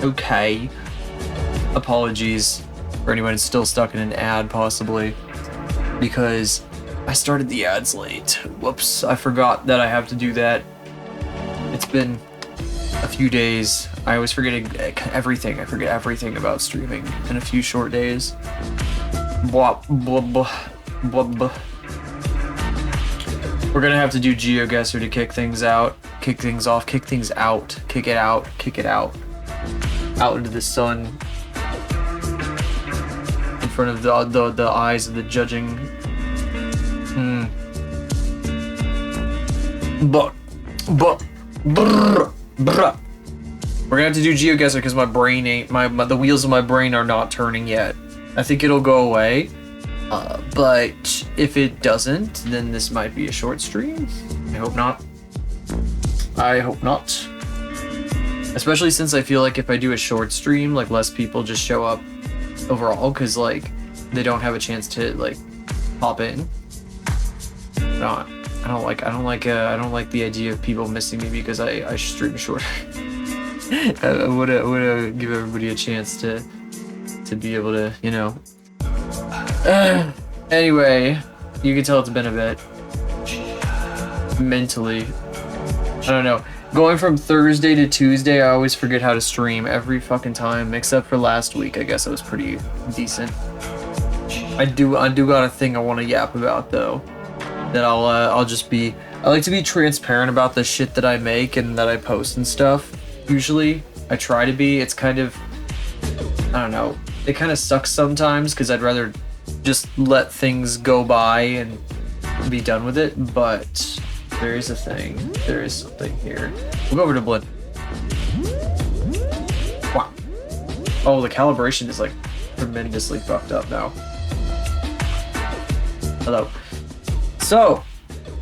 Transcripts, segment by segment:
Okay. Apologies for anyone who's still stuck in an ad, possibly, because I started the ads late. Whoops, I forgot that I have to do that. It's been a few days. I always forget everything. I forget everything about streaming in a few short days. Blah, blah, blah, blah, blah. We're gonna have to do GeoGuessr to kick things out, kick things off, kick things out, kick it out, kick it out. Out into the sun. In front of the eyes of the judging. Brr. We're gonna have to do GeoGuessr because my brain ain't the wheels of my brain are not turning yet. I think it'll go away, but if it doesn't, then this might be a short stream. I hope not. I hope not. Especially since I feel like if I do a short stream, like less people just show up overall because like they don't have a chance to like pop in. No, I don't like the idea of people missing me because I stream short. I wanna give everybody a chance to be able to, you know. Anyway, you can tell it's been a bit mentally. I don't know. Going from Thursday to Tuesday, I always forget how to stream every fucking time, except for last week. I guess it was pretty decent. I do got a thing I want to yap about though. That I'll just be. I like to be transparent about the shit that I make and that I post and stuff. Usually, I try to be. It's kind of, I don't know. It kind of sucks sometimes because I'd rather just let things go by and be done with it. But there is a thing. There is something here. We'll go over to Blend. Wow. Oh, the calibration is like tremendously fucked up now. Hello. So,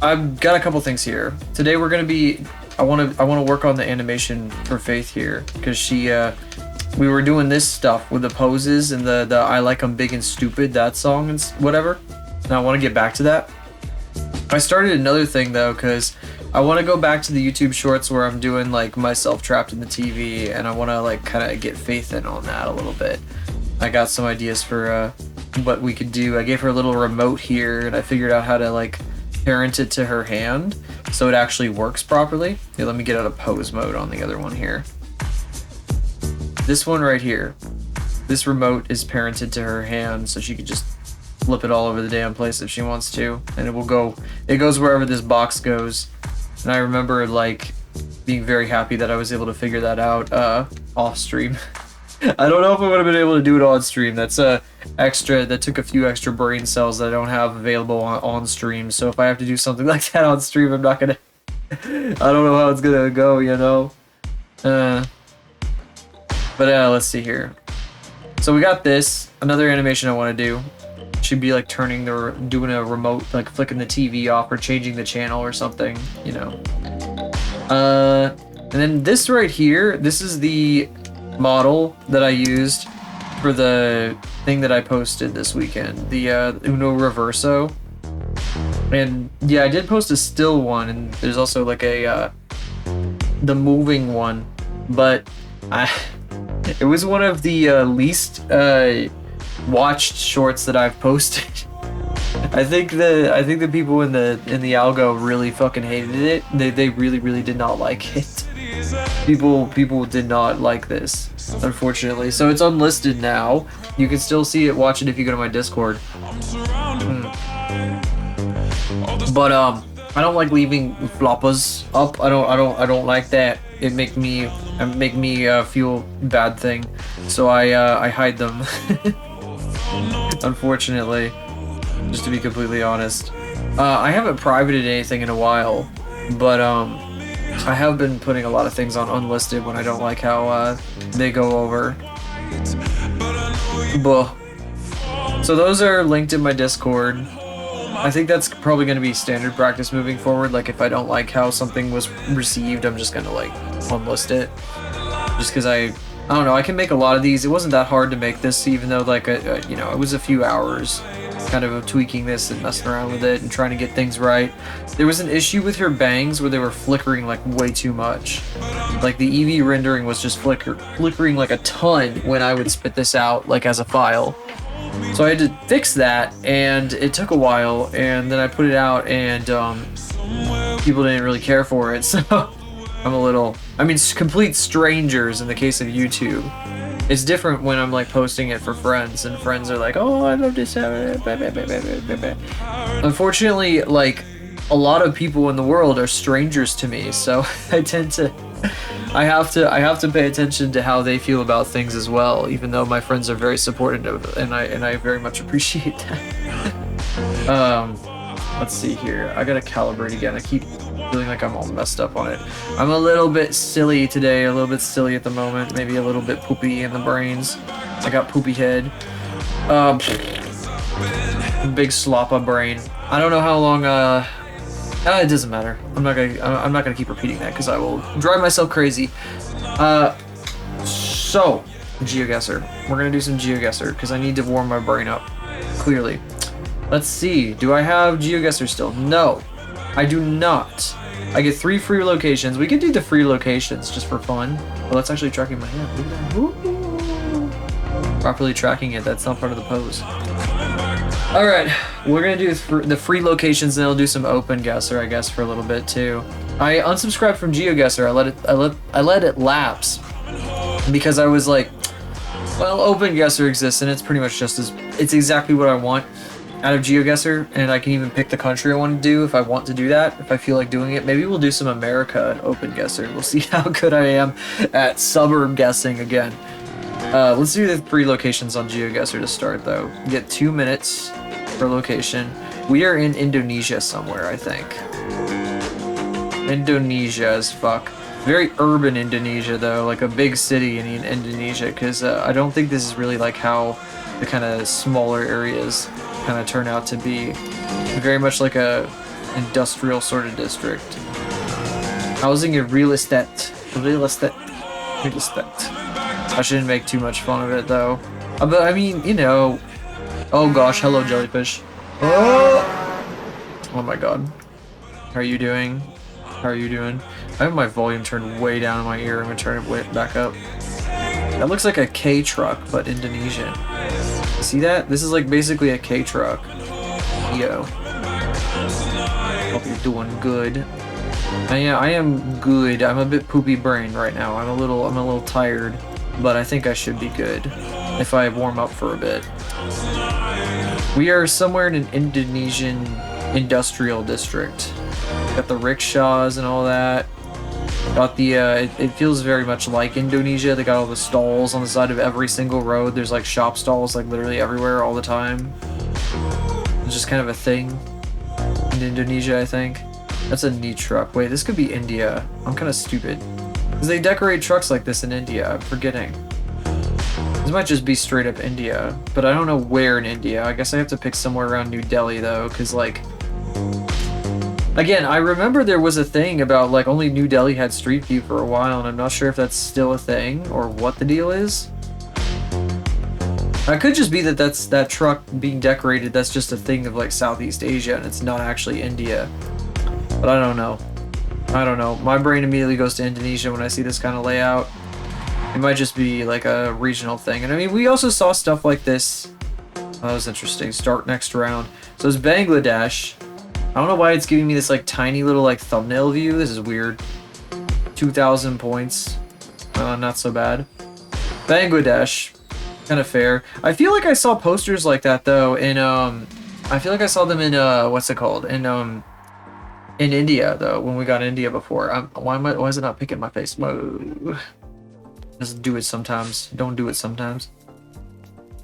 I've got a couple things here. Today we're gonna be. I want to work on the animation for Faith here because we were doing this stuff with the poses and the I like 'em big and stupid, that song and whatever. And I want to get back to that. I started another thing though because I want to go back to the YouTube shorts where I'm doing like myself trapped in the TV, and I want to like kind of get Faith in on that a little bit. I got some ideas for what we could do. I gave her a little remote here, and I figured out how to like parent it to her hand so it actually works properly. Here, let me get out of pose mode on the other one here. This one right here, this remote is parented to her hand so she could just flip it all over the damn place if she wants to, and it goes wherever this box goes. And I remember like being very happy that I was able to figure that out off stream. I don't know if I would have been able to do it on stream. That's extra. That took a few extra brain cells that I don't have available on stream. So if I have to do something like that on stream, I'm not gonna. I don't know how it's gonna go, you know. But let's see here. So we got this. Another animation I want to do should be like doing a remote, like flicking the TV off or changing the channel or something, you know. And then this right here. This is the model that I used for the thing that I posted this weekend, the Uno Reverso. And yeah, I did post a still one, and there's also like a the moving one, but it was one of the least watched shorts that I've posted. I think the people in the algo really fucking hated it. They really did not like it. People did not like this, unfortunately. So it's unlisted now. You can still see it, watch it if you go to my Discord. But I don't like leaving floppers up. I don't like that. It make me feel bad thing. So I hide them. Unfortunately, just to be completely honest. I haven't privated anything in a while, but I have been putting a lot of things on unlisted when I don't like how they go over. Buh. So those are linked in my Discord. I think that's probably going to be standard practice moving forward. Like if I don't like how something was received, I'm just going to like unlist it. Just because I don't know, I can make a lot of these. It wasn't that hard to make this, even though like you know, it was a few hours kind of tweaking this and messing around with it and trying to get things right. There was an issue with her bangs where they were flickering like way too much. Like the EV rendering was just flickering like a ton when I would spit this out like as a file. So I had to fix that, and it took a while, and then I put it out, and people didn't really care for it, so I'm a little, I mean, complete strangers in the case of YouTube. It's different when I'm like posting it for friends, and friends are like, oh, I love this. Unfortunately, like a lot of people in the world are strangers to me, so I tend to, I have to pay attention to how they feel about things as well, even though my friends are very supportive, and I very much appreciate that. Let's see here. I gotta calibrate again. I keep feeling like I'm all messed up on it. I'm a little bit silly today, a little bit silly at the moment, maybe a little bit poopy in the brains. I got poopy head. Big sloppa brain. I don't know how long, it doesn't matter. I'm not gonna keep repeating that because I will drive myself crazy. So, GeoGuessr. We're gonna do some GeoGuessr because I need to warm my brain up, clearly. Let's see, do I have GeoGuessr still? No, I do not. I get 3 free locations. We could do the free locations just for fun. Well, that's actually tracking my hand. Look at that. Ooh. Properly tracking it, that's not part of the pose. Alright, we're gonna do the free locations, and then I'll do some open guesser, I guess, for a little bit too. I unsubscribed from GeoGuessr. I let it lapse because I was like, well, open guesser exists, and it's pretty much just it's exactly what I want out of GeoGuessr, and I can even pick the country I want to do if I want to do that, if I feel like doing it. Maybe we'll do some America open guesser. We'll see how good I am at suburb guessing again. Let's do the 3 locations on GeoGuessr to start, though. Get 2 minutes per location. We are in Indonesia somewhere, I think. Indonesia as fuck. Very urban Indonesia, though, like a big city in Indonesia, because I don't think this is really like how the kind of smaller areas kind of turn out to be. Very much like a industrial sort of district. Housing and real estate. Real estate. Real estate. I shouldn't make too much fun of it, though. But I mean, you know. Oh gosh, hello jellyfish. Oh my god. How are you doing? How are you doing? I have my volume turned way down in my ear. I'm gonna turn it way back up. That looks like a K truck, but Indonesian. See that? This is like basically a K truck. Yo. Hope you're doing good. I am good. I'm a bit poopy brain right now. I'm a little tired, but I think I should be good if I warm up for a bit. We are somewhere in an Indonesian industrial district. Got the rickshaws and all that. Got the, it feels very much like Indonesia. They got all the stalls on the side of every single road. There's like shop stalls like literally everywhere all the time. It's just kind of a thing in Indonesia, I think. That's a neat truck. Wait, this could be India. I'm kind of stupid. Because they decorate trucks like this in India. I'm forgetting. This might just be straight up India. But I don't know where in India. I guess I have to pick somewhere around New Delhi though. Because like... Again, I remember there was a thing about like only New Delhi had Street View for a while, and I'm not sure if that's still a thing or what the deal is. It could just be that that's that truck being decorated, that's just a thing of like Southeast Asia and it's not actually India. But I don't know. I don't know. My brain immediately goes to Indonesia when I see this kind of layout. It might just be like a regional thing. And I mean, we also saw stuff like this. Oh, that was interesting. Start next round. So it's Bangladesh. I don't know why it's giving me this like tiny little like thumbnail view. This is weird. 2,000 points. Not so bad. Bangladesh. Kind of fair. I feel like I saw posters like that though in I feel like I saw them in what's it called? In India though, when we got India before. Why is it not picking my face? Whoa. Just do it sometimes. Don't do it sometimes.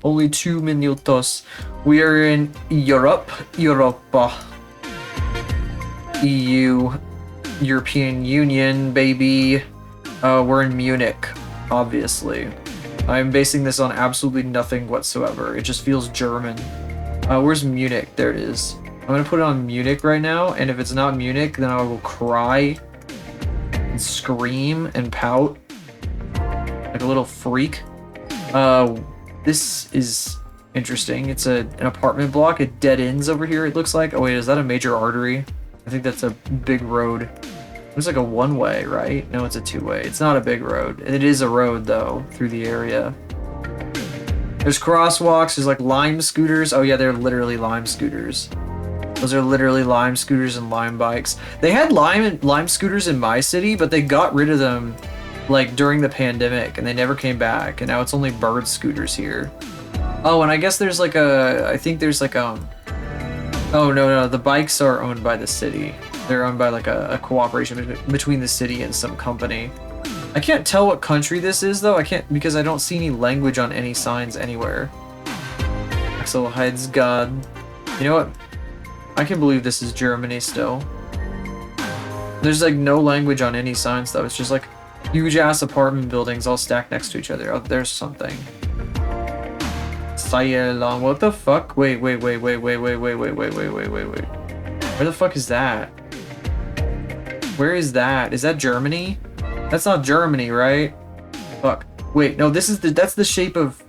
Only 2 minutos. We are in Europe. Europa. EU, European Union, baby. We're in Munich, obviously. I'm basing this on absolutely nothing whatsoever. It just feels German. Where's Munich? There it is. I'm gonna put it on Munich right now, and if it's not Munich, then I will cry and scream and pout like a little freak. This is interesting. It's an apartment block. It dead ends over here, it looks like. Oh wait, is that a major artery? I think that's a big road. Looks like a one-way, right? No, it's a two-way. It's not a big road. It is a road, though, through the area. There's crosswalks. There's, like, lime scooters. Oh, yeah, they're literally lime scooters. Those are literally lime scooters and lime bikes. They had lime scooters in my city, but they got rid of them, like, during the pandemic, and they never came back. And now it's only bird scooters here. Oh, and I guess there's, like, I think there's, like, oh, no, the bikes are owned by the city. They're owned by like a cooperation between the city and some company. I can't tell what country this is though. I can't because I don't see any language on any signs anywhere. Axel hides God. You know what? I can believe this is Germany still. There's like no language on any signs though. It's just like huge ass apartment buildings all stacked next to each other. Oh, there's something. Sayalong. What the fuck? Wait. Where the fuck is that? Where is that? Is that Germany? That's not Germany, right? Fuck. Wait, no, that's the shape of...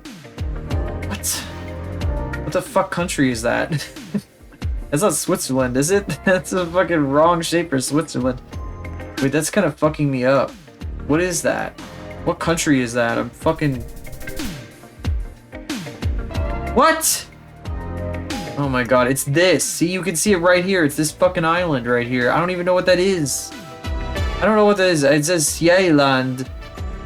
What? What the fuck country is that? That's not Switzerland, is it? That's a fucking wrong shape for Switzerland. Wait, that's kind of fucking me up. What is that? What country is that? I'm fucking... What? Oh my god, it's this. See, you can see it right here. It's this fucking island right here. I don't even know what that is. I don't know what that is. It says Sieland.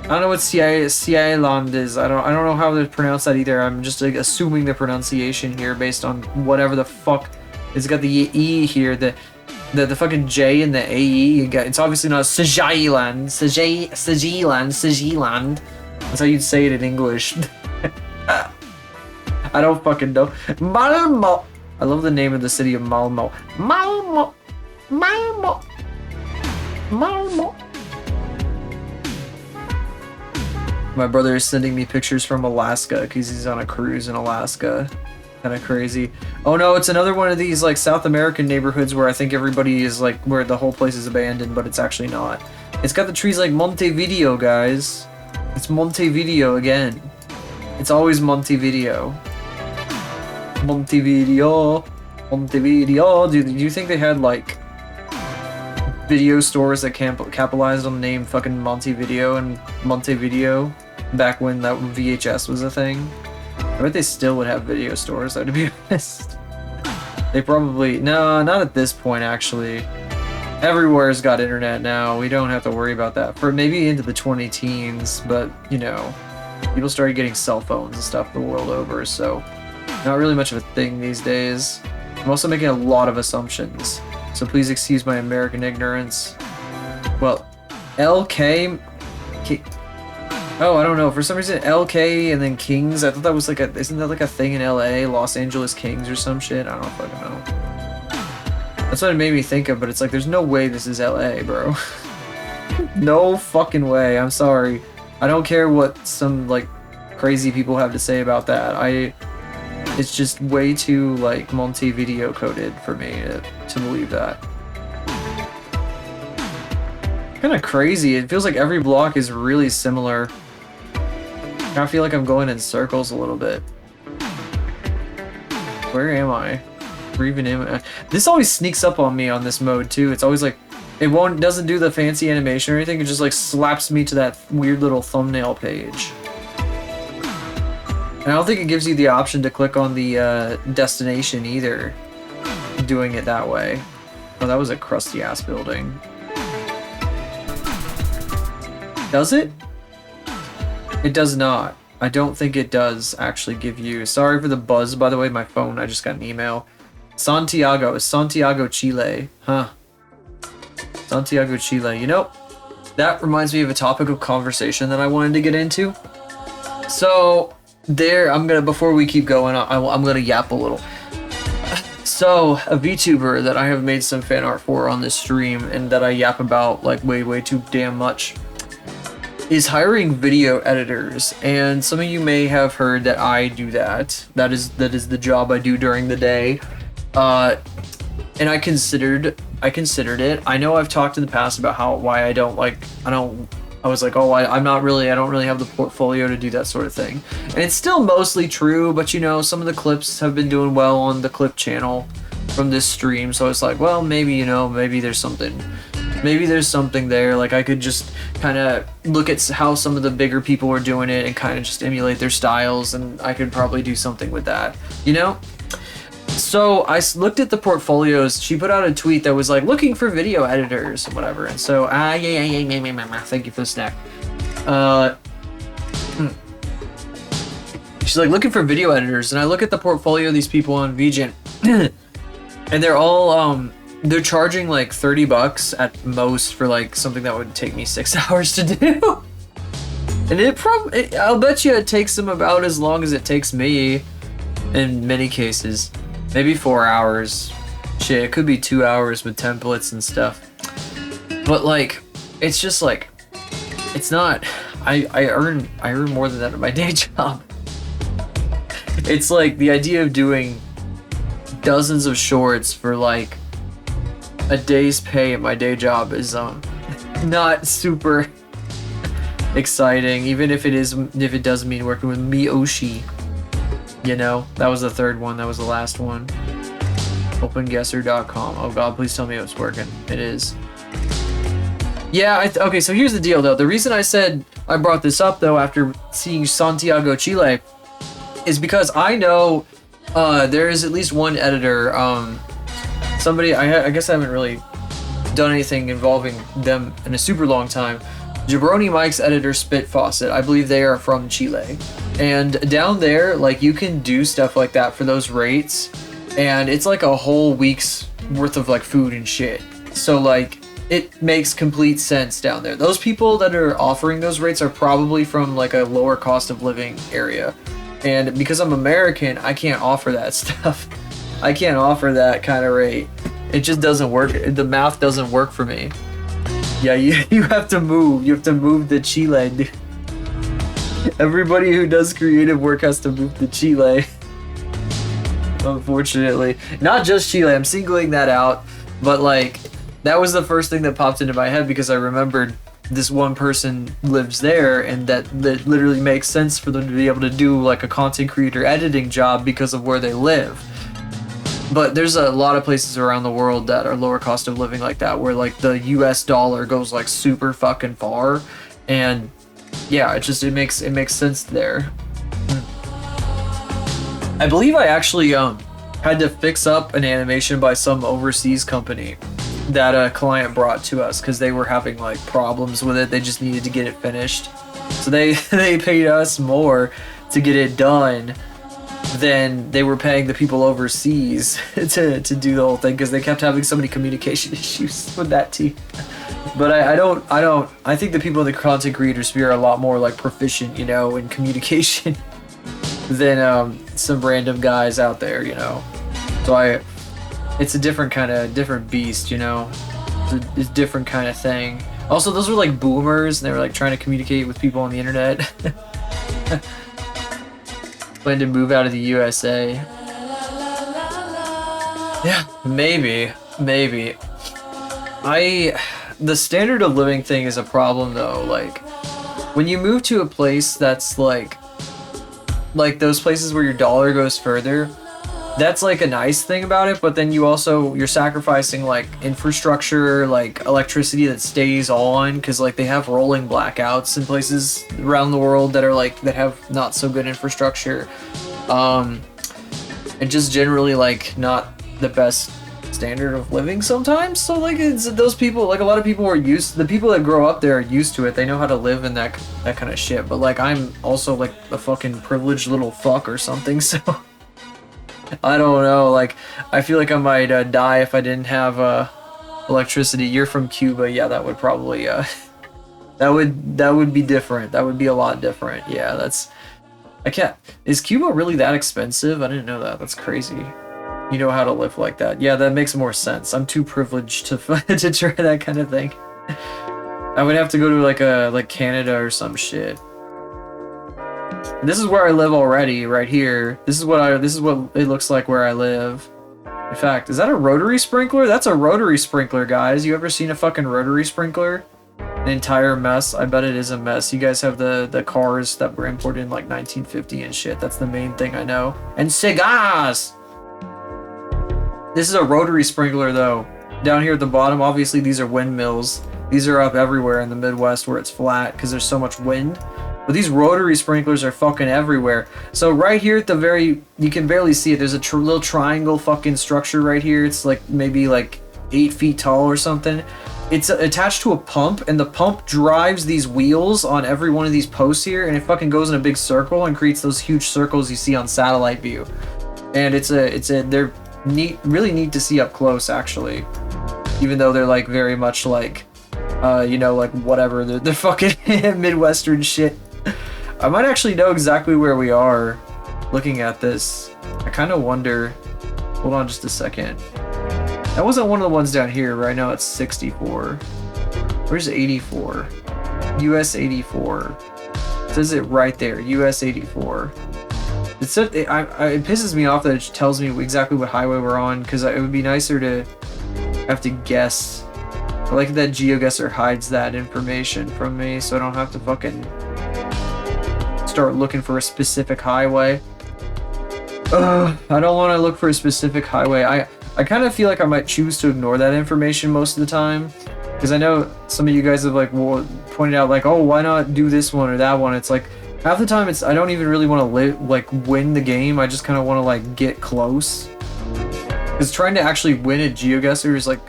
I don't know what Sieland is. I don't know how to pronounce that either. I'm just like assuming the pronunciation here based on whatever the fuck. It's got the E here, the fucking J and the AE. It's obviously not Sjeland. Sjeland. That's how you'd say it in English. I don't fucking know. Malmo. I love the name of the city of Malmo. Malmo. Malmo. Malmo. My brother is sending me pictures from Alaska because he's on a cruise in Alaska. Kind of crazy. Oh no, it's another one of these like South American neighborhoods where I think everybody is like, where the whole place is abandoned, but it's actually not. It's got the trees like Montevideo, guys. It's Montevideo again. It's always Montevideo. Montevideo. Do you think they had like video stores that capitalized on the name fucking Montevideo and Montevideo back when that VHS was a thing? I bet they still would have video stores though, to be honest. They probably... No, not at this point actually. Everywhere's got internet now. We don't have to worry about that. For maybe into the 20-teens, but you know, people started getting cell phones and stuff the world over, so not really much of a thing these days. I'm also making a lot of assumptions, so please excuse my American ignorance. Well, LK... Oh, I don't know. For some reason, LK and then Kings, I thought that was like a... Isn't that like a thing in LA? Los Angeles Kings or some shit? I don't fucking know. That's what it made me think of, but it's like, there's no way this is LA, bro. No fucking way. I'm sorry. I don't care what some, like, crazy people have to say about that. It's just way too, like, Montevideo coded for me to believe that. Kind of crazy. It feels like every block is really similar. I feel like I'm going in circles a little bit. Where am I? Where even am I? This always sneaks up on me on this mode too. It's always like, doesn't do the fancy animation or anything. It just like slaps me to that weird little thumbnail page. And I don't think it gives you the option to click on the destination either, doing it that way. Oh, that was a crusty ass building. Does it? It does not. I don't think it does actually give you... Sorry for the buzz, by the way, my phone, I just got an email. Santiago, Chile. Huh. Santiago, Chile. You know, that reminds me of a topic of conversation that I wanted to get into. So, before we keep going, I'm gonna yap a little. So, a VTuber that I have made some fan art for on this stream, and that I yap about, like, way too damn much, is hiring video editors, and some of you may have heard that I do that. That is the job I do during the day, and I considered it. I know I've talked in the past about why I don't I was like, oh, I don't really have the portfolio to do that sort of thing. And it's still mostly true, but you know, some of the clips have been doing well on the clip channel from this stream, so it's like, well, maybe, you know, maybe there's something there. Like, I could just kind of look at how some of the bigger people are doing it and kind of just emulate their styles, and I could probably do something with that, you know? So I looked at the portfolios. She put out a tweet that was like, looking for video editors and whatever. And so, thank you for the snack. She's like, looking for video editors. And I look at the portfolio of these people on VGen. And they're all, they're charging like $30 at most for like something that would take me 6 hours to do. And I'll bet you it takes them about as long as it takes me in many cases. Maybe 4 hours. Shit, it could be 2 hours with templates and stuff. But like, it's just like, it's not, I earn more than that at my day job. It's like the idea of doing dozens of shorts for like a day's pay at my day job is not super exciting, even if it does mean working with Miyoshi. You know, that was the third one. That was the last one. OpenGuesser.com. Oh god, please tell me it's working. It is. Yeah, okay, so here's the deal though. The reason I said I brought this up though after seeing Santiago, Chile, is because I know there is at least one editor, somebody, I guess I haven't really done anything involving them in a super long time. Jabroni Mike's editor, Spit Faucet. I believe they are from Chile. And down there, like, you can do stuff like that for those rates, and it's like a whole week's worth of like food and shit. So like, it makes complete sense down there. Those people that are offering those rates are probably from like a lower cost of living area. And because I'm American, I can't offer that stuff. I can't offer that kind of rate. It just doesn't work. The math doesn't work for me. Yeah, you have to move. You have to move to Chile, dude. Everybody who does creative work has to move to Chile. Unfortunately. Not just Chile, I'm singling that out. But like, that was the first thing that popped into my head because I remembered this one person lives there, and that literally makes sense for them to be able to do like a content creator editing job because of where they live. But there's a lot of places around the world that are lower cost of living like that, where like the US dollar goes like super fucking far, and yeah, it makes sense there. I believe I actually had to fix up an animation by some overseas company that a client brought to us because they were having like problems with it. They just needed to get it finished, so they paid us more to get it done than they were paying the people overseas to do the whole thing, because they kept having so many communication issues with that team. But I think the people in the content creator sphere are a lot more like proficient, you know, in communication than some random guys out there, you know. So it's a different beast, you know. It's a different kind of thing. Also, those were like boomers, and they were like trying to communicate with people on the internet. Plan to move out of the USA. Yeah, maybe. The standard of living thing is a problem though. Like, when you move to a place that's like those places where your dollar goes further, that's like a nice thing about it, but then you're sacrificing like infrastructure, like electricity that stays on, because like they have rolling blackouts in places around the world that have not so good infrastructure, and just generally like not the best standard of living sometimes. So like, it's those people, like a lot of people the people that grow up there are used to it. They know how to live in that kind of shit. But like, I'm also like a fucking privileged little fuck or something, so I don't know, like, I feel like I might die if I didn't have electricity. You're from Cuba, yeah, that would probably that would be different. That would be a lot different. Yeah, is Cuba really that expensive? I didn't know that. That's crazy. You know how to live like that. Yeah, that makes more sense. I'm too privileged to to try that kind of thing. I would have to go to like Canada or some shit. This is where I live already, right here. This is what it looks like where I live. In fact, is that a rotary sprinkler? That's a rotary sprinkler, guys. You ever seen a fucking rotary sprinkler? an entire mess. I bet it is a mess. You guys have the cars that were imported in like 1950 and shit. That's the main thing I know. And cigars! This is a rotary sprinkler though. Down here at the bottom, obviously these are windmills. These are up everywhere in the Midwest where it's flat because there's so much wind. But these rotary sprinklers are fucking everywhere. So right here at the very, you can barely see it. There's a little triangle fucking structure right here. It's like maybe like 8 feet tall or something. It's attached to a pump, and the pump drives these wheels on every one of these posts here, and it fucking goes in a big circle and creates those huge circles you see on satellite view. And they're neat, really neat to see up close actually, even though they're like very much like, you know, like whatever, they're fucking Midwestern shit. I might actually know exactly where we are looking at this. I kind of wonder. Hold on just a second. That wasn't one of the ones down here, right? Now it's 64. Where's 84? US 84. It says it right there, US 84. It pisses me off that it tells me exactly what highway we're on, because it would be nicer to have to guess. I like that GeoGuessr hides that information from me, so I don't have to fucking start looking for a specific highway. I don't want to look for a specific highway. I kind of feel like I might choose to ignore that information most of the time, because I know some of you guys have like pointed out like, oh, why not do this one or that one? It's like half the time I don't even really want to win the game. I just kind of want to like get close, because trying to actually win a GeoGuessr is like,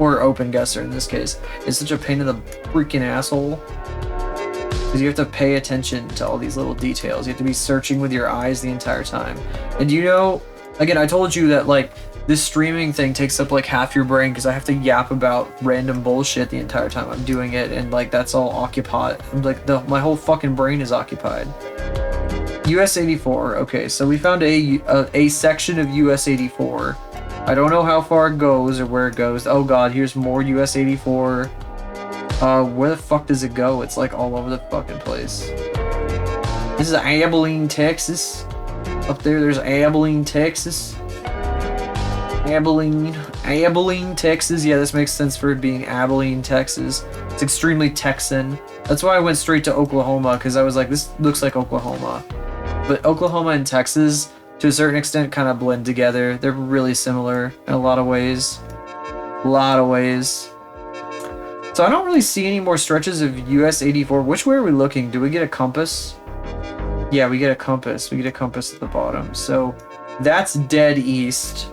or open guesser in this case, is such a pain in the freaking asshole. Because you have to pay attention to all these little details. You have to be searching with your eyes the entire time. And you know, again, I told you that like this streaming thing takes up like half your brain, because I have to yap about random bullshit the entire time I'm doing it, and like that's all occupied. Like my whole fucking brain is occupied. US 84. Okay, so we found a section of US 84. I don't know how far it goes or where it goes. Oh god, here's more US 84. Where the fuck does it go? It's like all over the fucking place. This is Abilene, Texas. Up there's Abilene, Texas. Abilene, Texas. Yeah, this makes sense for it being Abilene, Texas. It's extremely Texan. That's why I went straight to Oklahoma, because I was like, this looks like Oklahoma. But Oklahoma and Texas, to a certain extent, kind of blend together. They're really similar in a lot of ways. So I don't really see any more stretches of US 84. Which way are we looking? Do we get a compass? Yeah, we get a compass. We get a compass at the bottom. So that's dead east.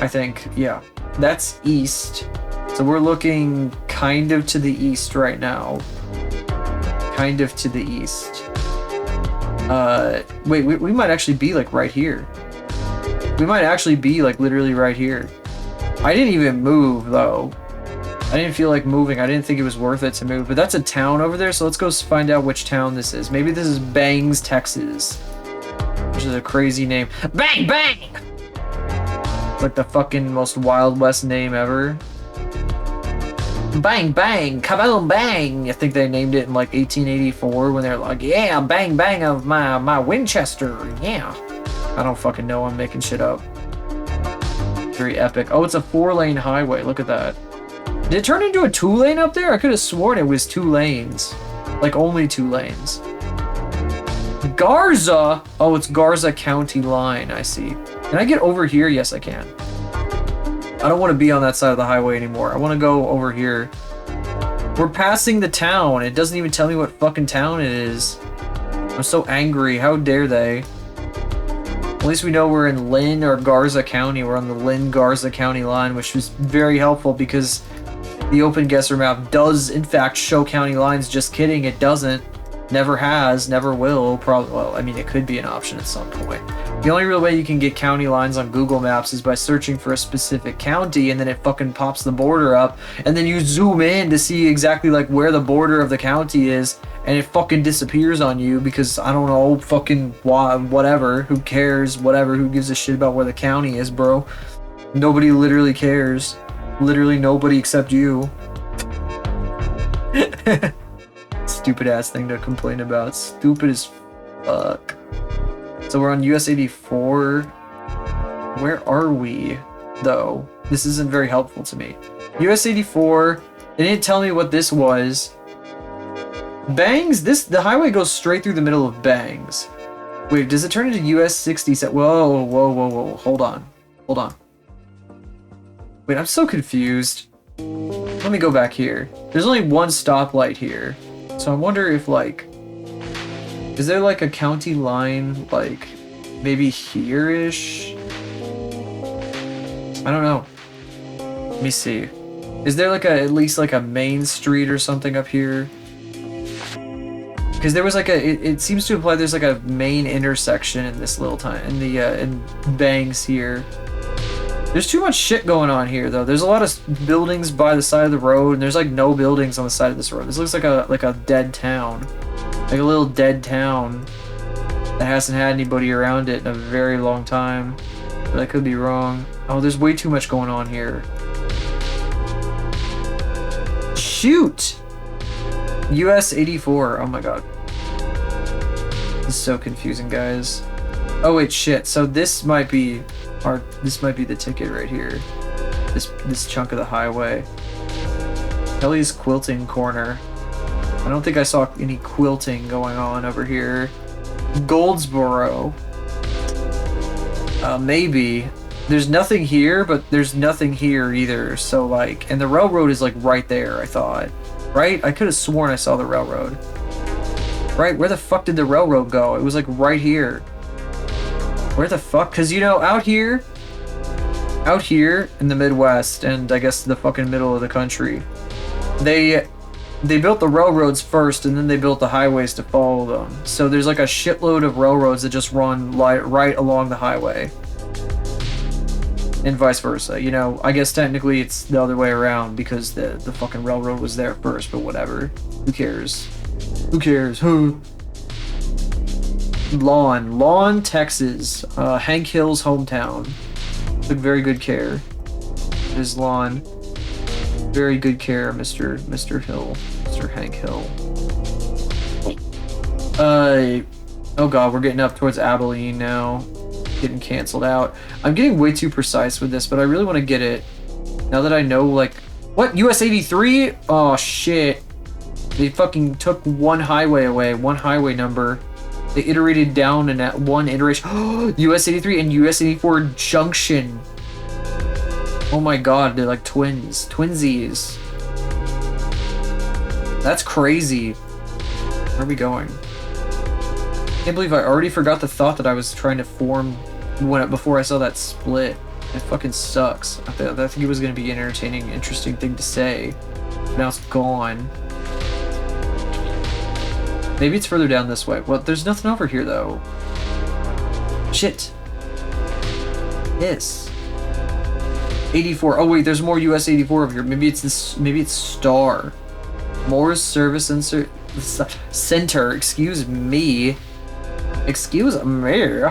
I think, yeah, that's east. So we're looking kind of to the east right now. Kind of to the east. Wait, we might actually be like right here. We might actually be like literally right here. I didn't even move though. I didn't feel like moving. I didn't think it was worth it to move. But that's a town over there, so let's go find out which town this is. Maybe this is Bangs, Texas. Which is a crazy name. Bang, bang! It's like the fucking most Wild West name ever. Bang, bang, kaboom, bang! I think they named it in like 1884 when they're like, yeah, bang, bang of my Winchester, yeah. I don't fucking know, I'm making shit up. Very epic. Oh, it's a 4-lane highway, look at that. Did it turn into a 2-lane up there? I could have sworn it was 2 lanes. Like only 2 lanes. Garza! Oh, it's Garza County line, I see. Can I get over here? Yes, I can. I don't want to be on that side of the highway anymore. I want to go over here. We're passing the town. It doesn't even tell me what fucking town it is. I'm so angry. How dare they? At least we know we're in Lynn or Garza County. We're on the Lynn-Garza County line, which was very helpful because the OpenGuessr map does, in fact, show county lines. Just kidding, it doesn't. Never has, never will. Probably. Well, I mean, it could be an option at some point. The only real way you can get county lines on Google Maps is by searching for a specific county, and then it fucking pops the border up, and then you zoom in to see exactly like where the border of the county is, and it fucking disappears on you because, I don't know, fucking whatever, who cares, whatever, who gives a shit about where the county is, bro? Nobody literally cares. Literally nobody except you. Stupid ass thing to complain about. Stupid as fuck. So we're on US 84. Where are we, though? This isn't very helpful to me. US 84, They didn't tell me what this was. Bangs? The highway goes straight through the middle of Bangs. Wait, does it turn into US 67? Whoa, whoa, whoa, whoa. Hold on. Hold on. Wait, I'm so confused. Let me go back here. There's only one stoplight here. So I wonder if, like... Is there, like, a county line, like, maybe here-ish? I don't know. Let me see. Is there, like, at least, like, a main street or something up here? Because there was like it seems to imply there's like a main intersection in this little time in Bangs here. There's too much shit going on here though. There's a lot of buildings by the side of the road, and there's like no buildings on the side of this road. This looks like a dead town, like a little dead town that hasn't had anybody around it in a very long time. But I could be wrong. Oh, there's way too much going on here. Shoot! US 84. Oh my god. This is so confusing, guys. Oh wait, shit. So this might be the ticket right here. This chunk of the highway. Kelly's Quilting Corner. I don't think I saw any quilting going on over here. Goldsboro. Maybe. There's nothing here, but there's nothing here either. So like, and the railroad is like right there, I thought. Right? I could have sworn I saw the railroad. Right? Where the fuck did the railroad go? It was like right here. Where the fuck? Because, you know, out here in the Midwest, and I guess the fucking middle of the country, they built the railroads first, and then they built the highways to follow them. So there's like a shitload of railroads that just run right along the highway. And vice versa, you know. I guess technically it's the other way around because the fucking railroad was there first, but whatever. Who cares? Who cares? Who? Lawn, Texas. Hank Hill's hometown. Took very good care. His lawn. Very good care, Mr. Hill. Mr. Hank Hill. Oh god, we're getting up towards Abilene now. Getting canceled out. I'm getting way too precise with this, but I really want to get it now that I know, like, what? US 83? Oh shit. They fucking took one highway away, one highway number. They iterated down in that one iteration. US 83 and US 84 junction. Oh my god, they're like twins. Twinsies. That's crazy. Where are we going? I can't believe I already forgot the thought that I was trying to form before I saw that split. It fucking sucks. I think it was going to be an entertaining, interesting thing to say. But now it's gone. Maybe it's further down this way. Well, there's nothing over here, though. Shit. Yes. 84. Oh, wait, there's more US 84 over here. Maybe it's this. Maybe it's Star. Moore's Service Center. Excuse me. Excuse me.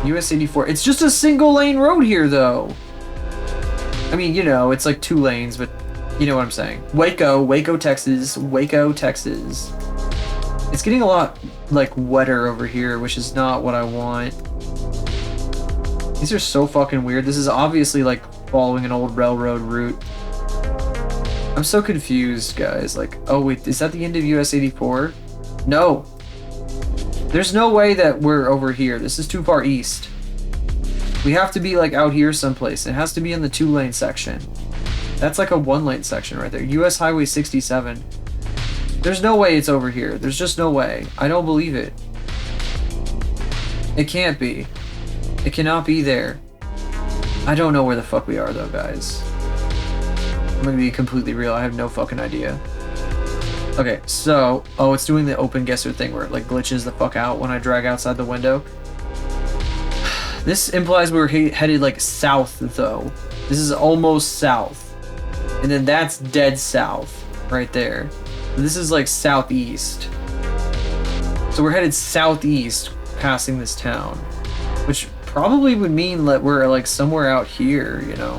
US 84. It's just a single lane road here, though. I mean, you know, it's like 2 lanes, but you know what I'm saying. Waco, Texas. Waco, Texas. It's getting a lot, like, wetter over here, which is not what I want. These are so fucking weird. This is obviously, like, following an old railroad route. I'm so confused, guys. Like, oh, wait, is that the end of US 84? No. There's no way that we're over here. This is too far east. We have to be, like, out here someplace. It has to be in the 2-lane section. That's like a 1-lane section right there. US Highway 67. There's no way it's over here. There's just no way. I don't believe it. It can't be. It cannot be there. I don't know where the fuck we are, though, guys. I'm gonna be completely real. I have no fucking idea. Okay, so... Oh, it's doing the open guesser thing where it, like, glitches the fuck out when I drag outside the window. This implies we're headed, like, south, though. This is almost south. And then that's dead south. Right there. This is, like, southeast. So we're headed southeast, passing this town. Which probably would mean that we're, like, somewhere out here, you know?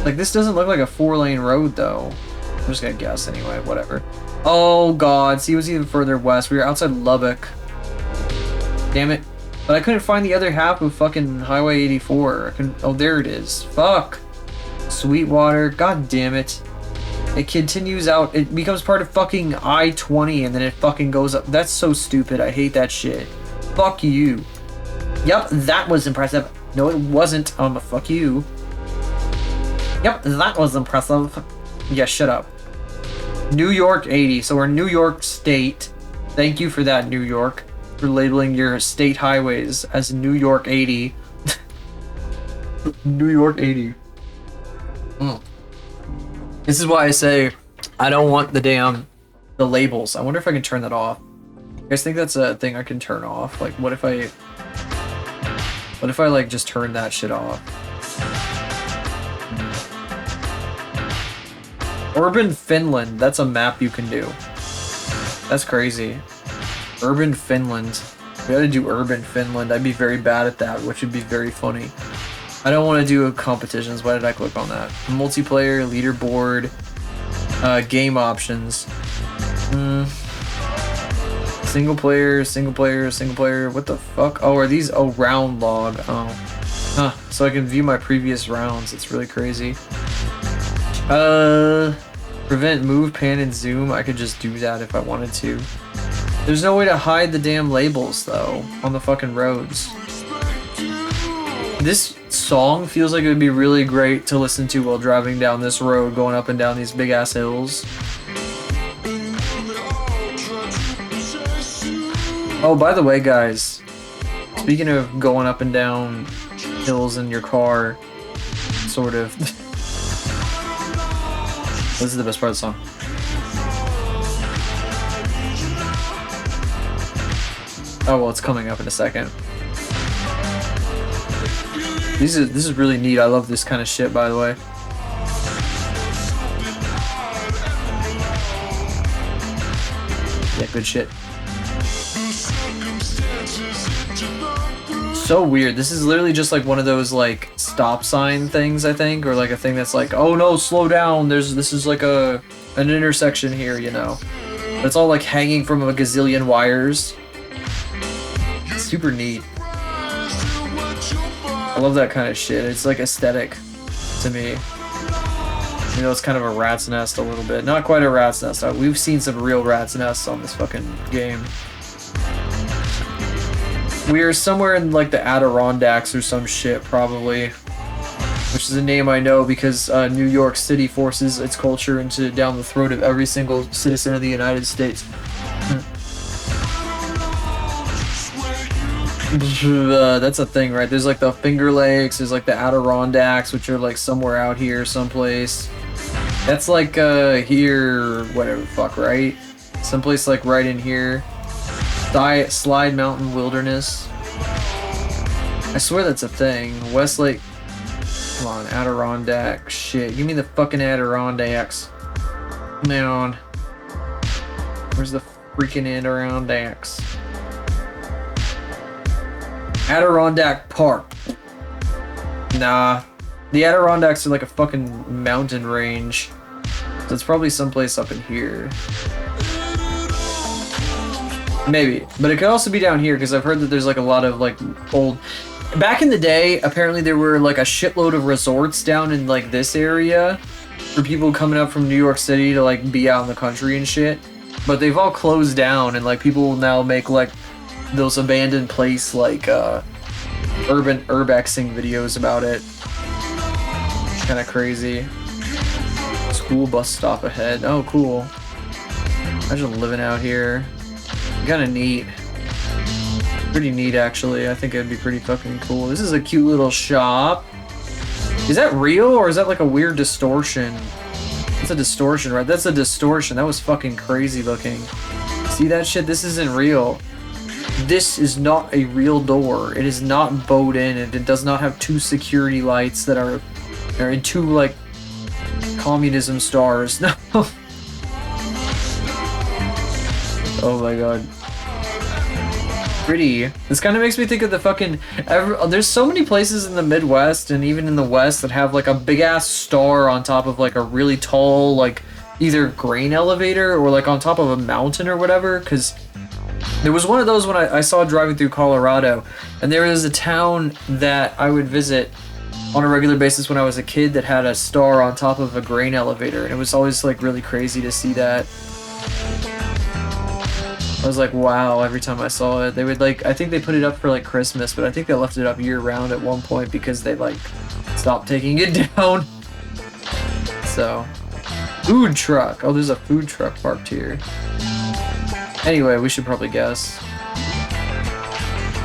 Like, this doesn't look like a 4-lane road, though. I'm just gonna guess anyway, whatever. Oh, God. See, it was even further west. We were outside Lubbock. Damn it. But I couldn't find the other half of fucking Highway 84. I couldn't... Oh, there it is. Fuck. Sweetwater. God damn it. It continues out. It becomes part of fucking I-20 and then it fucking goes up. That's so stupid. I hate that shit. Fuck you. Yep, that was impressive. No, it wasn't. Fuck you. Yep, that was impressive. Yeah, shut up. New York 80. So we're New York State. Thank you for that, New York, for labeling your state highways as New York 80. New York 80. This is why I say I don't want the labels. I wonder if I can turn that off. You guys think that's a thing I can turn off? Like, what if I like just turn that shit off? Urban Finland. That's a map you can do. That's crazy. Urban Finland. We gotta do Urban Finland. I'd be very bad at that, which would be very funny. I don't want to do competitions. Why did I click on that? Multiplayer, leaderboard, game options. Single player, single player, single player. What the fuck? Oh, are these? Oh, round log. Oh. Huh. So I can view my previous rounds. It's really crazy. Prevent, move, pan, and zoom. I could just do that if I wanted to. There's no way to hide the damn labels, though, on the fucking roads. This song feels like it would be really great to listen to while driving down this road, going up and down these big-ass hills. Oh, by the way, guys, speaking of going up and down hills in your car, sort of. This is the best part of the song. Oh, well, it's coming up in a second. This is really neat. I love this kind of shit, by the way. Yeah, good shit. So weird. This is literally just like one of those like stop sign things, I think, or like a thing that's like, oh no, slow down. This is like an intersection here, you know. But it's all like hanging from a gazillion wires. It's super neat. I love that kind of shit. It's like aesthetic to me. You know, it's kind of a rat's nest a little bit. Not quite a rat's nest. We've seen some real rat's nests on this fucking game. We are somewhere in like the Adirondacks or some shit, probably. Which is a name I know because New York City forces its culture down the throat of every single citizen of the United States. That's a thing, right? There's like the Finger Lakes, there's like the Adirondacks, which are like somewhere out here, someplace. That's like here, whatever the fuck, right? Someplace like right in here. Slide Mountain Wilderness. I swear that's a thing. Westlake. Come on, Adirondack. Shit, give me the fucking Adirondacks. Come on. Where's the freaking Adirondacks? Adirondack Park. Nah. The Adirondacks are like a fucking mountain range. So it's probably someplace up in here. Maybe. But it could also be down here because I've heard that there's like a lot of like old... Back in the day, apparently there were like a shitload of resorts down in like this area for people coming up from New York City to like be out in the country and shit. But they've all closed down and like people will now make like those abandoned place like urbexing videos about it. Kind of crazy. School bus stop ahead. Oh, cool. Imagine living out here. Kind of neat. Pretty neat, actually. I think it'd be pretty fucking cool. This is a cute little shop. Is that real or is that like a weird distortion? It's a distortion, right? That's a distortion. That was fucking crazy looking. See that shit? This isn't real. This is not a real door. It is not bowed in. It does not have two security lights that are in two like communism stars. No. Oh my god. Pretty. This kind of makes me think of the fucking... there's so many places in the Midwest and even in the West that have like a big ass star on top of like a really tall like either grain elevator or like on top of a mountain or whatever, because there was one of those when I saw driving through Colorado, and there was a town that I would visit on a regular basis when I was a kid that had a star on top of a grain elevator, and it was always like really crazy to see that. I was like, wow, every time I saw it. They would like, I think they put it up for like Christmas, but I think they left it up year round at one point because they like stopped taking it down. So, food truck. Oh, there's a food truck parked here. Anyway, we should probably guess.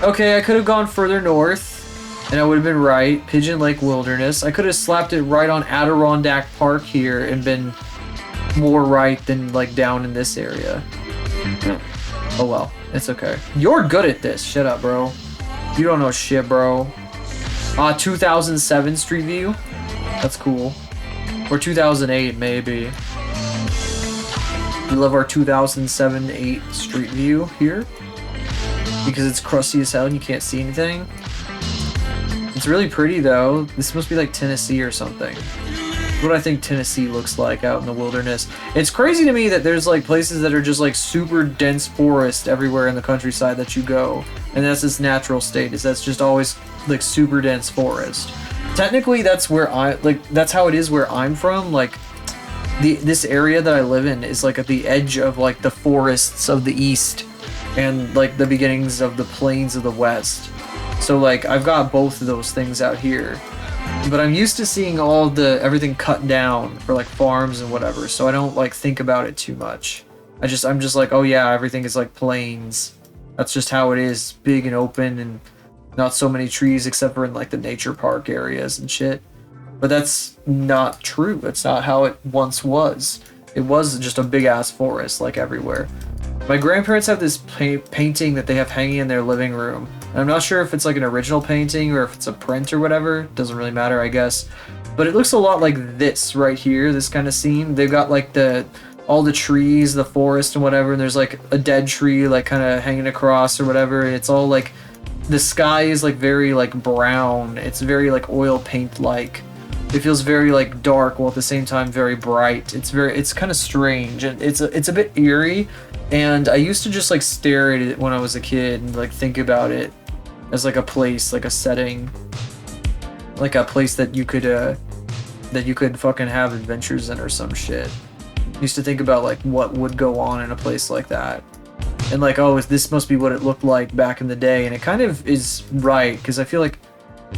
Okay, I could have gone further north, and I would have been right. Pigeon Lake Wilderness. I could have slapped it right on Adirondack Park here and been more right than like down in this area. Oh well, it's okay. You're good at this. Shut up, bro. You don't know shit, bro. 2007 Street View. That's cool. Or 2008, maybe. We love our 2007-8 Street View here because it's crusty as hell and you can't see anything. It's really pretty though. This must be like Tennessee or something. What I think Tennessee looks like out in the wilderness. It's crazy to me that there's like places that are just like super dense forest everywhere in the countryside that you go, and that's its natural state. Is that's just always like super dense forest. Technically, that's where that's how it is where I'm from. Like this area that I live in is like at the edge of like the forests of the east and like the beginnings of the plains of the west. So like I've got both of those things out here. But I'm used to seeing everything cut down for like farms and whatever, so I don't like think about it too much. I'm just like, oh yeah, everything is like plains. That's just how it is, big and open and not so many trees except for in like the nature park areas and shit. But that's not true. That's not how it once was. It was just a big ass forest like everywhere. My grandparents have this painting that they have hanging in their living room. And I'm not sure if it's like an original painting or if it's a print or whatever. Doesn't really matter, I guess. But it looks a lot like this right here, this kind of scene. They've got like all the trees, the forest and whatever, and there's like a dead tree like kind of hanging across or whatever. And it's all like, the sky is like very like brown. It's very like oil paint like. It feels very like dark while at the same time very bright. It's kind of strange and it's a bit eerie. And I used to just like stare at it when I was a kid and like think about it as like a place, like a setting, like a place that you could fucking have adventures in or some shit. I used to think about like what would go on in a place like that. And like, oh, this must be what it looked like back in the day. And it kind of is right, because I feel like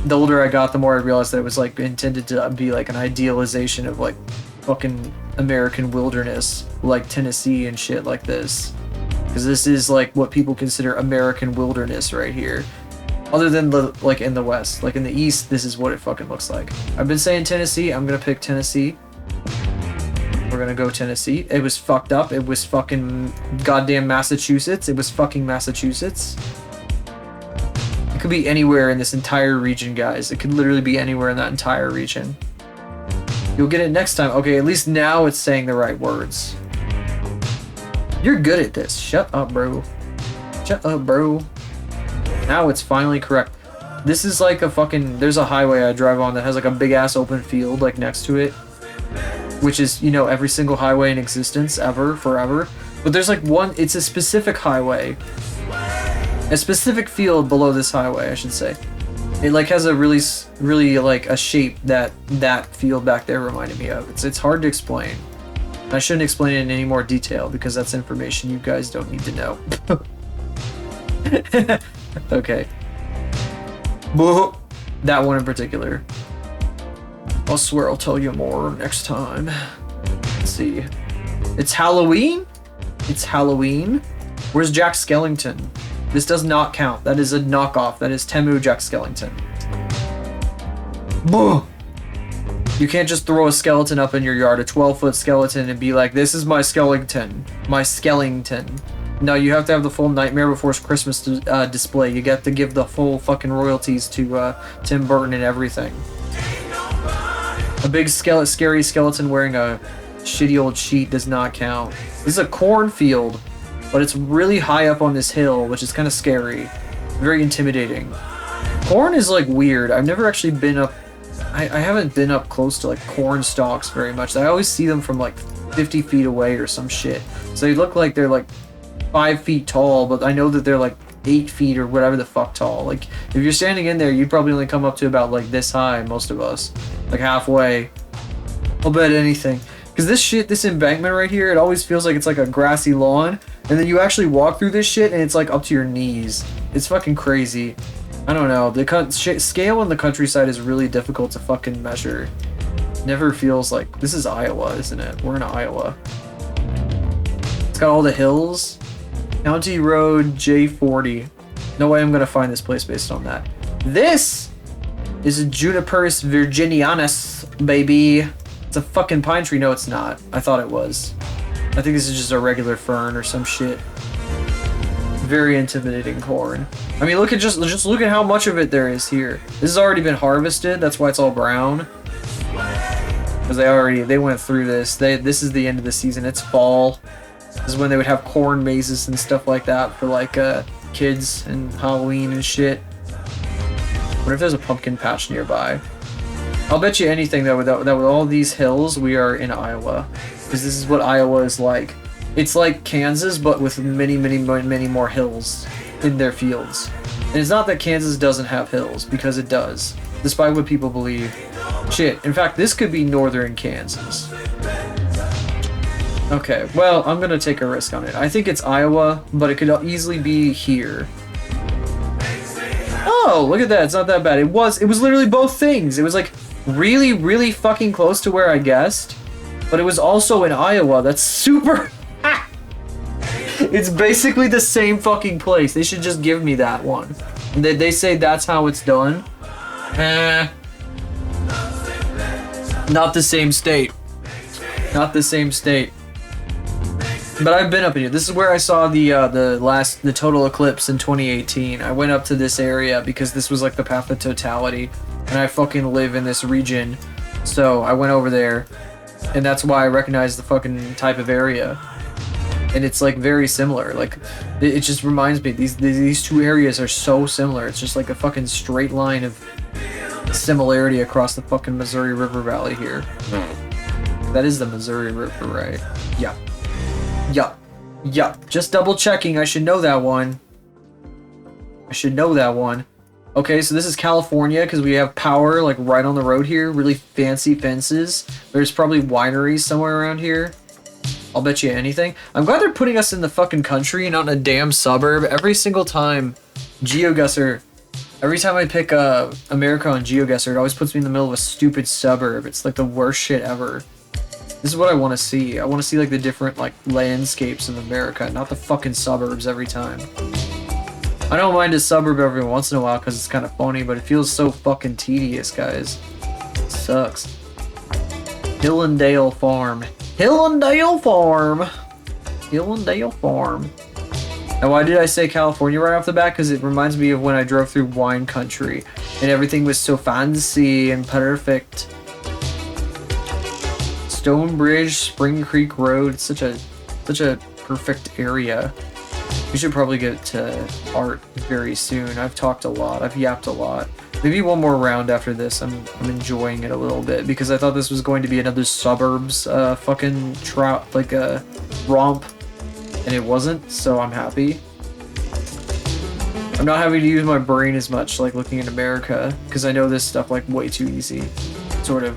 the older I got, the more I realized that it was like intended to be like an idealization of like fucking American wilderness, like Tennessee and shit like this. Because this is like what people consider American wilderness right here. Other than like in the West. Like in the East, this is what it fucking looks like. I've been saying Tennessee. I'm gonna pick Tennessee. We're gonna go Tennessee. It was fucked up. It was fucking goddamn Massachusetts. It was fucking Massachusetts. It could be anywhere in this entire region, guys. It could literally be anywhere in that entire region. You'll get it next time. Okay, at least now it's saying the right words. You're good at this. Shut up, bro. Shut up, bro. Now it's finally correct. This is like a fucking... There's a highway I drive on that has like a big-ass open field like next to it. Which is, you know, every single highway in existence ever, forever. But there's like one... It's a specific highway. A specific field below this highway, I should say. It like has a really like a shape that field back there reminded me of. It's hard to explain. I shouldn't explain it in any more detail because that's information you guys don't need to know. Okay. That one in particular. I'll swear I'll tell you more next time. Let's see. It's Halloween? It's Halloween? Where's Jack Skellington? This does not count. That is a knockoff. That is Temu Jack Skellington. You can't just throw a skeleton up in your yard, a 12-foot skeleton, and be like, this is my skeleton. My skellington. No, you have to have the full Nightmare Before Christmas display. You get to give the full fucking royalties to Tim Burton and everything. A big scary skeleton wearing a shitty old sheet does not count. This is a cornfield, but it's really high up on this hill, which is kind of scary. Very intimidating. Corn is like weird. I've never actually been up... I haven't been up close to like corn stalks very much. I always see them from like 50 feet away or some shit. So they look like they're like 5 feet tall, but I know that they're like 8 feet or whatever the fuck tall. Like, if you're standing in there, you'd probably only come up to about like this high, most of us. Like halfway. I'll bet anything. Because this embankment right here, it always feels like it's like a grassy lawn. And then you actually walk through this shit and it's like up to your knees. It's fucking crazy. I don't know. The scale in the countryside is really difficult to fucking measure. Never feels like... This is Iowa, isn't it? We're in Iowa. It's got all the hills. County Road J40. No way I'm gonna find this place based on that. This is a Juniperus virginianus, baby. It's a fucking pine tree. No, it's not. I thought it was. I think this is just a regular fern or some shit. Very intimidating corn. I mean, look at just look at how much of it there is here. This has already been harvested. That's why it's all brown. Because they went through this. This is the end of the season. It's fall. This is when they would have corn mazes and stuff like that for like kids and Halloween and shit. What if there's a pumpkin patch nearby? I'll bet you anything that with all these hills, we are in Iowa. Because this is what Iowa is like. It's like Kansas, but with many more hills in their fields. And it's not that Kansas doesn't have hills, because it does. Despite what people believe. Shit, in fact, this could be northern Kansas. Okay, well, I'm gonna take a risk on it. I think it's Iowa, but it could easily be here. Oh, look at that, it's not that bad. It was literally both things. It was like really fucking close to where I guessed, but it was also in Iowa. That's super... It's basically the same fucking place. They should just give me that one. They say that's how it's done. Not the same state. Not the same state. But I've been up in here. This is where I saw the total eclipse in 2018. I went up to this area because this was like the path of totality, and I fucking live in this region. So I went over there, and that's why I recognize the fucking type of area. And it's like very similar. Like it just reminds me these two areas are so similar. It's just like a fucking straight line of similarity across the fucking Missouri River Valley here. That is the Missouri River, right? Yeah. Yup. Just double checking. I should know that one. Okay, so this is California because we have power like right on the road here. Really fancy fences. There's probably wineries somewhere around here. I'll bet you anything. I'm glad they're putting us in the fucking country, not in a damn suburb. Every single time GeoGuessr, every time I pick America on GeoGuessr, it always puts me in the middle of a stupid suburb. It's like the worst shit ever. This is what I want to see. I want to see like the different like landscapes of America, not the fucking suburbs every time. I don't mind a suburb every once in a while because it's kind of funny, but it feels so fucking tedious, guys. It sucks. Hillendale Farm. Hillendale Farm. Now, why did I say California right off the bat? Because it reminds me of when I drove through wine country and everything was so fancy and perfect. Stonebridge, Spring Creek Road. It's such a perfect area. We should probably get to art very soon. I've talked a lot. I've yapped a lot. Maybe one more round after this. I'm enjoying it a little bit because I thought this was going to be another suburbs fucking romp, and it wasn't. So I'm happy. I'm not having to use my brain as much, like looking at America, because I know this stuff like way too easy. Sort of.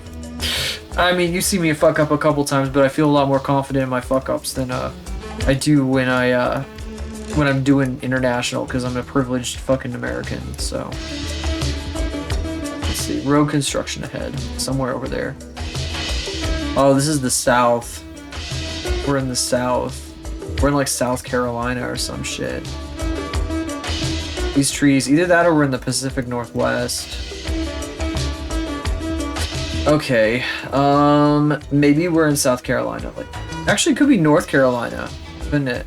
I mean, you see me fuck up a couple times, but I feel a lot more confident in my fuck ups than I do when I'm doing international, because I'm a privileged fucking American. So. Let's see, road construction ahead, somewhere over there. Oh, this is the South. We're in the South. We're in like South Carolina or some shit. These trees, either that or we're in the Pacific Northwest. Okay, maybe we're in South Carolina. Like, actually, it could be North Carolina, couldn't it?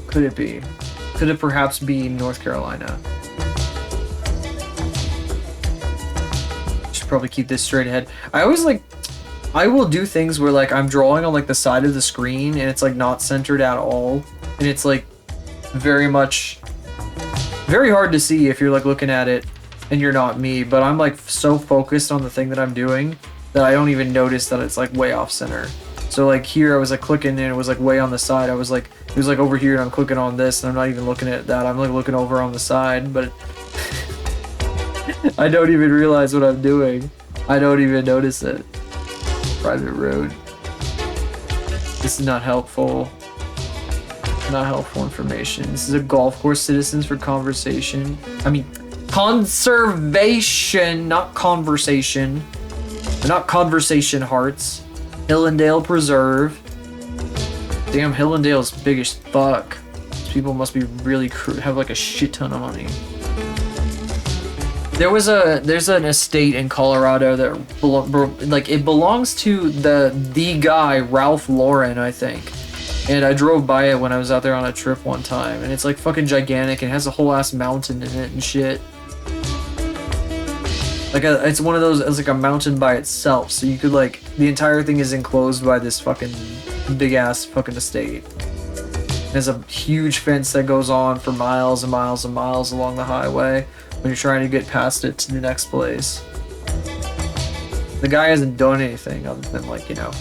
Could it be? Could it perhaps be North Carolina? Probably keep this straight ahead. I will do things where like I'm drawing on like the side of the screen and it's like not centered at all, and it's like very hard to see if you're like looking at it and you're not me, but I'm like so focused on the thing that I'm doing that I don't even notice that it's like way off center. So like here I was like clicking and it was like way on the side. I was like, it was like over here and I'm clicking on this and I'm not even looking at that. I'm like looking over on the side, but I don't even realize what I'm doing. I don't even notice it. Private road. This is not helpful. Not helpful information. This is a golf course. Citizens for conversation. I mean, conservation, not conversation. They're not conversation hearts. Hillendale Preserve. Damn, Hillendale's big as fuck. These people must be really have like a shit ton of money. There's an estate in Colorado that it belongs to the guy Ralph Lauren, I think. And I drove by it when I was out there on a trip one time, and it's like fucking gigantic and has a whole ass mountain in it and shit. Like it's one of those, it's like a mountain by itself, so you could like, the entire thing is enclosed by this fucking big ass fucking estate. There's a huge fence that goes on for miles and miles and miles along the highway when you're trying to get past it to the next place. The guy hasn't done anything other than like, you know,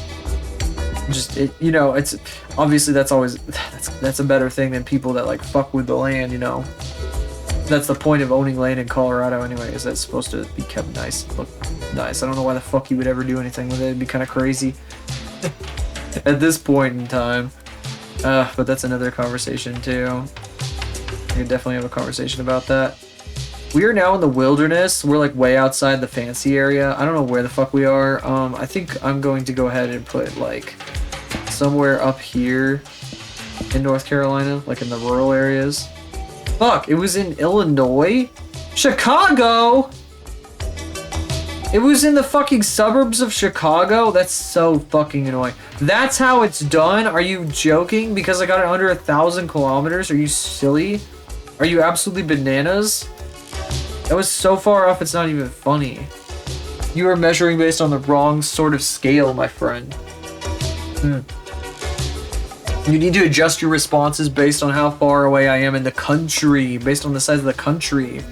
just it, you know, it's obviously that's always that's a better thing than people that like fuck with the land, you know. That's the point of owning land in Colorado anyway, is that it's supposed to be kept nice, look nice. I don't know why the fuck you would ever do anything with it. It'd be kind of crazy at this point in time. But that's another conversation too. We could definitely have a conversation about that. We are now in the wilderness. We're like way outside the fancy area. I don't know where the fuck we are. I think I'm going to go ahead and put like somewhere up here in North Carolina, like in the rural areas. Fuck, it was in Illinois? Chicago? It was in the fucking suburbs of Chicago? That's so fucking annoying. That's how it's done? Are you joking? Because I got it under 1,000 kilometers? Are you silly? Are you absolutely bananas? That was so far off, it's not even funny. You are measuring based on the wrong sort of scale, my friend. You need to adjust your responses based on how far away I am in the country, based on the size of the country.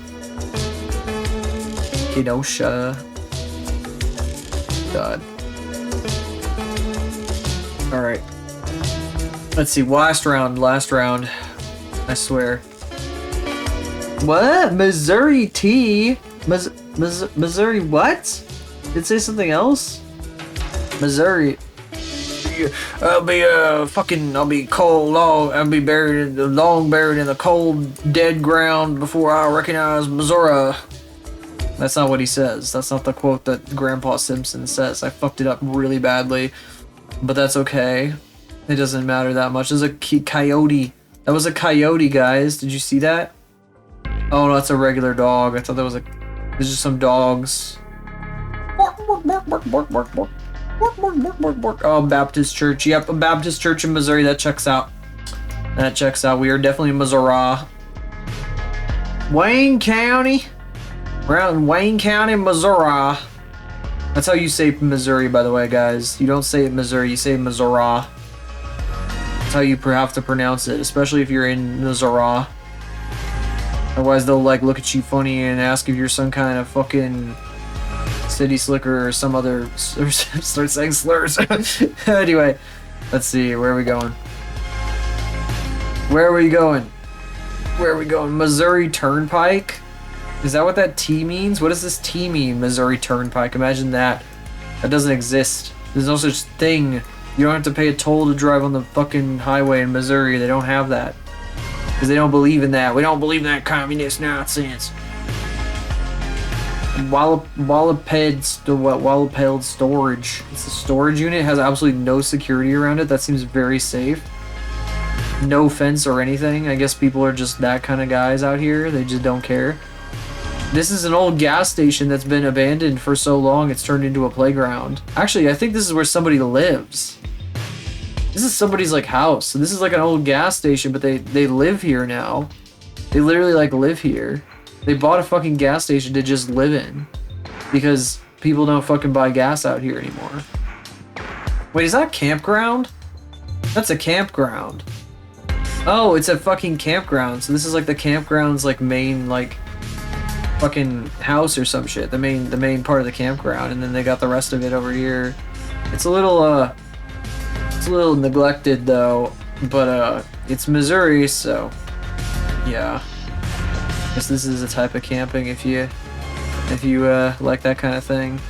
Kenosha. God. Alright. Let's see, last round. I swear. What? Missouri tea? Missouri what? Did it say something else? Missouri. I'll be cold long. I'll be buried in the cold, dead ground before I recognize Missouri. That's not what he says. That's not the quote that Grandpa Simpson says. I fucked it up really badly, but that's okay. It doesn't matter that much. There's a coyote. That was a coyote, guys. Did you see that? Oh no, that's a regular dog. I thought that was there's just some dogs. Oh, Baptist church. Yep, a Baptist church in Missouri. That checks out. That checks out. We are definitely in Missouri. Wayne County. We're out in Wayne County, Missouri. That's how you say Missouri, by the way, guys. You don't say it Missouri, you say Missouri. That's how you have to pronounce it, especially if you're in Missouri. Otherwise, they'll like look at you funny and ask if you're some kind of fucking city slicker or some other start saying slurs. Anyway, let's see, where are we going? Missouri Turnpike? Is that what that T means? What does this T mean, Missouri Turnpike? Imagine that. That doesn't exist. There's no such thing. You don't have to pay a toll to drive on the fucking highway in Missouri. They don't have that. Because they don't believe in that. We don't believe in that communist nonsense. Wallaped storage. It's a storage unit. It has absolutely no security around it. That seems very safe. No fence or anything. I guess people are just that kind of guys out here. They just don't care. This is an old gas station that's been abandoned for so long it's turned into a playground. Actually, I think this is where somebody lives. This is somebody's like house. So this is like an old gas station, but they live here now. They literally like live here. They bought a fucking gas station to just live in. Because people don't fucking buy gas out here anymore. Wait, is that a campground? That's a campground. Oh, it's a fucking campground. So this is like the campground's like main like fucking house or some shit. The main part of the campground, and then they got the rest of it over here. It's a little It's a little neglected though, but it's Missouri, so yeah. Guess this is a type of camping if you like that kind of thing.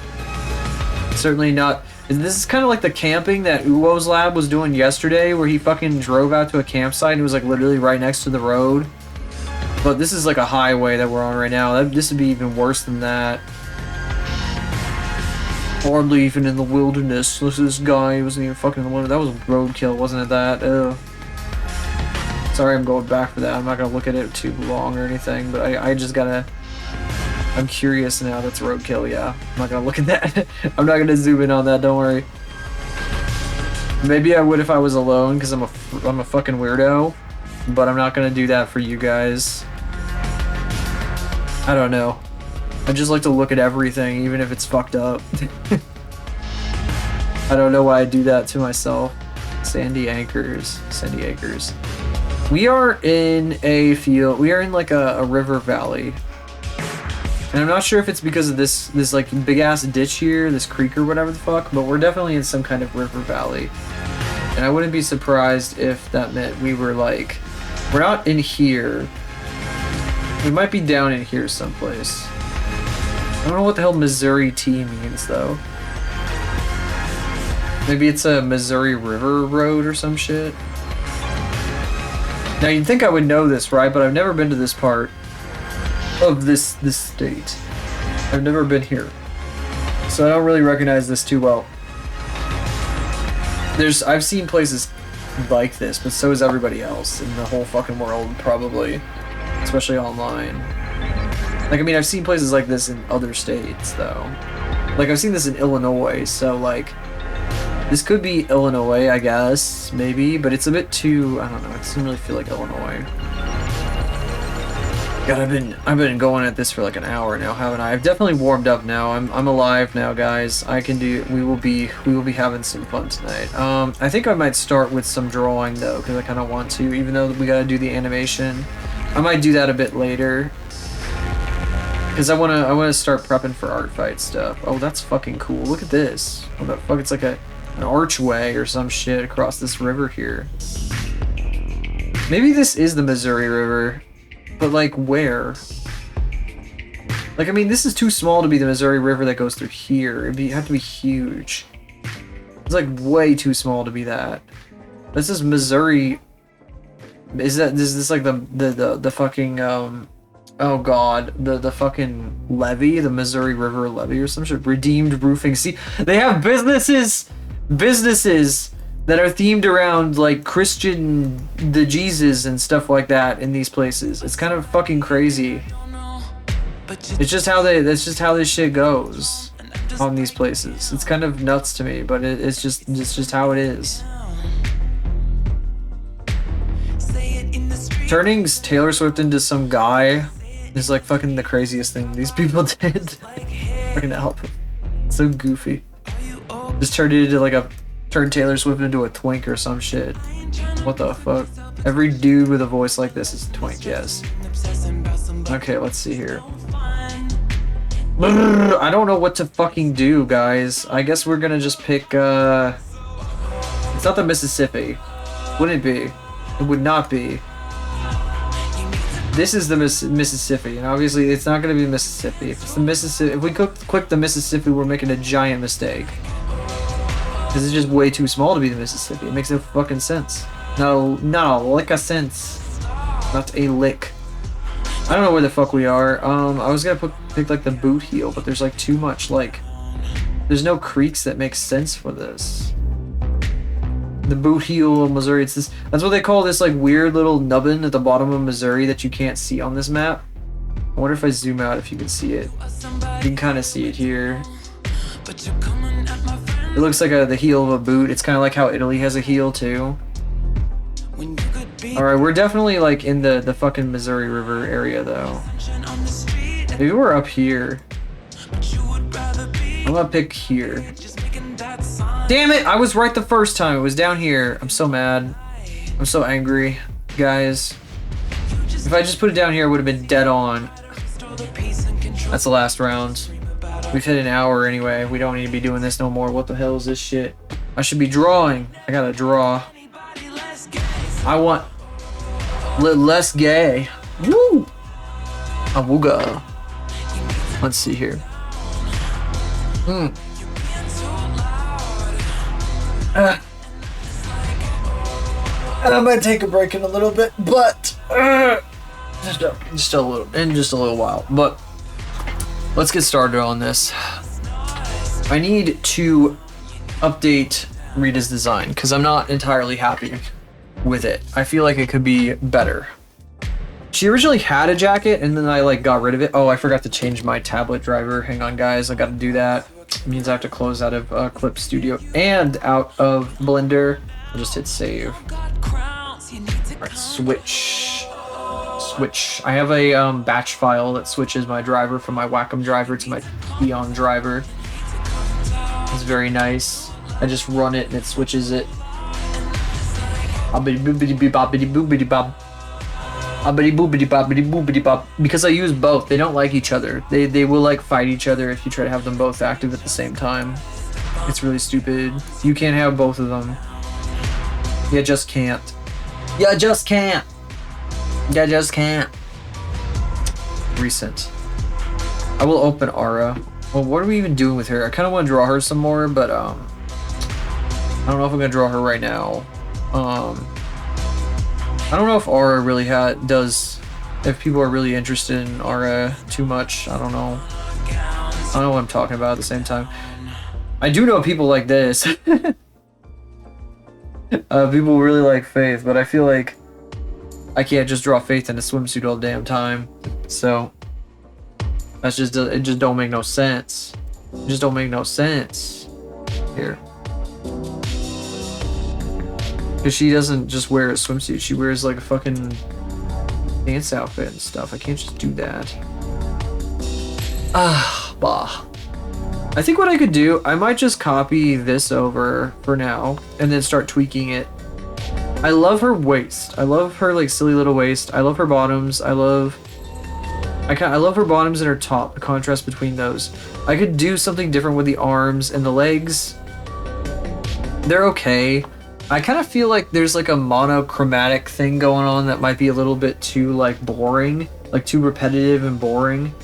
Certainly not. This is kind of like the camping that Uwo's lab was doing yesterday, where he fucking drove out to a campsite and it was like literally right next to the road. But this is like a highway that we're on right now. This would be even worse than that. Hardly even in the wilderness. Look at this guy. He wasn't even fucking in the wilderness. That was roadkill, wasn't it? That. Sorry, I'm going back for that. I'm not gonna look at it too long or anything, but I just gotta. I'm curious now. That's roadkill. Yeah, I'm not gonna look at that. I'm not gonna zoom in on that. Don't worry. Maybe I would if I was alone, because I'm a fucking weirdo. But I'm not gonna do that for you guys. I don't know. I just like to look at everything, even if it's fucked up. I don't know why I do that to myself. Sandy Acres. We are in a field. We are in like a river valley. And I'm not sure if it's because of this like big ass ditch here, this creek or whatever the fuck, but we're definitely in some kind of river valley. And I wouldn't be surprised if that meant we were like, we're not in here. We might be down in here someplace. I don't know what the hell Missouri T means though. Maybe it's a Missouri River Road or some shit. Now you'd think I would know this, right? But I've never been to this part of this state. I've never been here, so I don't really recognize this too well. I've seen places like this, but so is everybody else in the whole fucking world, probably, especially online. Like, I mean, I've seen places like this in other states, though. Like, I've seen this in Illinois, so, like, this could be Illinois, I guess, maybe, but it's a bit too, I don't know, it doesn't really feel like Illinois. God, I've been going at this for like an hour now, haven't I? I've definitely warmed up now. I'm alive now, guys. We will be having some fun tonight. I think I might start with some drawing though, because I kind of want to, even though we gotta do the animation. I might do that a bit later, because I wanna start prepping for art fight stuff. Oh, that's fucking cool. Look at this. What the fuck? It's like an archway or some shit across this river here. Maybe this is the Missouri River. But, like, where? Like, I mean, this is too small to be the Missouri River that goes through here. It'd have to be huge. It's, like, way too small to be that. This is Missouri... Is this like, the fucking, oh god, the fucking levee? The Missouri River levee or some shit? Redeemed Roofing. See, they have businesses that are themed around like Christian, the Jesus and stuff like that in these places. It's kind of fucking crazy. It's just how that's just how this shit goes on these places. It's kind of nuts to me, but it's just how it is. Turning Taylor Swift into some guy is like fucking the craziest thing these people did. Fucking help. So goofy. Just turned it into like turned Taylor Swift into a twink or some shit. What the fuck? Every dude with a voice like this is a twink, yes. Okay, let's see here. I don't know what to fucking do, guys. I guess we're gonna just pick, it's not the Mississippi. Wouldn't it be? It would not be. This is the Mississippi, and obviously it's not gonna be Mississippi. If it's the Mississippi, if we click the Mississippi, we're making a giant mistake. This is just way too small to be the Mississippi. It makes no fucking sense. No, lick a sense. Not a lick. I don't know where the fuck we are. I was gonna pick like the boot heel, but there's like too much, like, there's no creeks that make sense for this. The boot heel of Missouri, it's this, that's what they call this like weird little nubbin at the bottom of Missouri that you can't see on this map. I wonder if I zoom out if you can see it. You can kind of see it here. It looks like the heel of a boot. It's kind of like how Italy has a heel too. Alright, we're definitely like in the fucking Missouri River area though. Maybe we're up here. I'm gonna pick here. Damn it! I was right the first time. It was down here. I'm so mad. I'm so angry, guys. If I just put it down here, it would have been dead on. That's the last round. We've hit an hour anyway. We don't need to be doing this no more. What the hell is this shit? I should be drawing. I gotta draw. I want less gay. Woo! Awooga. Let's see here. I might take a break in a little bit, but just a little while. But let's get started on this. I need to update Rita's design because I'm not entirely happy with it. I feel like it could be better. She originally had a jacket and then I like got rid of it. Oh, I forgot to change my tablet driver. Hang on, guys. I got to do that. It means I have to close out of Clip Studio and out of Blender. I'll just hit save. Alright, switch. I have a batch file that switches my driver from my Wacom driver to my Eon driver. It's very nice. I just run it and it switches it. Because I use both. They don't like each other. They will like fight each other if you try to have them both active at the same time. It's really stupid. You can't have both of them. You just can't. You just can't. You just can't. Recent. I will open Aura. Well, what are we even doing with her? I kind of want to draw her some more, but I don't know if I'm gonna draw her right now. I don't know if Aura really does. If people are really interested in Aura too much, I don't know. I don't know what I'm talking about at the same time. I do know people like this. People really like Faith, but I feel like I can't just draw Faith in a swimsuit all the damn time. So that's just, it just don't make no sense. It just don't make no sense. Here. Because she doesn't just wear a swimsuit, she wears like a fucking dance outfit and stuff. I can't just do that. Bah. I think what I could do, I might just copy this over for now and then start tweaking it. I love her waist. I love her like silly little waist. I love her bottoms. I love her bottoms and her top, the contrast between those. I could do something different with the arms and the legs. They're okay. I kind of feel like there's like a monochromatic thing going on that might be a little bit too like boring, like too repetitive and boring.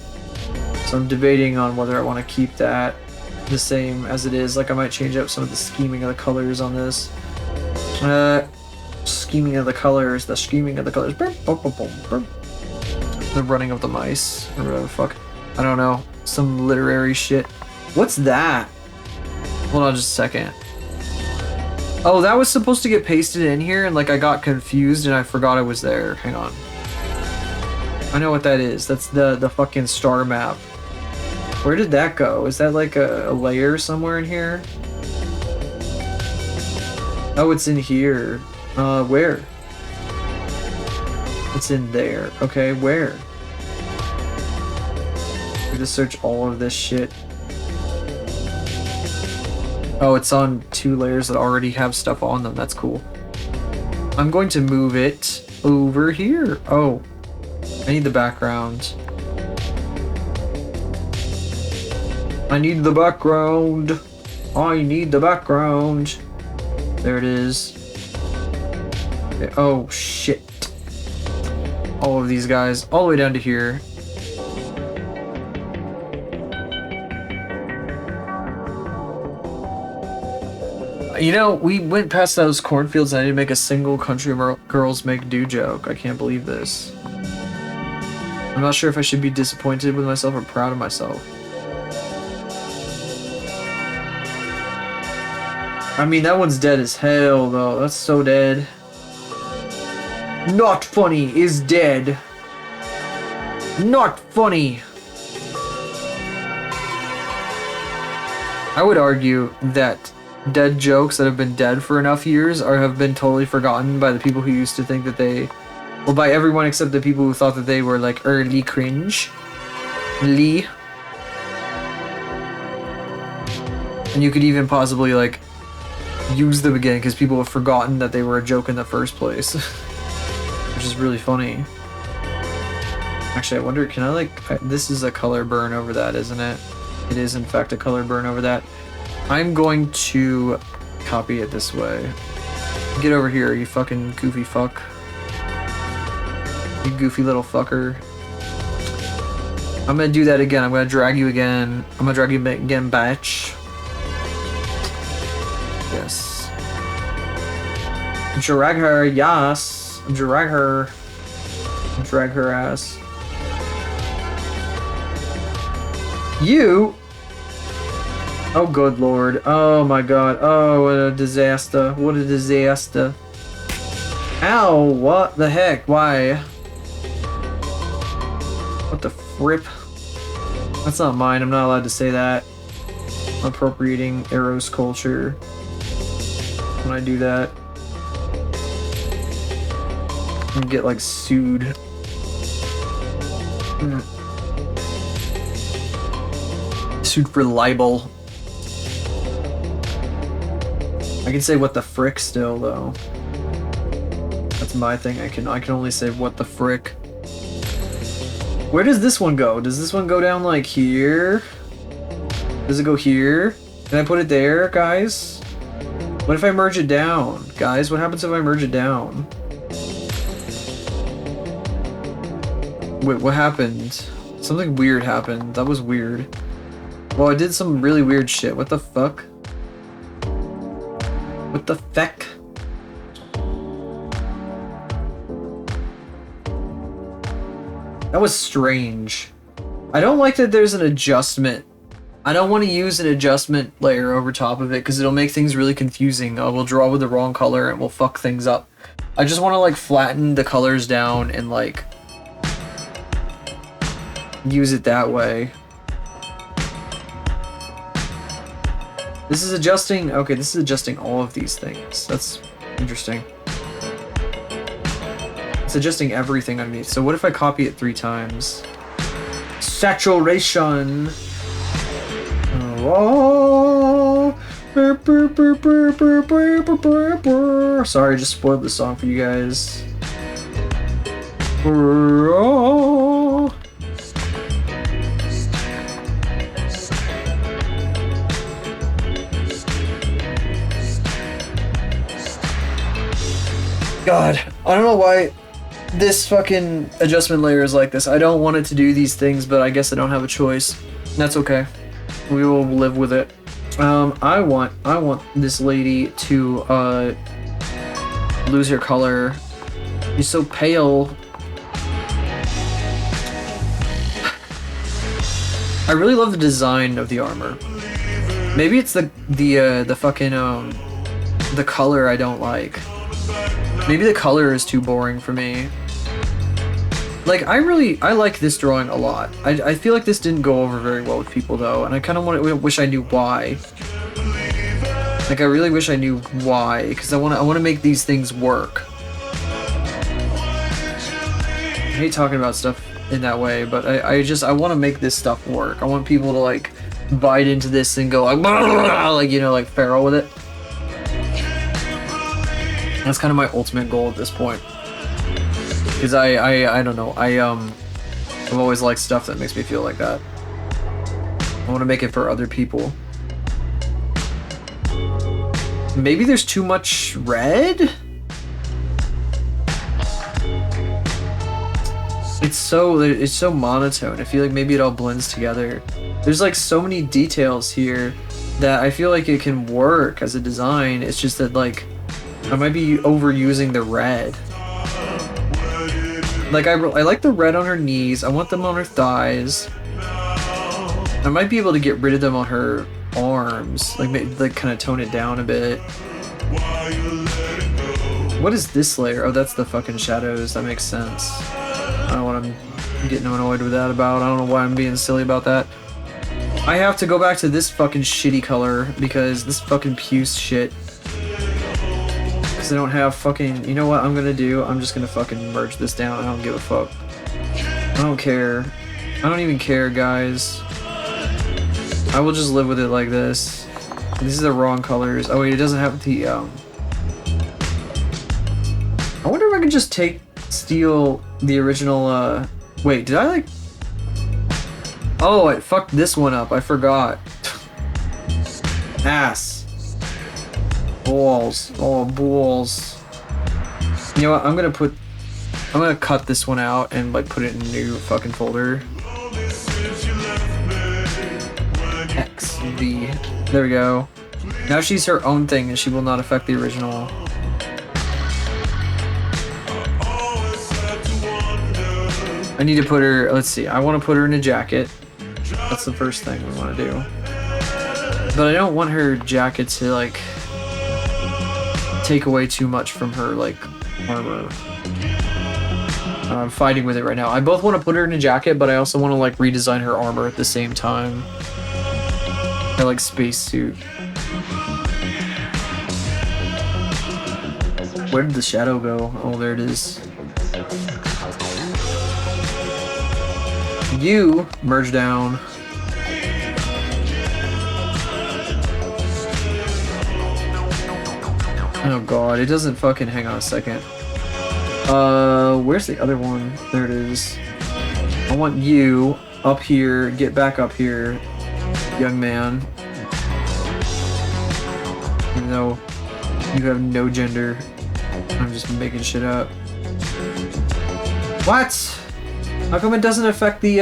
So I'm debating on whether I want to keep that the same as it is. Like I might change up some of the scheming of the colors on this. Scheming of the colors. The running of the mice or whatever the fuck. I don't know. Some literary shit. What's that? Hold on just a second. Oh, that was supposed to get pasted in here and like I got confused and I forgot it was there. Hang on. I know what that is. That's the fucking star map. Where did that go? Is that like a layer somewhere in here? Oh, it's in here. Where? It's in there. Okay, where? I just search all of this shit. Oh, it's on 2 layers that already have stuff on them. That's cool. I'm going to move it over here. Oh, I need the background. I need the background. I need the background. There it is. Okay. Oh, shit. All of these guys, all the way down to here. You know, we went past those cornfields and I didn't make a single Country Girls Make Do joke. I can't believe this. I'm not sure if I should be disappointed with myself or proud of myself. I mean, that one's dead as hell, though. That's so dead. Not funny is dead. Not funny. I would argue that dead jokes that have been dead for enough years have been totally forgotten by the people who used to think that they... Well, by everyone except the people who thought that they were, like, early cringe. And you could even possibly, like, use them again because people have forgotten that they were a joke in the first place. Which is really funny. Actually, I wonder, can I, like... This is a color burn over that, isn't it? It is, in fact, a color burn over that. I'm going to copy it this way. Get over here, you fucking goofy fuck. You goofy little fucker. I'm gonna do that again. I'm gonna drag you again. I'm gonna drag you again, batch. Yes. Drag her, yes. Drag her. Drag her ass. You. Oh, good lord. Oh my god. Oh, what a disaster. What a disaster. Ow, what the heck? Why? What the fripp? That's not mine. I'm not allowed to say that. I'm appropriating Eros culture when I do that. And get like sued. Sued for libel. I can say what the frick still though. That's my thing. I can only say what the frick. Where does this one go? Does this one go down like here? Does it go here? Can I put it there, guys? What if I merge it down? Guys, what happens if I merge it down? Wait, what happened? Something weird happened. That was weird. Well, I did some really weird shit. What the fuck? What the feck? That was strange. I don't like that there's an adjustment. I don't want to use an adjustment layer over top of it because it'll make things really confusing. We'll draw with the wrong color and we'll fuck things up. I just want to like flatten the colors down and like use it that way. This is adjusting, okay, this is adjusting all of these things. That's interesting. It's adjusting everything underneath. So what if I copy it 3 times? Saturation. Oh. Sorry, I just spoiled the song for you guys. Oh. God, I don't know why this fucking adjustment layer is like this. I don't want it to do these things, but I guess I don't have a choice. That's okay. We will live with it. I want this lady to lose her color. She's so pale. I really love the design of the armor. Maybe it's the fucking the color I don't like. Maybe the color is too boring for me. Like, I like this drawing a lot. I feel like this didn't go over very well with people though, and I kind of wish I knew why. Like, I really wish I knew why, because I want to make these things work. I hate talking about stuff in that way, but I want to make this stuff work. I want people to like bite into this and go like, like, you know, like feral with it. That's kind of my ultimate goal at this point. Because I don't know, I've always liked stuff that makes me feel like that. I want to make it for other people. Maybe there's too much red? It's so monotone. I feel like maybe it all blends together. There's like so many details here that I feel like it can work as a design. It's just that like I might be overusing the red. Like I like the red on her knees. I want them on her thighs. I might be able to get rid of them on her arms. Like kind of tone it down a bit. What is this layer? Oh, that's the fucking shadows. That makes sense. I don't know what I'm getting annoyed with that about. I don't know why I'm being silly about that. I have to go back to this fucking shitty color because this fucking puce shit. Because I don't have fucking... You know what I'm gonna do? I'm just gonna fucking merge this down. I don't give a fuck. I don't care. I don't even care, guys. I will just live with it like this. These are the wrong colors. Oh wait, it doesn't have the... I wonder if I could just steal the original... Wait, did I like... Oh, I fucked this one up. I forgot. Ass. Balls. Oh, balls. You know what? I'm gonna cut this one out and like put it in a new fucking folder. XV. There we go. Now she's her own thing and she will not affect the original. I need to put her, let's see, I want to put her in a jacket. That's the first thing we want to do. But I don't want her jacket to like take away too much from her like armor. I'm fighting with it right now. I both want to put her in a jacket, but I also want to like redesign her armor at the same time. Her like spacesuit. Where did the shadow go? Oh, there it is. You merge down. Oh god, it doesn't fucking, hang on a second. Where's the other one? There it is. I want you up here, get back up here, young man. Even though you have no gender. I'm just making shit up. What? How come it doesn't affect the,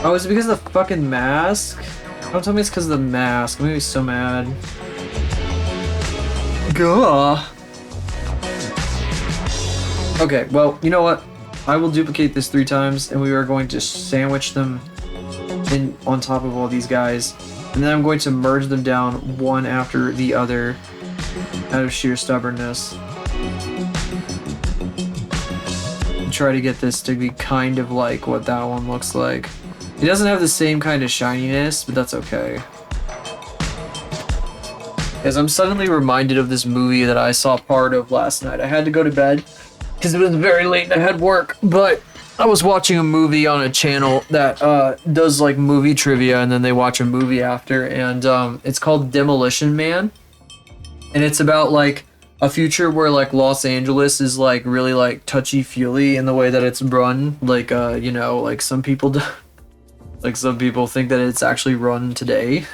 Oh, is it because of the fucking mask? Don't tell me it's because of the mask. I'm gonna be so mad. Gah. Okay, well, you know what? I will duplicate this 3 times, and we are going to sandwich them in on top of all these guys. And then I'm going to merge them down one after the other out of sheer stubbornness. And try to get this to be kind of like what that one looks like. It doesn't have the same kind of shininess, but that's okay. As I'm suddenly reminded of this movie that I saw part of last night. I had to go to bed because it was very late and I had work, but I was watching a movie on a channel that does like movie trivia and then they watch a movie after, and it's called Demolition Man. And it's about like a future where like Los Angeles is like really like touchy-feely in the way that it's run. Like, you know, like some people like some people think that it's actually run today.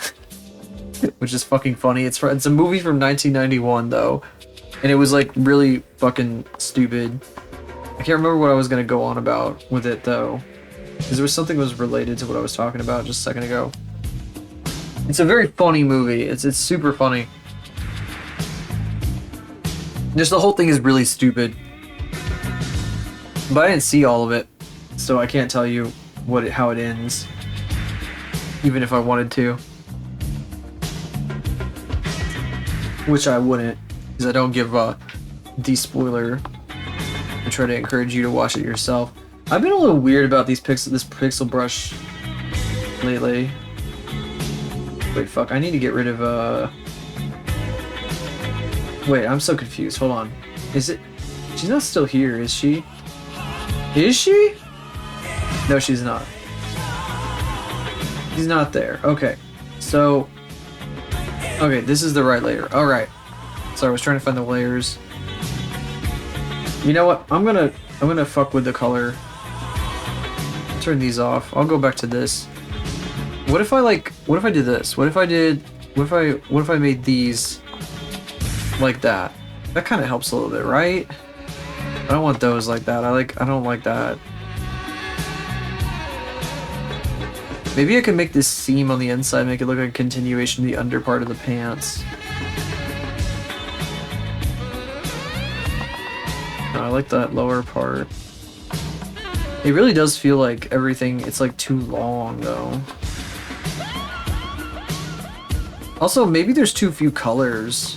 Which is fucking funny. It's a movie from 1991 though, and it was like really fucking stupid. I can't remember what I was gonna go on about with it though, because there was something that was related to what I was talking about just a second ago. It's a very funny movie. It's super funny. Just the whole thing is really stupid, but I didn't see all of it, so I can't tell you how it ends, even if I wanted to. Which I wouldn't, because I don't give a de-spoiler. I try to encourage you to watch it yourself. I've been a little weird about this pixel brush lately. Wait, fuck, I need to get rid of, Wait, I'm so confused, hold on. Is it... She's not still here, is she? Is she? No, she's not. She's not there, okay. So... Okay, this is the right layer. Alright. Sorry, I was trying to find the layers. You know what? I'm gonna fuck with the color. Turn these off. I'll go back to this. What if I did this? What if I made these like that? That kind of helps a little bit, right? I don't want those like that. I don't like that. Maybe I could make this seam on the inside, make it look like a continuation of the under part of the pants. No, I like that lower part. It really does feel like everything, it's like too long though. Also, maybe there's too few colors.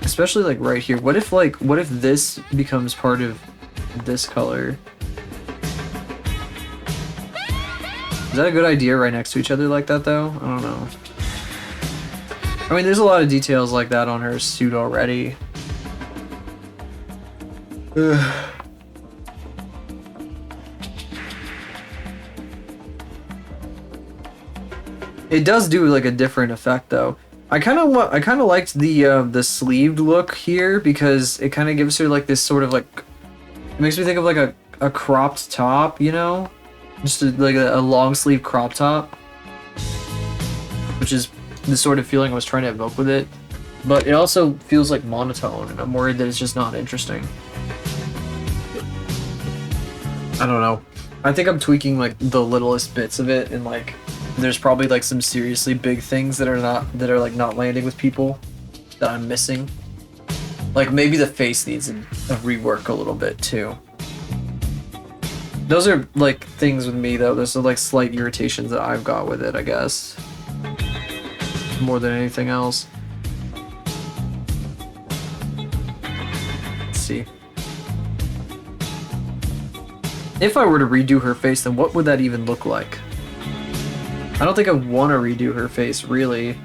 Especially like right here. What if this becomes part of this color? Is that a good idea right next to each other like that though? I don't know. I mean, there's a lot of details like that on her suit already. Ugh. It does do like a different effect though. I kind of liked the sleeved look here because it kind of gives her like this sort of like, it makes me think of like a cropped top, you know? Just like a long sleeve crop top. which is the sort of feeling I was trying to evoke with it. But it also feels like monotone, and I'm worried that it's just not interesting. I don't know. I think I'm tweaking like the littlest bits of it, and like there's probably like some seriously big things that are not landing with people that I'm missing. Like maybe the face needs a rework a little bit too. Those are like things with me though. Those are like slight irritations that I've got with it, I guess. More than anything else. Let's see. If I were to redo her face, then what would that even look like? I don't think I want to redo her face, really.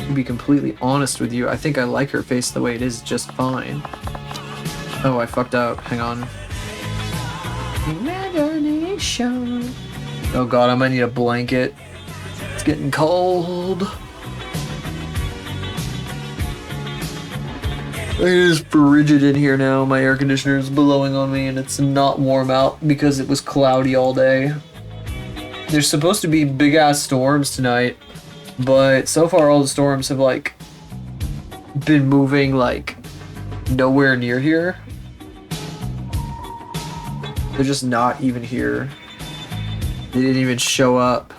To be completely honest with you, I think I like her face the way it is just fine. Oh, I fucked up. Hang on. Imagination. Oh god, I might need a blanket. It's getting cold. It is frigid in here now. My air conditioner is blowing on me and it's not warm out because it was cloudy all day. There's supposed to be big ass storms tonight, but so far all the storms have like been moving like nowhere near here. They're just not even here. They didn't even show up.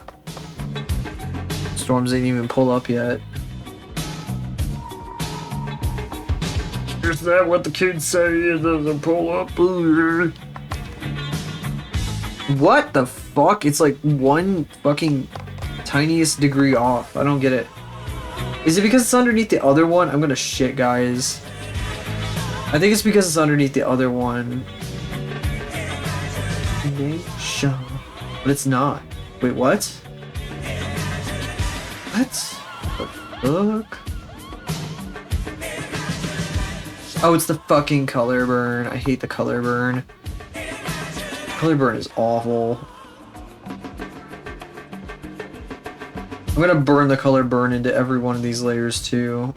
Storms didn't even pull up yet. Is that what the kids say? It doesn't pull up. What the fuck? It's like one fucking tiniest degree off. I don't get it. Is it because it's underneath the other one? I'm gonna shit, guys. I think it's because it's underneath the other one. But it's not. Wait, what? What the fuck? Oh, it's the fucking color burn. I hate the color burn. Color burn is awful. I'm gonna burn the color burn into every one of these layers too.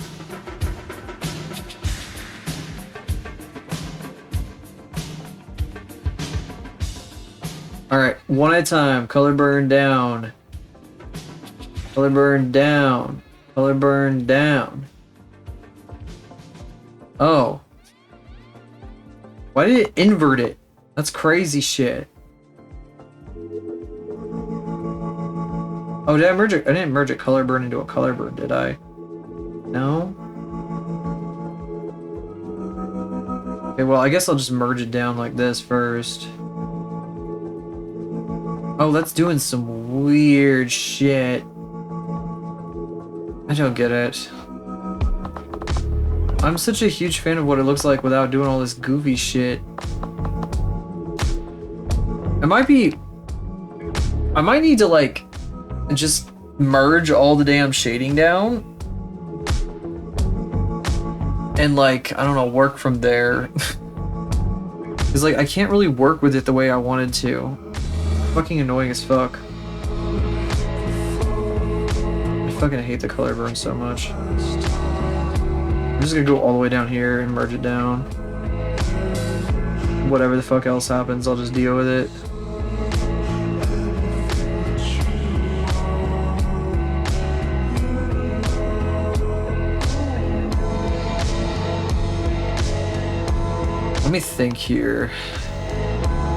Alright, one at a time. Color burn down. Color burn down. Color burn down. Oh. Why did it invert it? That's crazy shit. Oh, did I merge it? I didn't merge a color burn into a color burn, did I? No? Okay, well, I guess I'll just merge it down like this first. Oh, that's doing some weird shit. I don't get it. I'm such a huge fan of what it looks like without doing all this goofy shit. I might need to like just merge all the damn shading down and like, I don't know, work from there. Cause like I can't really work with it the way I wanted to. Fucking annoying as fuck. I fucking hate the color burn so much. I'm just gonna go all the way down here and merge it down. Whatever the fuck else happens, I'll just deal with it. Let me think here.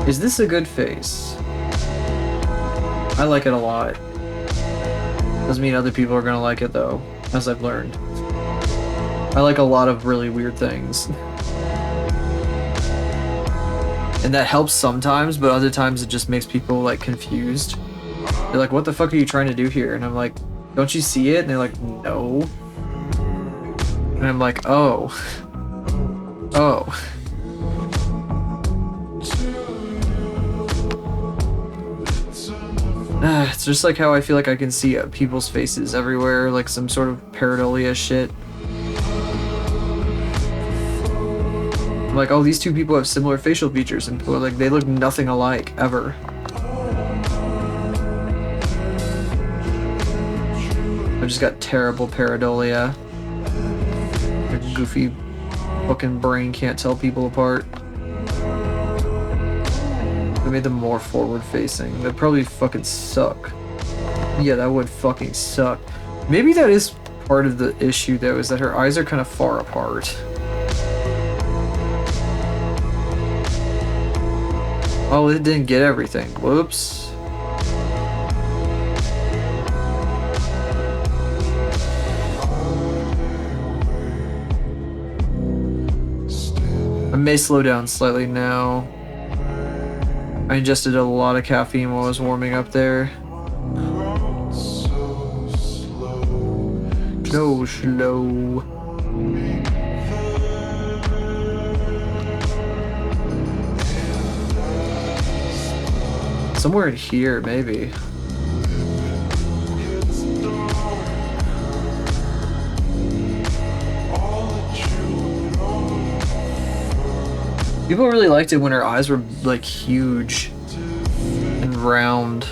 Is this a good face? I like it a lot. Doesn't mean other people are gonna like it though, as I've learned. I like a lot of really weird things. And that helps sometimes, but other times it just makes people like confused. They're like, what the fuck are you trying to do here? And I'm like, don't you see it? And they're like, no. And I'm like, oh. Oh. It's just like how I feel like I can see people's faces everywhere, like some sort of pareidolia shit. I'm like, oh, these two people have similar facial features, and people are like, they look nothing alike, ever. I just got terrible pareidolia. A goofy fucking brain can't tell people apart. I made them more forward facing. They'd probably fucking suck. Yeah, that would fucking suck. Maybe that is part of the issue, though, is that her eyes are kind of far apart. Oh, it didn't get everything. Whoops. I may slow down slightly now. I ingested a lot of caffeine while I was warming up there. No, slow. Somewhere in here, maybe. People really liked it when her eyes were like huge and round.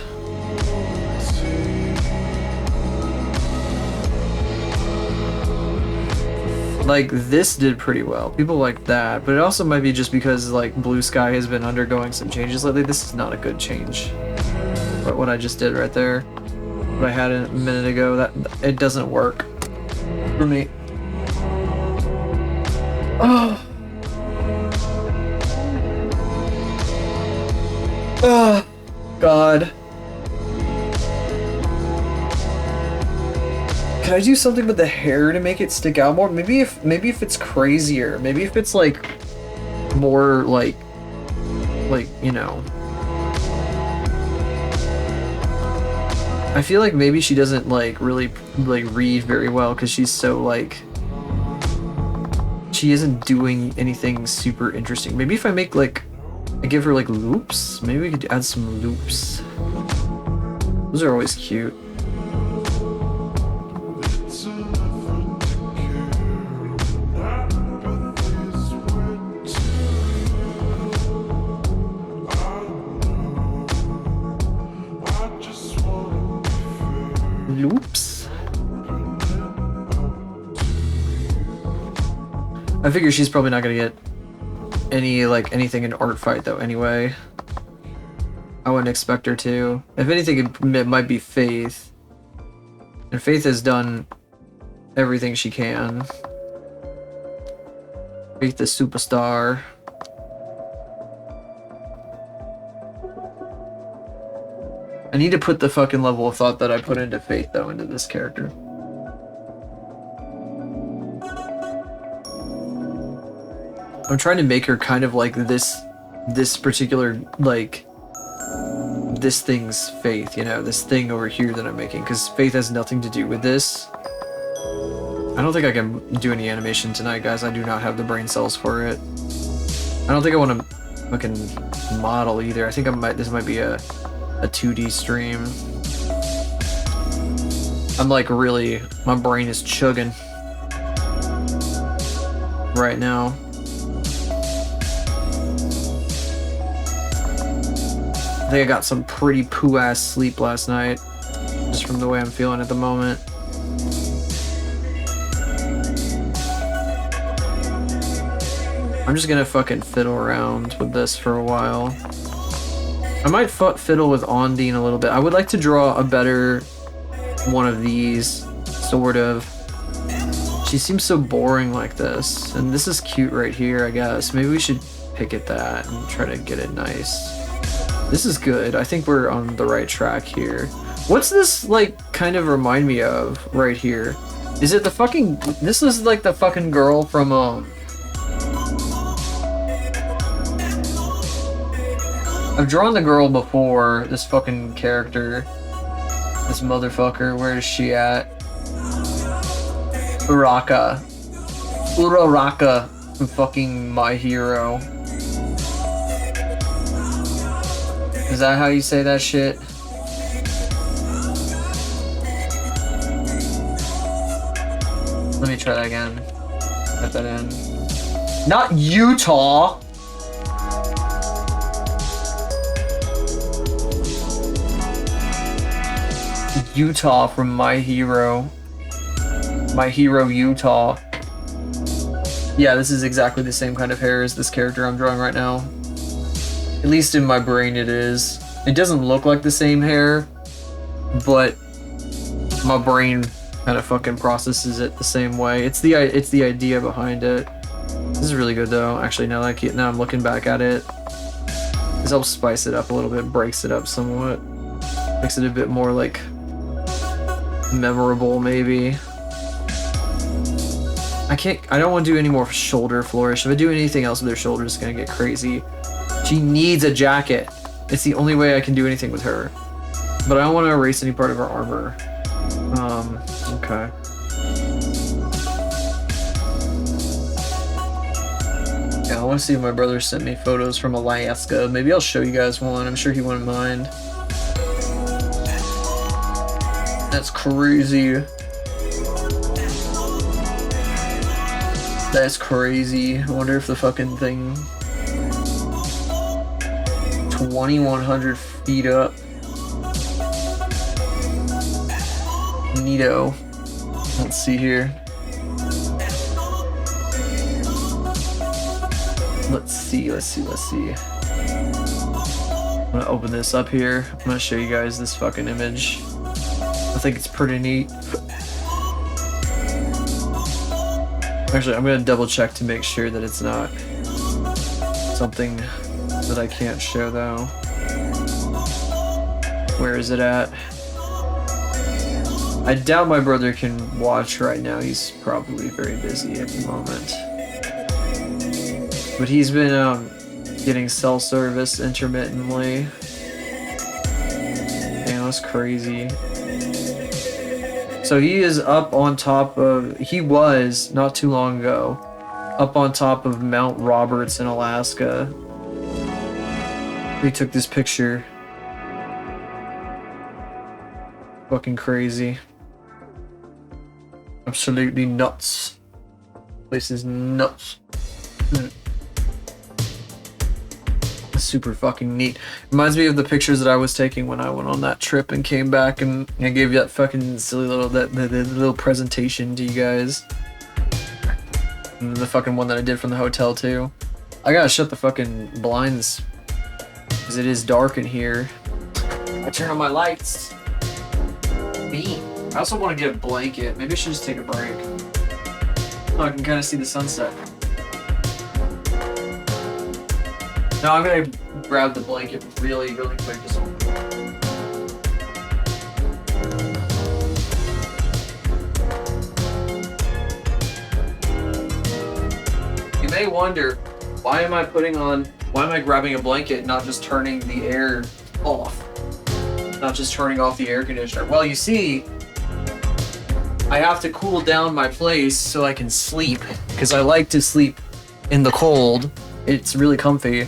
Like this did pretty well. People like that, but it also might be just because like Blue Sky has been undergoing some changes lately. This is not a good change. But what I just did right there, what I had a minute ago, that it doesn't work for me. Oh. Oh, God. Can I do something with the hair to make it stick out more? Maybe if it's crazier. Maybe if it's like more like you know. I feel like maybe she doesn't like really like read very well because she's so like she isn't doing anything super interesting. Maybe if I make like I give her like loops. Maybe we could add some loops. Those are always cute. Loops. I figure she's probably not gonna get anything in art fight though anyway. I wouldn't expect her to. If anything, it might be Faith. And Faith has done everything she can. Faith the superstar. I need to put the fucking level of thought that I put into Faith though into this character. I'm trying to make her kind of like this particular, like, this thing's Faith, you know, this thing over here that I'm making, because Faith has nothing to do with this. I don't think I can do any animation tonight, guys. I do not have the brain cells for it. I don't think I want to fucking model either. I think this might be a 2D stream. I'm like really, my brain is chugging right now. I think I got some pretty poo-ass sleep last night, just from the way I'm feeling at the moment. I'm just gonna fucking fiddle around with this for a while. I might fiddle with Ondine a little bit. I would like to draw a better one of these, sort of. She seems so boring like this, and this is cute right here, I guess. Maybe we should pick at that and try to get it nice. This is good. I think we're on the right track here. What's this, like, kind of remind me of right here? Is it the fucking... This is, like, the fucking girl from, I've drawn the girl before, this fucking character. This motherfucker. Where is she at? Uraraka. Uraraka from fucking My Hero. Is that how you say that shit? Let me try that again. Put that in. Not Utah! Utah from My Hero. My Hero Utah. Yeah, this is exactly the same kind of hair as this character I'm drawing right now. At least in my brain it is. It doesn't look like the same hair, but My brain kind of fucking processes it the same way. It's the idea behind it. This is really good though. Actually, now I'm looking back at it, this helps spice it up a little bit, breaks it up somewhat, makes it a bit more like memorable maybe. I don't want to do any more shoulder flourish. If I do anything else with her shoulder, it's gonna get crazy. She needs a jacket. It's the only way I can do anything with her. But I don't want to erase any part of her armor. Okay. Yeah, I want to see if my brother sent me photos from Alaska. Maybe I'll show you guys one. I'm sure he wouldn't mind. That's crazy. That's crazy. I wonder if the fucking thing... 2,100 feet up. Neato. Let's see here. Let's see. I'm gonna open this up here. I'm gonna show you guys this fucking image. I think it's pretty neat. Actually, I'm gonna double check to make sure that it's not something that I can't show though. Where is it at? I doubt my brother can watch right now. He's probably very busy at the moment. But he's been getting cell service intermittently. Damn, that's crazy. So he is up on top of... He was, not too long ago, up on top of Mount Roberts in Alaska. He took this picture. Fucking crazy. Absolutely nuts. Place is nuts. Super fucking neat. Reminds me of the pictures that I was taking when I went on that trip and came back, and I gave you that fucking silly little that little presentation to you guys. And the fucking one that I did from the hotel too. I gotta shut the fucking blinds because it is dark in here. I turn on my lights. Beam. I also want to get a blanket. Maybe I should just take a break. Oh, I can kind of see the sunset. No, I'm gonna grab the blanket really quick. Just you may wonder, why am I grabbing a blanket, not just turning the air off? Not just turning off the air conditioner. Well, you see, I have to cool down my place so I can sleep, because I like to sleep in the cold. It's really comfy.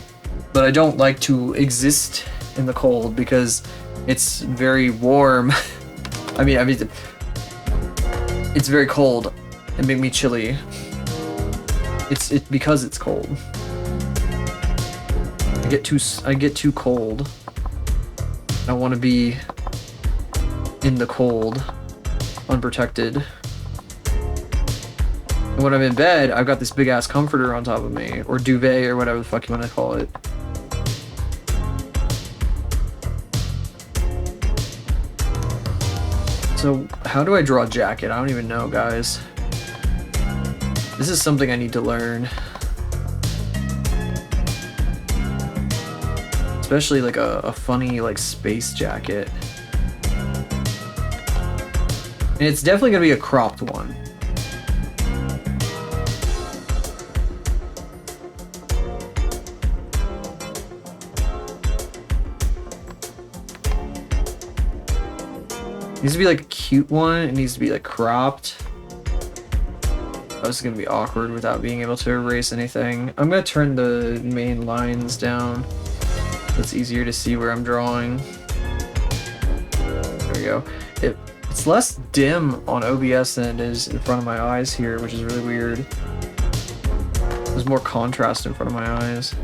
But I don't like to exist in the cold because it's very warm. I mean, it's very cold. It made me chilly. It's because it's cold. I get too cold. I want to be in the cold, unprotected. And when I'm in bed, I've got this big ass comforter on top of me, or duvet, or whatever the fuck you want to call it. So, how do I draw a jacket? I don't even know, guys. This is something I need to learn. Especially like a funny like space jacket. And it's definitely gonna be a cropped one. It needs to be like a cute one. It needs to be like cropped. Oh, this is gonna be awkward without being able to erase anything. I'm gonna turn the main lines down. It's easier to see where I'm drawing. There we go. It's less dim on OBS than it is in front of my eyes here, which is really weird. There's more contrast in front of my eyes.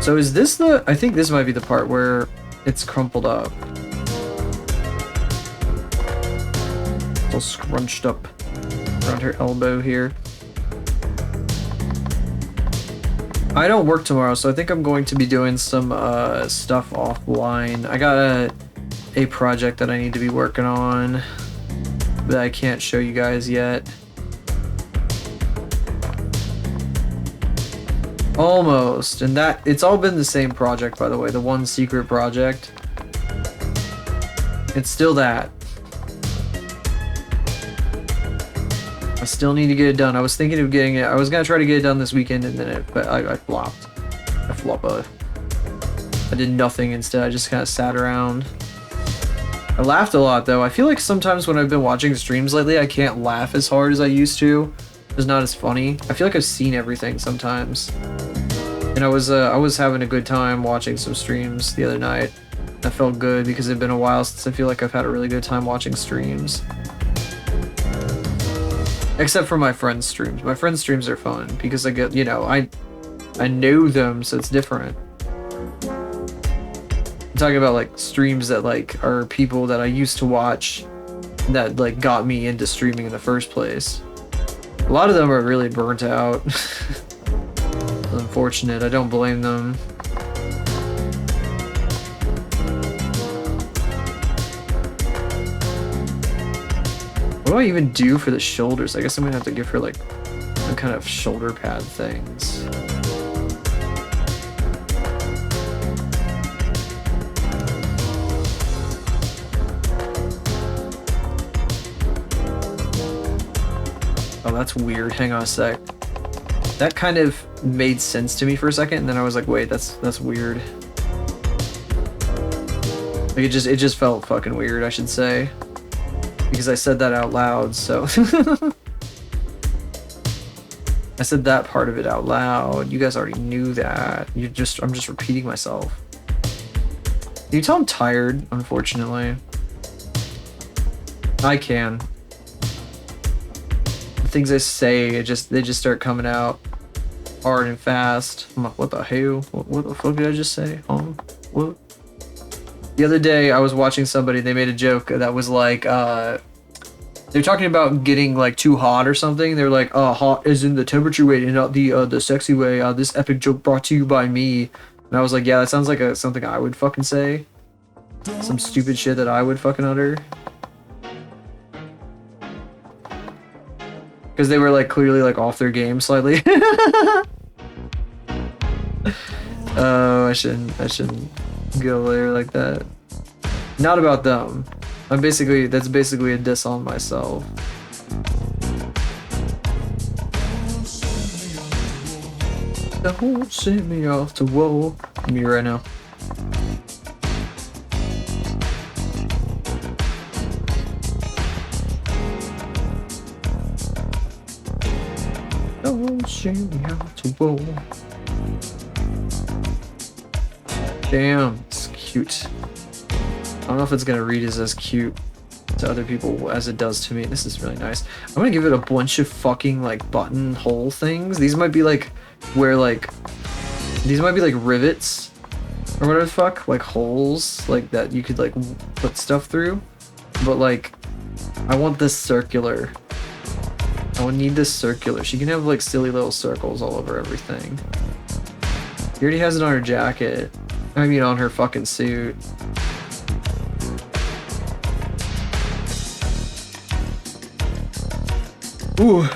So is this I think this might be the part where it's crumpled up. All scrunched up around her elbow here. I don't work tomorrow, so I think I'm going to be doing some stuff offline. I got a project that I need to be working on that I can't show you guys yet. Almost, and that it's all been the same project, by the way, the one secret project. It's still that. I still need to get it done. I was thinking of getting it. I was gonna try to get it done this weekend, and then but I flopped. I did nothing instead. I just kind of sat around. I laughed a lot though. I feel like sometimes when I've been watching streams lately, I can't laugh as hard as I used to. It's not as funny. I feel like I've seen everything sometimes. And I was having a good time watching some streams the other night. I felt good because it'd been a while since I feel like I've had a really good time watching streams. Except for my friends' streams. My friends' streams are fun because I get, you know, I know them, so it's different. I'm talking about like streams that like are people that I used to watch that like got me into streaming in the first place. A lot of them are really burnt out. Unfortunate. I don't blame them. What do I even do for the shoulders? I guess I'm gonna have to give her like some kind of shoulder pad things. Oh, that's weird. Hang on a sec. That kind of made sense to me for a second, and then I was like, wait, that's weird. Like it just felt fucking weird, I should say. Because I said that out loud, so I said that part of it out loud. You guys already knew that. I'm just repeating myself. Can you tell I'm tired, unfortunately? I can. The things I say, they just start coming out hard and fast. I'm like, what the hell? What the fuck did I just say? What? The other day, I was watching somebody, they made a joke that was like, they're talking about getting like too hot or something. They're like, hot is in the temperature way and not the sexy way. This epic joke brought to you by me. And I was like, yeah, that sounds like something I would fucking say. Some stupid shit that I would fucking utter. Because they were like clearly like off their game slightly. Oh, I shouldn't go there like that. Not about them. That's basically a diss on myself. Don't send me off to whoa. Me right now. Don't send me off to whoa. Damn, it's cute. I don't know if it's gonna read as cute to other people as it does to me. This is really nice. I'm gonna give it a bunch of fucking like buttonhole things. These might be like where like these might be like rivets or whatever the fuck, like holes like that you could like put stuff through. But like I want this circular. I would need this circular. She can have like silly little circles all over everything. She already has it on her jacket. I mean on her fucking suit. Ooh.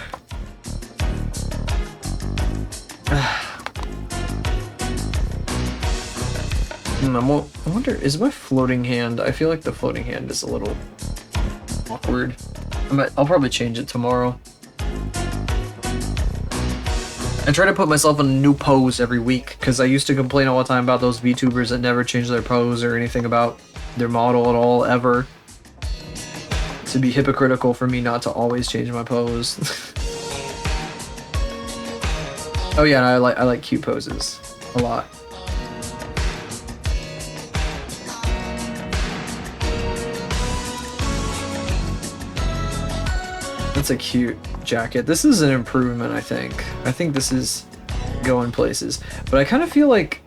I wonder, is my floating hand, I feel like the floating hand is a little awkward. I'll probably change it tomorrow. I try to put myself in a new pose every week, because I used to complain all the time about those VTubers that never change their pose or anything about their model at all, ever. It'd be hypocritical for me not to always change my pose. Oh yeah, and I like cute poses a lot. That's a cute jacket. This is an improvement, I think. I think this is going places. But I kind of feel like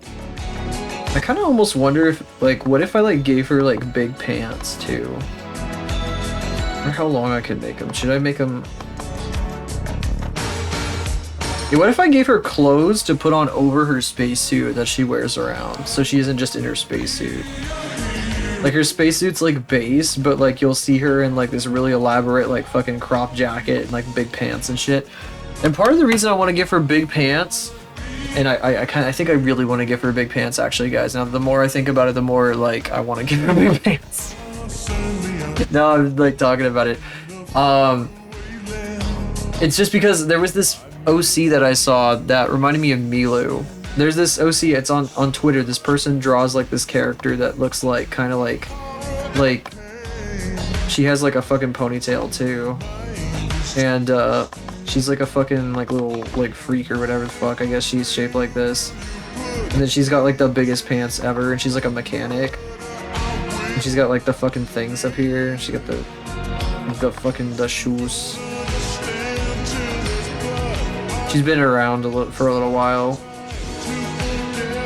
I kind of almost wonder if like what if I like gave her like big pants too. wonder how long I could make them. Should I make them... Yeah, what if I gave her clothes to put on over her spacesuit that she wears around, so she isn't just in her spacesuit? Like, her spacesuit's like base, but like you'll see her in like this really elaborate like fucking crop jacket and like big pants and shit. And part of the reason I want to give her big pants, and I think I really want to give her big pants actually, guys. Now the more I think about it, the more like I want to give her big pants. No, I'm like talking about it. It's just because there was this OC that I saw that reminded me of Milu. There's this OC, it's on Twitter. This person draws like this character that looks like kind of like she has like a fucking ponytail too, and she's like a fucking like little like freak or whatever the fuck. I guess she's shaped like this, and then she's got like the biggest pants ever, and she's like a mechanic, and she's got like the fucking things up here. She got the shoes. She's been around for a little while.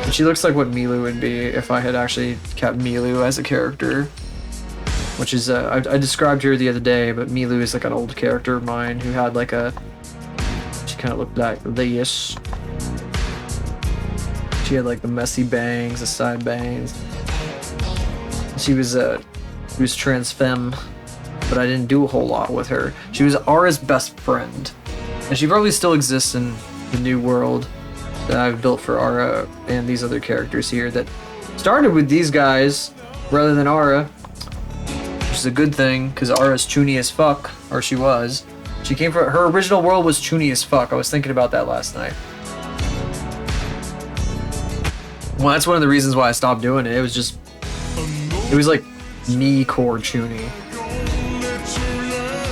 And she looks like what Milu would be if I had actually kept Milu as a character. Which is, I described her the other day, but Milu is like an old character of mine who had like a... She kind of looked like this. She had like the messy bangs, the side bangs. She was trans femme, but I didn't do a whole lot with her. She was Ara's best friend. And she probably still exists in the new world that I've built for Ara and these other characters here that started with these guys rather than Ara, which is a good thing because Ara's chuny as fuck, or she was. She came from her original world was chuny as fuck. I was thinking about that last night. Well, that's one of the reasons why I stopped doing it. It was like me core chuny.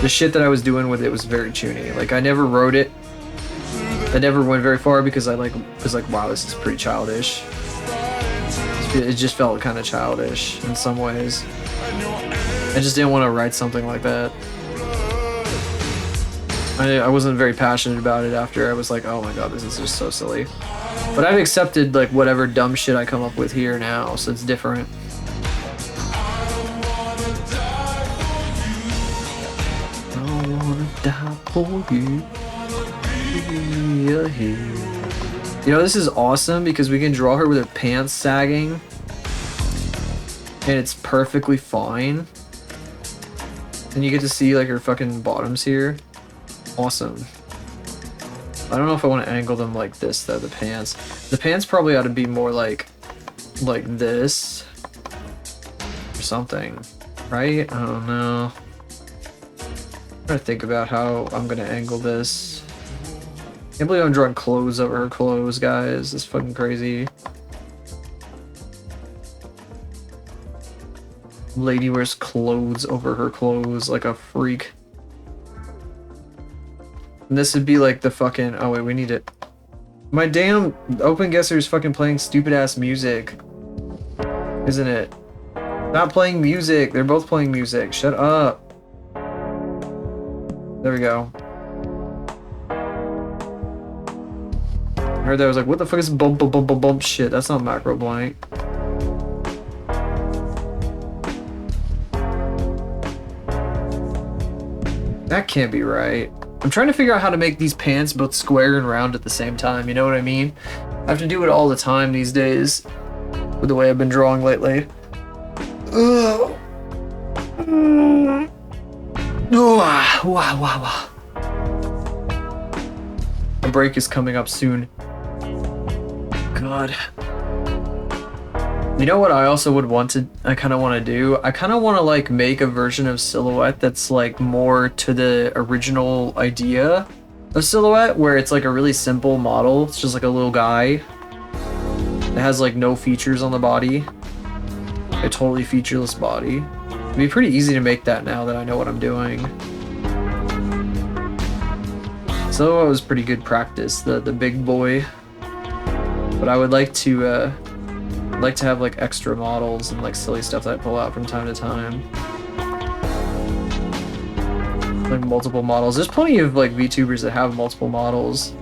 The shit that I was doing with it was very chuny. Like I never wrote it. I never went very far because I like was like, wow, this is pretty childish. It just felt kind of childish in some ways. I just didn't want to write something like that. I wasn't very passionate about it after. I was like, oh my god, this is just so silly. But I've accepted like whatever dumb shit I come up with here now, so it's different. Die for you. You know, this is awesome because we can draw her with her pants sagging and it's perfectly fine, and you get to see like her fucking bottoms here. Awesome. I don't know if I want to angle them like this though. The pants probably ought to be more like this or something, right? I don't know. I'm trying to think about how I'm gonna angle this. Can't believe I'm drawing clothes over her clothes, guys. It's fucking crazy. Lady wears clothes over her clothes like a freak. And this would be like the fucking... Oh wait, we need it. My damn open guesser's fucking playing stupid ass music. Isn't it? Not playing music. They're both playing music. Shut up. There we go. I heard that. I was like, what the fuck is bump bump bump bump bump shit? That's not macro blank. That can't be right. I'm trying to figure out how to make these pants both square and round at the same time, you know what I mean? I have to do it all the time these days with the way I've been drawing lately. Ugh. Wow. The break is coming up soon. God. You know what I also would want to, I kind of want to do? I kind of want to like make a version of Silhouette that's like more to the original idea of Silhouette, where it's like a really simple model. It's just like a little guy that has like no features on the body. A totally featureless body. It'd be pretty easy to make that now that I know what I'm doing. So it was pretty good practice, the big boy. But I would like to have like extra models and like silly stuff that I pull out from time to time. Like multiple models. There's plenty of like VTubers that have multiple models.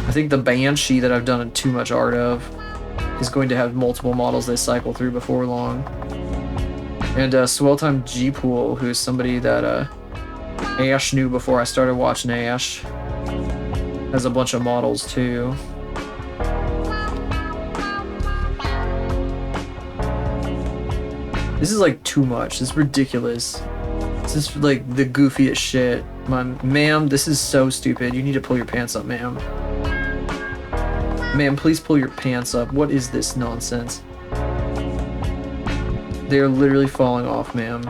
I think the Banshee that I've done too much art of is going to have multiple models they cycle through before long. And Swelltime G-Pool, who's somebody that Ash knew before I started watching Ash. Has a bunch of models too. This is like too much. This is ridiculous. This is like the goofiest shit. Ma'am, this is so stupid. You need to pull your pants up, ma'am. Ma'am, please pull your pants up. What is this nonsense? They're literally falling off, ma'am.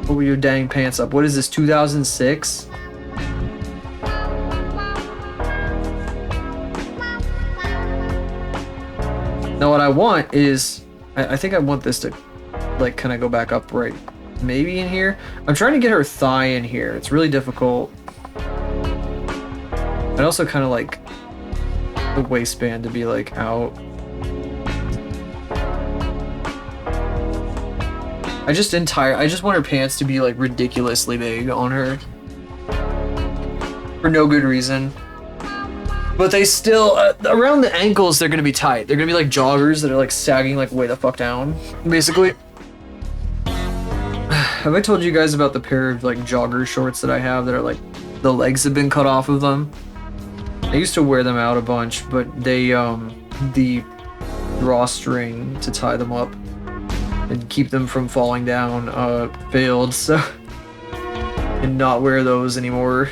Pull your dang pants up. What is this, 2006? Now what I want is, I think I want this to like kind of go back up right maybe in here. I'm trying to get her thigh in here. It's really difficult. And also kind of like the waistband to be like out. I just want her pants to be like ridiculously big on her. For no good reason. But they still, around the ankles, they're gonna be tight. They're gonna be like joggers that are like sagging like way the fuck down, basically. Have I told you guys about the pair of like jogger shorts that I have that are like, the legs have been cut off of them? I used to wear them out a bunch, but they, the drawstring to tie them up and keep them from falling down, failed, so and not wear those anymore,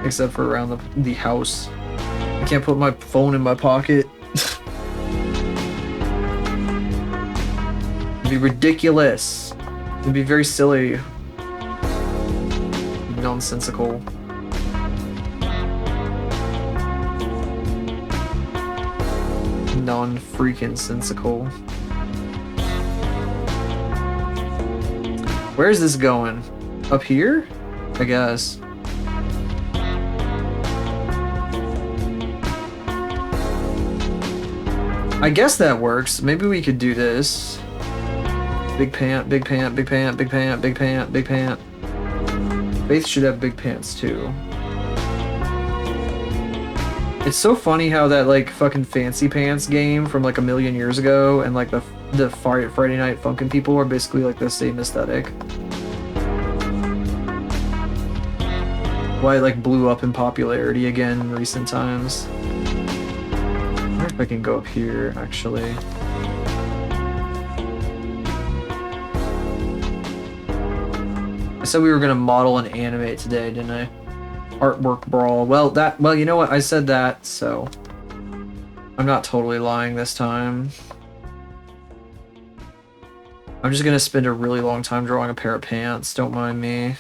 except for around the house. I can't put my phone in my pocket. It'd be ridiculous. It'd be very silly. Nonsensical. Non-freaking sensical. Where is this going? Up here? I guess. I guess that works. Maybe we could do this. Big pant, big pant, big pant, big pant, big pant, big pant. Faith should have big pants too. It's so funny how that like fucking Fancy Pants game from like a million years ago and like the Friday Night Funkin' people are basically like the same aesthetic. Why it like blew up in popularity again in recent times. I wonder if I can go up here actually. I said we were gonna model and animate today, didn't I? Artwork brawl. Well, you know what? I said that, so I'm not totally lying this time. I'm just gonna spend a really long time drawing a pair of pants. Don't mind me.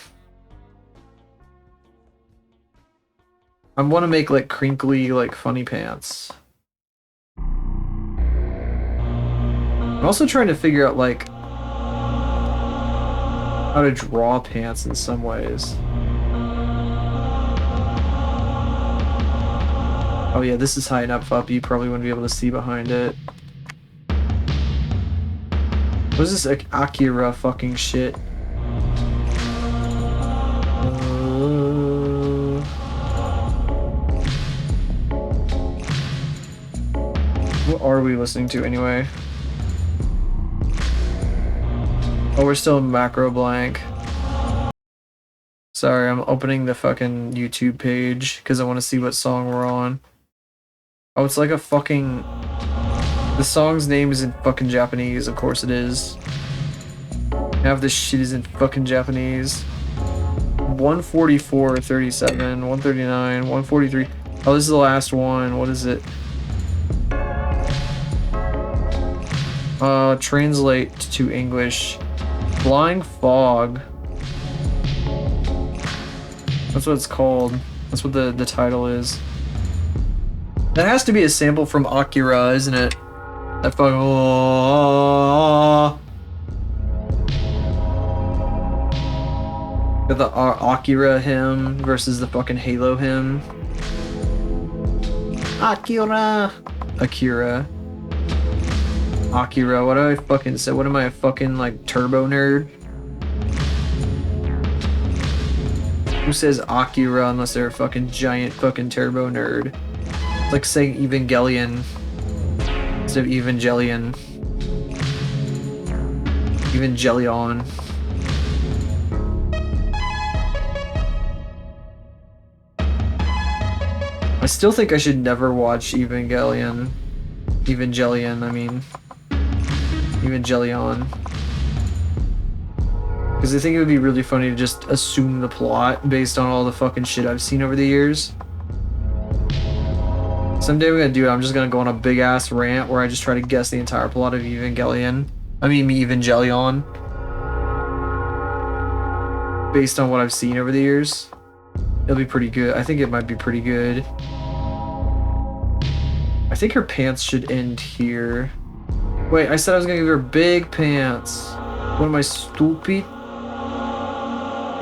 I want to make like crinkly, like funny pants. I'm also trying to figure out like how to draw pants in some ways. Oh yeah, this is high enough up, you probably wouldn't be able to see behind it. What is this like, Akira fucking shit? What are we listening to anyway? Oh, we're still in macro blank. Sorry, I'm opening the fucking YouTube page because I want to see what song we're on. Oh, it's like a fucking... The song's name is in fucking Japanese, of course it is. Half this shit is in fucking Japanese. 144, 37, 139, 143. Oh, this is the last one. What is it? Translate to English. Blind Fog. That's what it's called. That's what the title is. That has to be a sample from Akira, isn't it? That fucking... The Akira hymn versus the fucking Halo hymn. Akira! Akira. Akira, what do I fucking say? What am I, a fucking, like, turbo nerd? Who says Akira unless they're a fucking giant fucking turbo nerd? It's like saying Evangelion instead of Evangelion. Evangelion. I still think I should never watch Evangelion. I mean. Evangelion. Because I think it would be really funny to just assume the plot based on all the fucking shit I've seen over the years. Someday we're gonna do it. I'm just gonna go on a big ass rant where I just try to guess the entire plot of Evangelion. Evangelion. Based on what I've seen over the years. It'll be pretty good. I think it might be pretty good. I think her pants should end here. Wait, I said I was gonna give her big pants. What am I, stupid?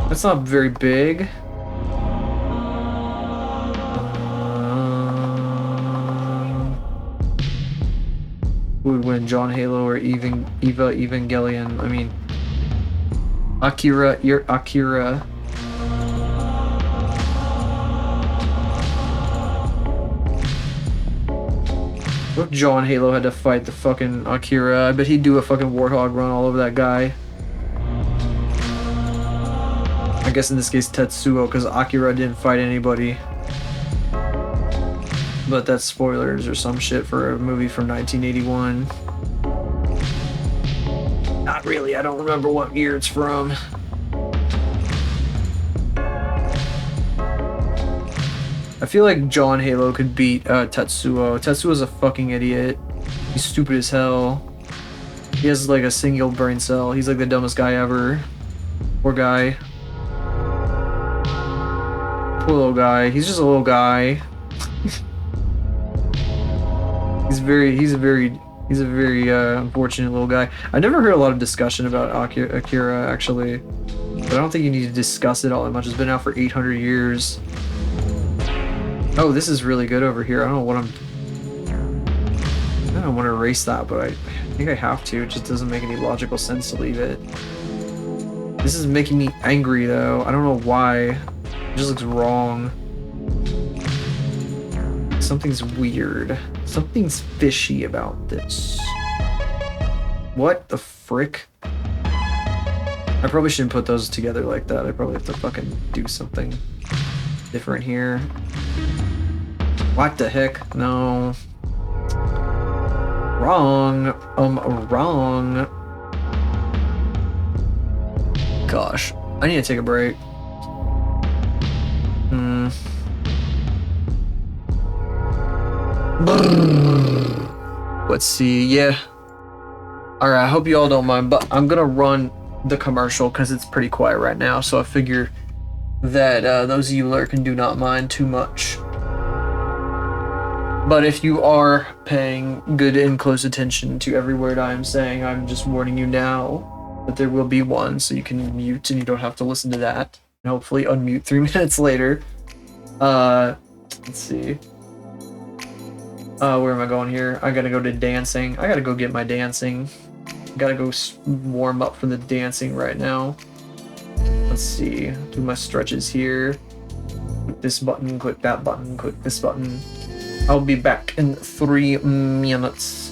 That's not very big. Who would win, John Halo or Eva Evangelion? I mean, Akira. You're Akira. What if John Halo had to fight the fucking Akira? I bet he'd do a fucking warthog run all over that guy. I guess in this case Tetsuo, because Akira didn't fight anybody. But that's spoilers or some shit for a movie from 1981. Not really, I don't remember what year it's from. I feel like John Halo could beat Tetsuo. Tetsuo's a fucking idiot. He's stupid as hell. He has like a single brain cell. He's like the dumbest guy ever. Poor guy. Poor little guy. He's just a little guy. He's a very unfortunate little guy. I never heard a lot of discussion about Akira actually, but I don't think you need to discuss it all that much. It's been out for 800 years. Oh, this is really good over here. I don't want to erase that, but I think I have to. It just doesn't make any logical sense to leave it. This is making me angry though. I don't know why. It just looks wrong. Something's weird. Something's fishy about this. What the frick? I probably shouldn't put those together like that. I probably have to fucking do something different here. What the heck? No. Wrong. Wrong. Gosh. I need to take a break. Let's see. Yeah. Alright, I hope you all don't mind, but I'm gonna run the commercial because it's pretty quiet right now, so I figure that those of you lurking do not mind too much. But if you are paying good and close attention to every word I am saying, I'm just warning you now that there will be one, so you can mute and you don't have to listen to that. And hopefully unmute 3 minutes later. Let's see. Where am I going here? I gotta go to dancing. I gotta go get my dancing. Gotta go warm up for the dancing right now. Let's see. Do my stretches here. Click this button, click that button, click this button. I'll be back in 3 minutes.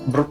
Brr.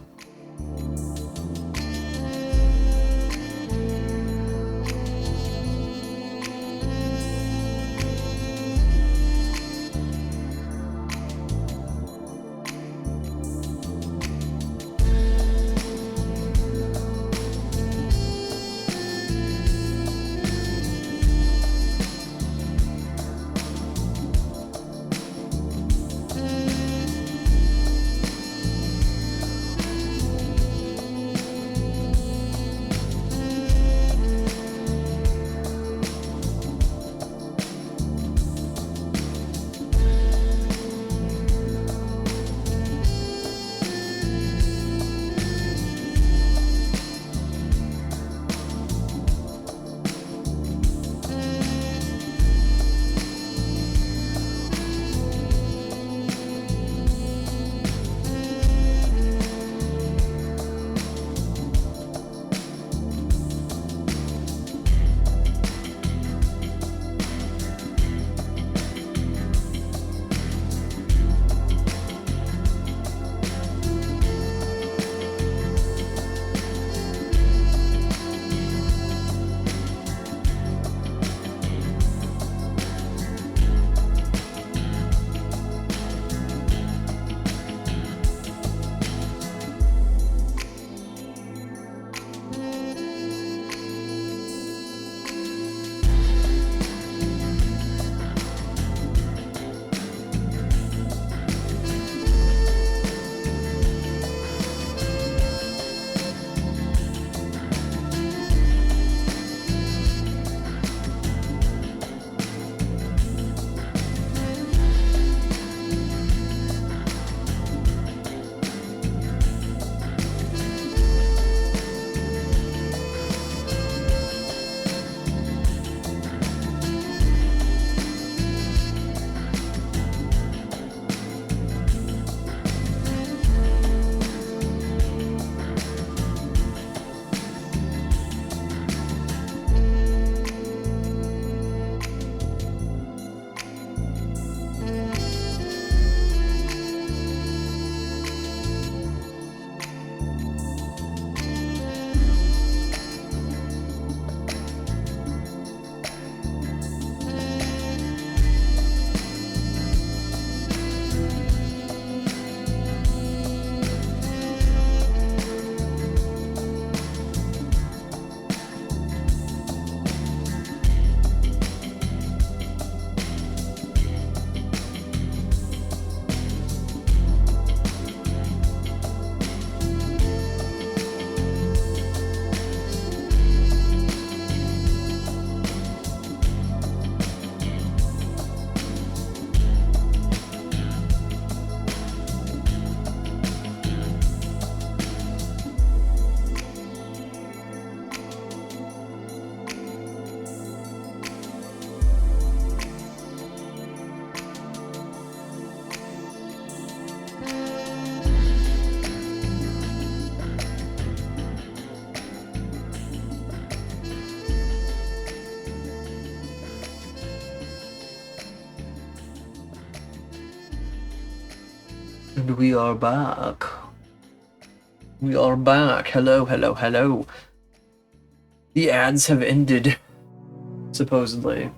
And we are back. We are back. Hello, hello, hello. The ads have ended, supposedly.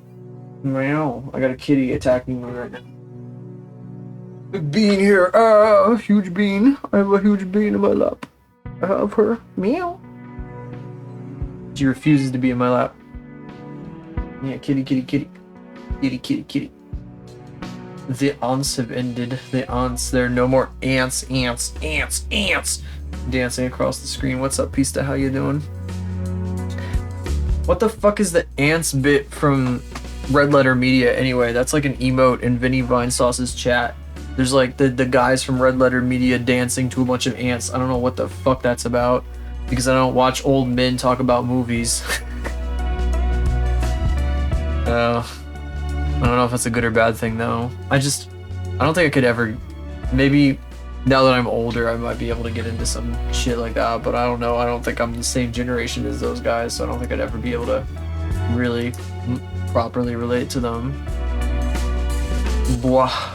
Meow. I got a kitty attacking me right now. Big bean here. Huge bean. I have a huge bean in my lap. I have her. Meow. She refuses to be in my lap. Yeah, kitty, kitty, kitty. Kitty, kitty, kitty. The ants have ended. The ants. There are no more ants, ants, ants, ants dancing across the screen. What's up, Pista? How you doing? What the fuck is the ants bit from Red Letter Media anyway? That's like an emote in Vinny Vinesauce's chat. There's like the guys from Red Letter Media dancing to a bunch of ants. I don't know what the fuck that's about because I don't watch old men talk about movies. I don't know if that's a good or bad thing though. I don't think I could ever, maybe now that I'm older I might be able to get into some shit like that, but I don't know. I don't think I'm the same generation as those guys, so I don't think I'd ever be able to really properly relate to them. Blah.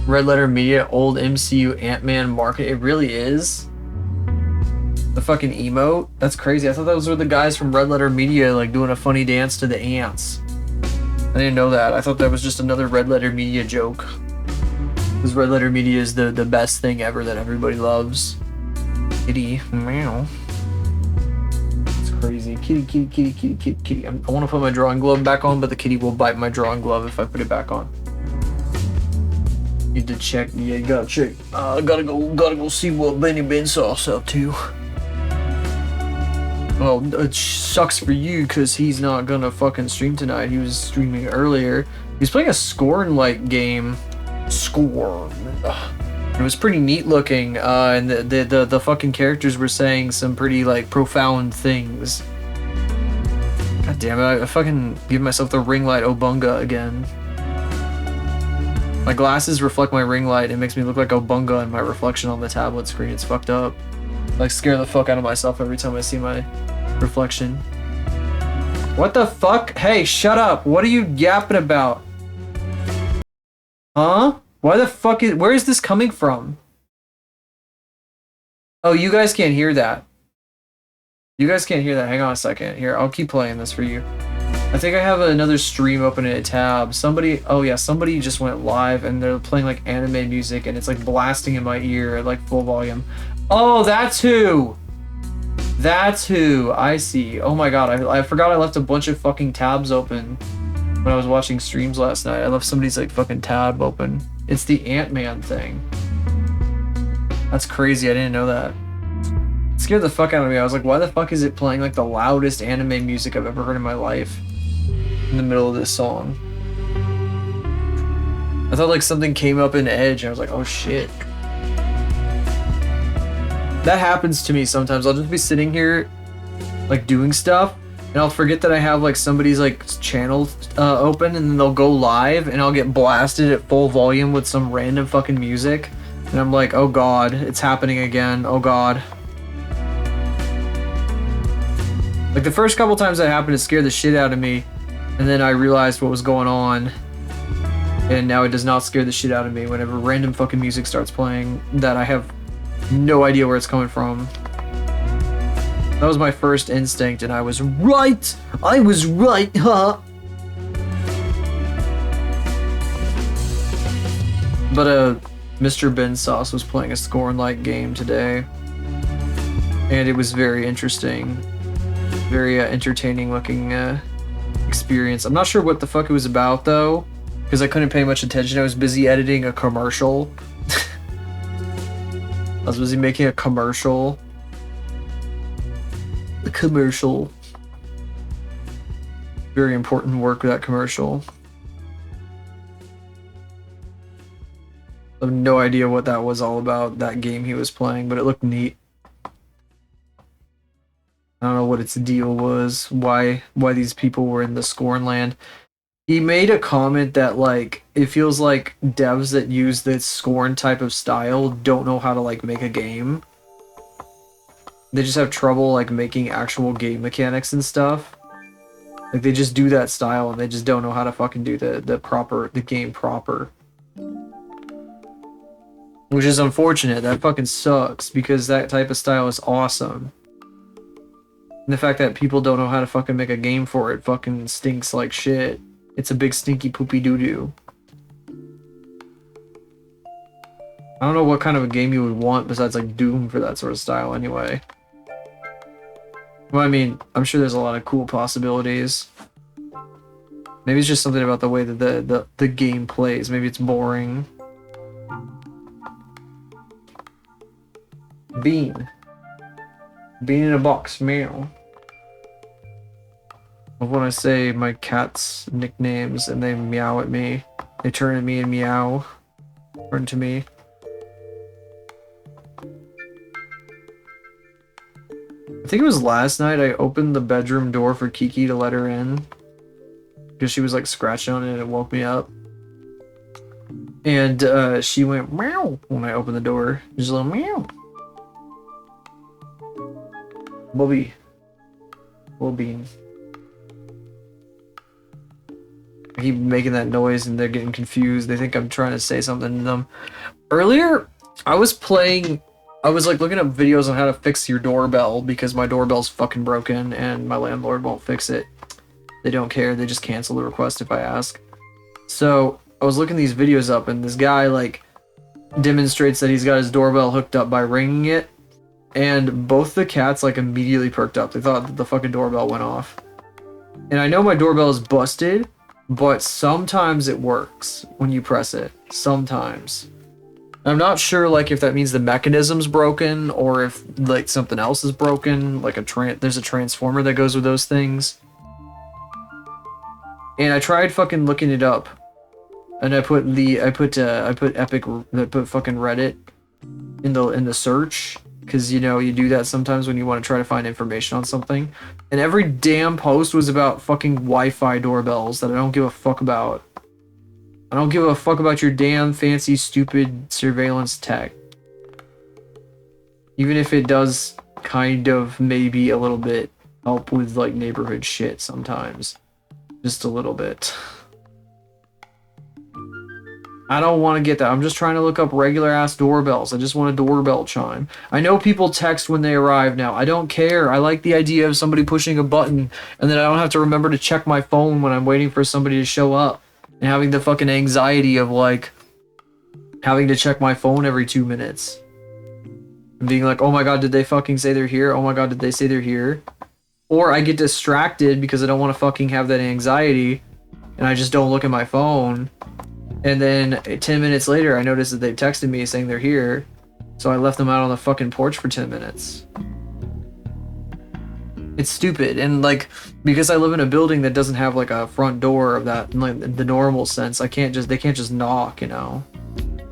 Red Letter Media, old MCU Ant-Man market. It really is. The fucking emote? That's crazy. I thought those were the guys from Red Letter Media like doing a funny dance to the ants. I didn't know that. I thought that was just another Red Letter Media joke. Because Red Letter Media is the best thing ever that everybody loves. Kitty. Meow. It's crazy. Kitty, kitty, kitty, kitty, kitty, kitty. I want to put my drawing glove back on, but the kitty will bite my drawing glove if I put it back on. Need to check. Yeah, you gotta check. Gotta go see what Benny Bensauce up to. Well, it sucks for you because he's not gonna fucking stream tonight. He was streaming earlier. He's playing a Scorn-like game. Scorn. It was pretty neat looking, and the fucking characters were saying some pretty like profound things. God damn it! I fucking give myself the ring light Obunga again. My glasses reflect my ring light. It makes me look like Obunga in my reflection on the tablet screen. It's fucked up. Like scare the fuck out of myself every time I see my reflection. What the fuck? Hey, shut up. What are you yapping about? Huh? Why the fuck is... Where is this coming from? Oh, you guys can't hear that. You guys can't hear that. Hang on a second. Here, I'll keep playing this for you. I think I have another stream open in a tab. Somebody... Oh yeah, somebody just went live and they're playing like anime music and it's like blasting in my ear at like full volume. Oh, that's who! That's who! I see. Oh my god, I forgot I left a bunch of fucking tabs open when I was watching streams last night. I left somebody's like fucking tab open. It's the Ant-Man thing. That's crazy, I didn't know that. It scared the fuck out of me. I was like, why the fuck is it playing like the loudest anime music I've ever heard in my life in the middle of this song? I thought like something came up in Edge and I was like, oh shit. That happens to me sometimes. I'll just be sitting here like doing stuff and I'll forget that I have like somebody's like channel open and then they'll go live and I'll get blasted at full volume with some random fucking music and I'm like, oh god, it's happening again. Oh god. Like the first couple times that happened, it scared the shit out of me and then I realized what was going on and now it does not scare the shit out of me whenever random fucking music starts playing that I have no idea where it's coming from. That was my first instinct and I was right! I was right, huh? But Mr. Bensauce was playing a Scorn-like game today and it was very interesting. Very entertaining looking experience. I'm not sure what the fuck it was about though because I couldn't pay much attention. I was busy editing a commercial. I was busy making a commercial. The commercial. Very important work, that commercial. I have no idea what that was all about, that game he was playing, but it looked neat. I don't know what its deal was, why these people were in the Scorn land. He made a comment that like it feels like devs that use this Scorn type of style don't know how to like make a game. They just have trouble like making actual game mechanics and stuff. Like they just do that style and they just don't know how to fucking do the game proper. Which is unfortunate. That fucking sucks because that type of style is awesome. And the fact that people don't know how to fucking make a game for it fucking stinks like shit. It's a big stinky poopy doo-doo. I don't know what kind of a game you would want besides like Doom for that sort of style anyway. Well, I mean, I'm sure there's a lot of cool possibilities. Maybe it's just something about the way that the game plays. Maybe it's boring. Bean. Bean in a box, meow. I want to say my cat's nicknames and they meow at me. They turn at me and meow. Turn to me. I think it was last night I opened the bedroom door for Kiki to let her in. Because she was like scratching on it and it woke me up. And she went meow when I opened the door. Just a little meow. Bobby. Little bean. I keep making that noise and they're getting confused. They think I'm trying to say something to them. Earlier, I was like looking up videos on how to fix your doorbell because my doorbell's fucking broken and my landlord won't fix it. They don't care. They just cancel the request if I ask. So I was looking these videos up and this guy like demonstrates that he's got his doorbell hooked up by ringing it. And both the cats like immediately perked up. They thought that the fucking doorbell went off. And I know my doorbell is busted, but sometimes it works when you press it. Sometimes. I'm not sure like if that means the mechanism's broken or if like something else is broken, like there's a transformer that goes with those things. And I tried fucking looking it up. And I put fucking Reddit in the search. Because, you know, you do that sometimes when you want to try to find information on something. And every damn post was about fucking Wi-Fi doorbells that I don't give a fuck about. I don't give a fuck about your damn fancy, stupid surveillance tech. Even if it does kind of maybe a little bit help with, like, neighborhood shit sometimes. Just a little bit. I don't want to get that. I'm just trying to look up regular ass doorbells. I just want a doorbell chime. I know people text when they arrive now. I don't care. I like the idea of somebody pushing a button and then I don't have to remember to check my phone when I'm waiting for somebody to show up. And having the fucking anxiety of like having to check my phone every 2 minutes. And being like, oh my god, did they fucking say they're here? Oh my god, did they say they're here? Or I get distracted because I don't want to fucking have that anxiety and I just don't look at my phone. And then 10 minutes later, I noticed that they've texted me saying they're here. So I left them out on the fucking porch for 10 minutes. It's stupid. And like, because I live in a building that doesn't have like a front door of that, in like the normal sense, they can't just knock, you know?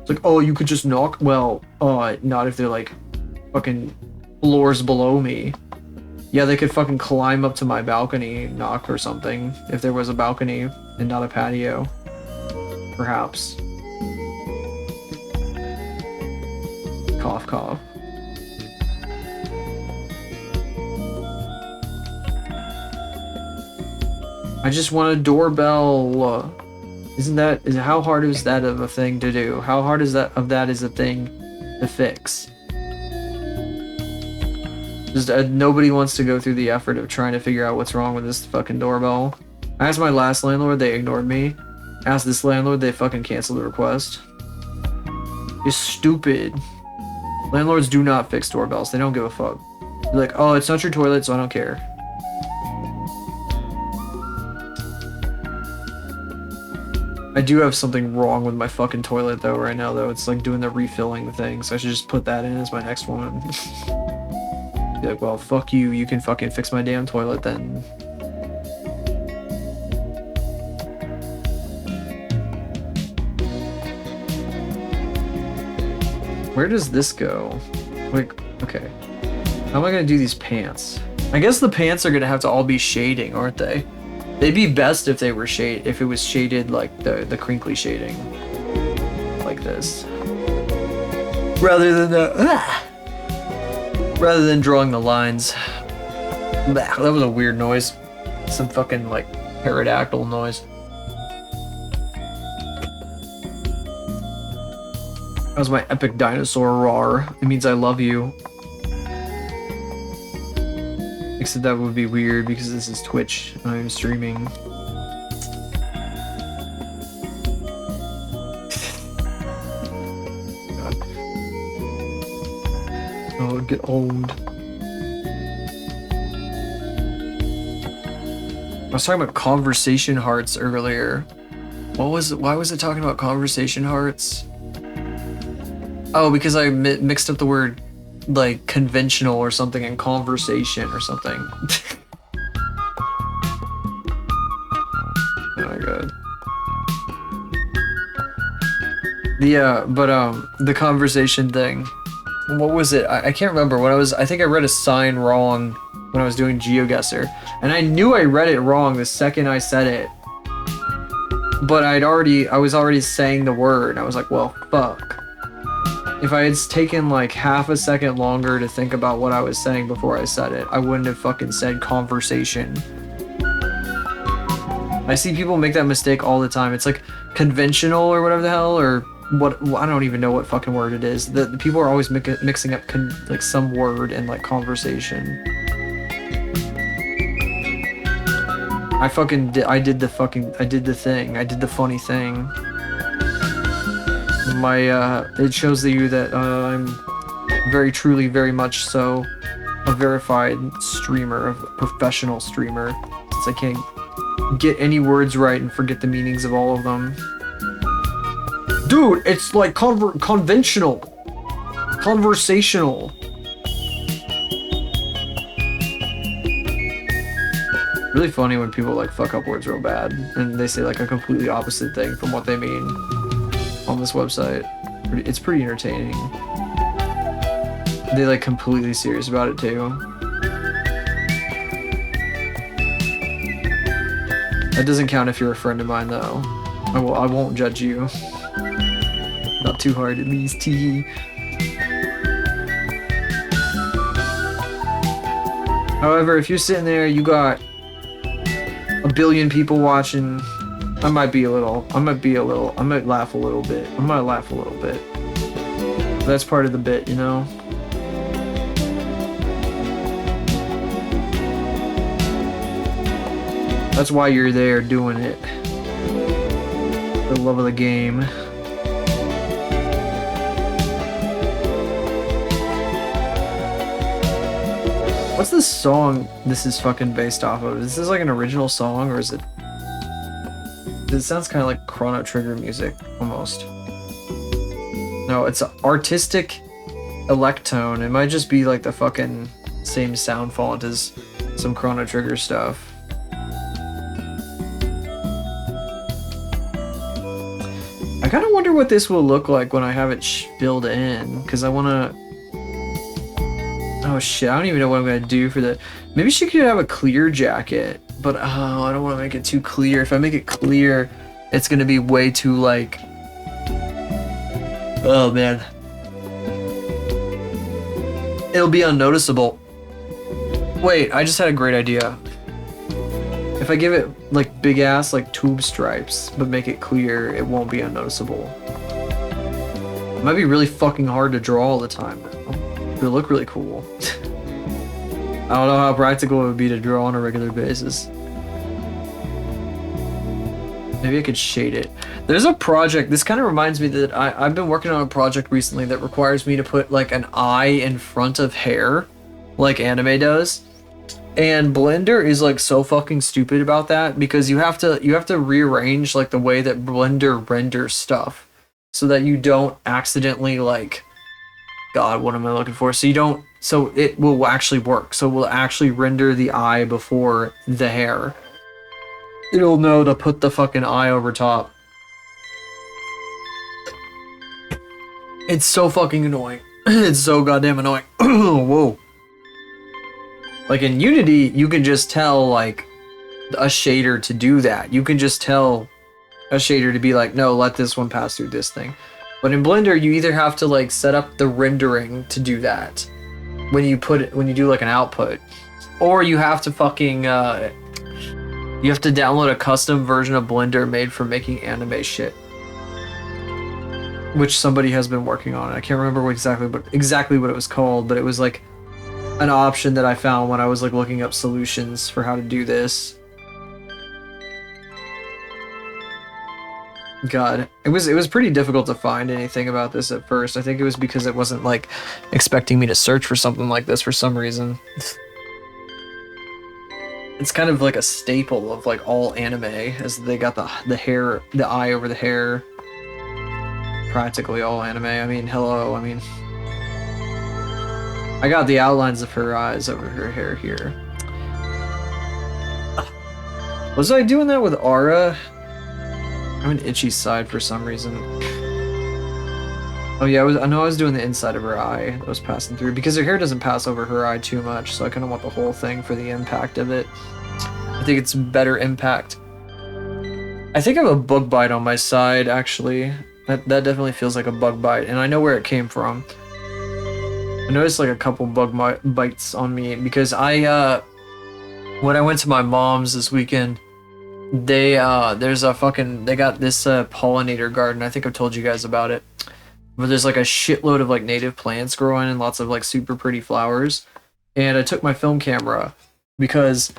It's like, oh, you could just knock? Well, not if they're like fucking floors below me. Yeah, they could fucking climb up to my balcony, knock or something, if there was a balcony and not a patio. Perhaps. Cough, cough. I just want a doorbell. How hard is that of a thing to do? How hard is that is a thing to fix? Just nobody wants to go through the effort of trying to figure out what's wrong with this fucking doorbell. I asked my last landlord, they ignored me. Asked this landlord, they fucking canceled the request. You're stupid. Landlords do not fix doorbells. They don't give a fuck. They're like, oh, it's not your toilet, so I don't care. I do have something wrong with my fucking toilet though right now though. It's like doing the refilling thing, so I should just put that in as my next one. Be like, well, fuck you. You can fucking fix my damn toilet then. Where does this go? Like, okay. How am I gonna do these pants? I guess the pants are gonna have to all be shading, aren't they? They'd be best if they were if it was shaded like the crinkly shading. Like this. Rather than drawing the lines. That was a weird noise. Some fucking like pterodactyl noise. How's my epic dinosaur roar? It means I love you. Except that would be weird because this is Twitch and I'm streaming. God. Oh, it'd get old. I was talking about conversation hearts earlier. What was it? Why was it talking about conversation hearts? Oh, because I mixed up the word like conventional or something and conversation or something. Oh my god. The conversation thing. What was it? I can't remember. I think I read a sign wrong when I was doing GeoGuessr, and I knew I read it wrong the second I said it. But I was already saying the word, and I was like, well, fuck. If I had taken like half a second longer to think about what I was saying before I said it, I wouldn't have fucking said conversation. I see people make that mistake all the time. It's like conventional or whatever the hell, or what, I don't even know what fucking word it is. The people are always mixing up like some word and like conversation. I did the funny thing. It shows you that I'm very truly, very much so a verified streamer, a professional streamer, since I can't get any words right and forget the meanings of all of them. Dude, it's like conventional, conversational. Really funny when people like fuck up words real bad and they say like a completely opposite thing from what they mean on this website. It's pretty entertaining. They like completely serious about it too. That doesn't count if you're a friend of mine though. I won't judge you. Not too hard at least. Tee. However, if you're sitting there, you got a billion people watching, I might laugh a little bit. That's part of the bit, you know? That's why you're there doing it. For the love of the game. What's the song this is fucking based off of? Is this like an original song, or is it... It sounds kind of like Chrono Trigger music, almost. No, it's an artistic electone. It might just be like the fucking same sound font as some Chrono Trigger stuff. I kind of wonder what this will look like when I have it filled in, because I want to... Oh shit, I don't even know what I'm gonna do for that. Maybe she could have a clear jacket, but oh, I don't want to make it too clear. If I make it clear, it's gonna be way too like... Oh man. It'll be unnoticeable. Wait, I just had a great idea. If I give it like big ass like tube stripes, but make it clear, it won't be unnoticeable. It might be really fucking hard to draw all the time. It'll look really cool. I don't know how practical it would be to draw on a regular basis. Maybe I could shade it. There's a project, this kind of reminds me that I've been working on a project recently that requires me to put like an eye in front of hair, like anime does. And Blender is like so fucking stupid about that, because you have to rearrange like the way that Blender renders stuff so that you don't accidentally like... God, what am I looking for? So it will actually work. So we'll actually render the eye before the hair. It'll know to put the fucking eye over top. It's so fucking annoying. It's so goddamn annoying. Whoa. Like in Unity, you can just tell like a shader to do that. You can just tell a shader to be like, no, let this one pass through this thing. But in Blender, you either have to like set up the rendering to do that when you do like an output, or you have to fucking you have to download a custom version of Blender made for making anime shit. which somebody has been working on. I can't remember exactly what it was called, but it was like an option that I found when I was like looking up solutions for how to do this. God, it was pretty difficult to find anything about this at first. I think it was because it wasn't like expecting me to search for something like this for some reason. It's kind of like a staple of like all anime, as they got the hair, the eye over the hair. Practically all anime. I mean, hello. I mean, I got the outlines of her eyes over her hair here. Was I doing that with Aura? I have an itchy side for some reason. Oh yeah, I know I was doing the inside of her eye that was passing through, because her hair doesn't pass over her eye too much, so I kind of want the whole thing for the impact of it. I think it's better impact. I think I have a bug bite on my side, actually. That definitely feels like a bug bite, and I know where it came from. I noticed like a couple bug bites on me because when I went to my mom's this weekend, they got this pollinator garden. I think I've told you guys about it. But there's like a shitload of like native plants growing and lots of like super pretty flowers. And I took my film camera because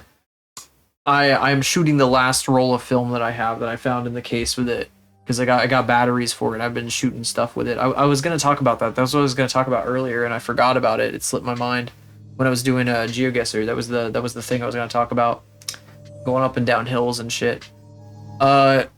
I'm shooting the last roll of film that I have that I found in the case with it, because I got batteries for it. I've been shooting stuff with it. I was gonna talk about that. That's what I was gonna talk about earlier, and I forgot about it. It slipped my mind when I was doing a GeoGuessr. That was the thing I was gonna talk about. Going up and down hills and shit. I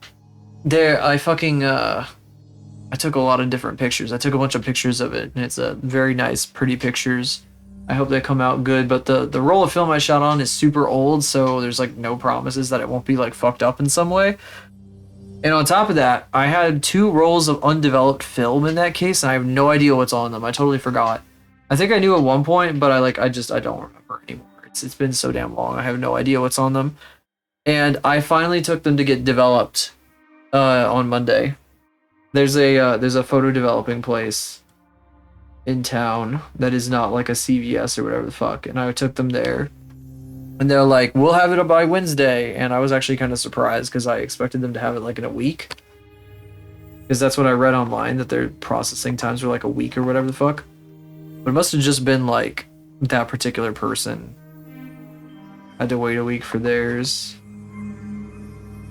took a lot of different pictures. I took a bunch of pictures of it, and it's a very nice, pretty pictures. I hope they come out good, but the roll of film I shot on is super old, so there's like no promises that it won't be like fucked up in some way. And on top of that, I had 2 rolls of undeveloped film in that case, and I have no idea what's on them. I totally forgot. I think I knew at one point, but I don't remember anymore. It's been so damn long. I have no idea what's on them. And I finally took them to get developed on Monday. There's a photo developing place in town that is not like a CVS or whatever the fuck, and I took them there. And they're like, we'll have it up by Wednesday. And I was actually kind of surprised because I expected them to have it like in a week. Because that's what I read online, that their processing times were like a week or whatever the fuck. But it must have just been like that particular person had to wait a week for theirs.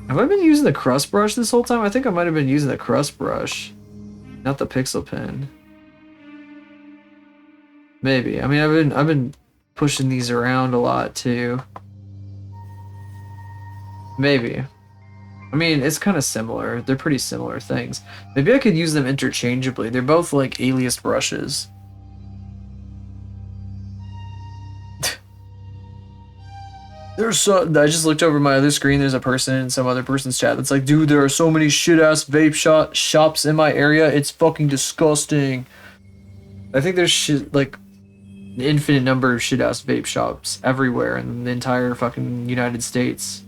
Have I been using the crust brush this whole time? I think I might have been using the crust brush, not the pixel pen. Maybe. I mean, I've been pushing these around a lot too. Maybe. I mean, it's kind of similar. They're pretty similar things. Maybe I could use them interchangeably. They're both like alias brushes. I just looked over my other screen. There's a person in some other person's chat that's like, dude, there are so many shit-ass vape shops in my area. It's fucking disgusting. I think there's like an infinite number of shit-ass vape shops everywhere in the entire fucking United States.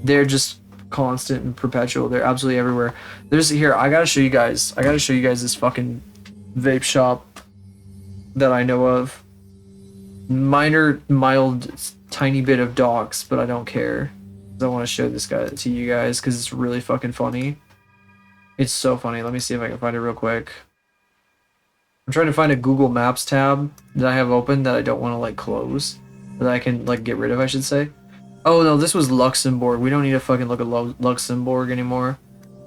They're just constant and perpetual. They're absolutely everywhere. Here, I gotta show you guys this fucking vape shop that I know of. Mild, tiny bit of dogs, but I don't care. I want to show this guy to you guys because it's really fucking funny. It's so funny. Let me see if I can find it real quick. I'm trying to find a Google Maps tab that I have open that I don't want to like close, that I can like get rid of, I should say. Oh no, this was Luxembourg. We don't need to fucking look at Luxembourg anymore.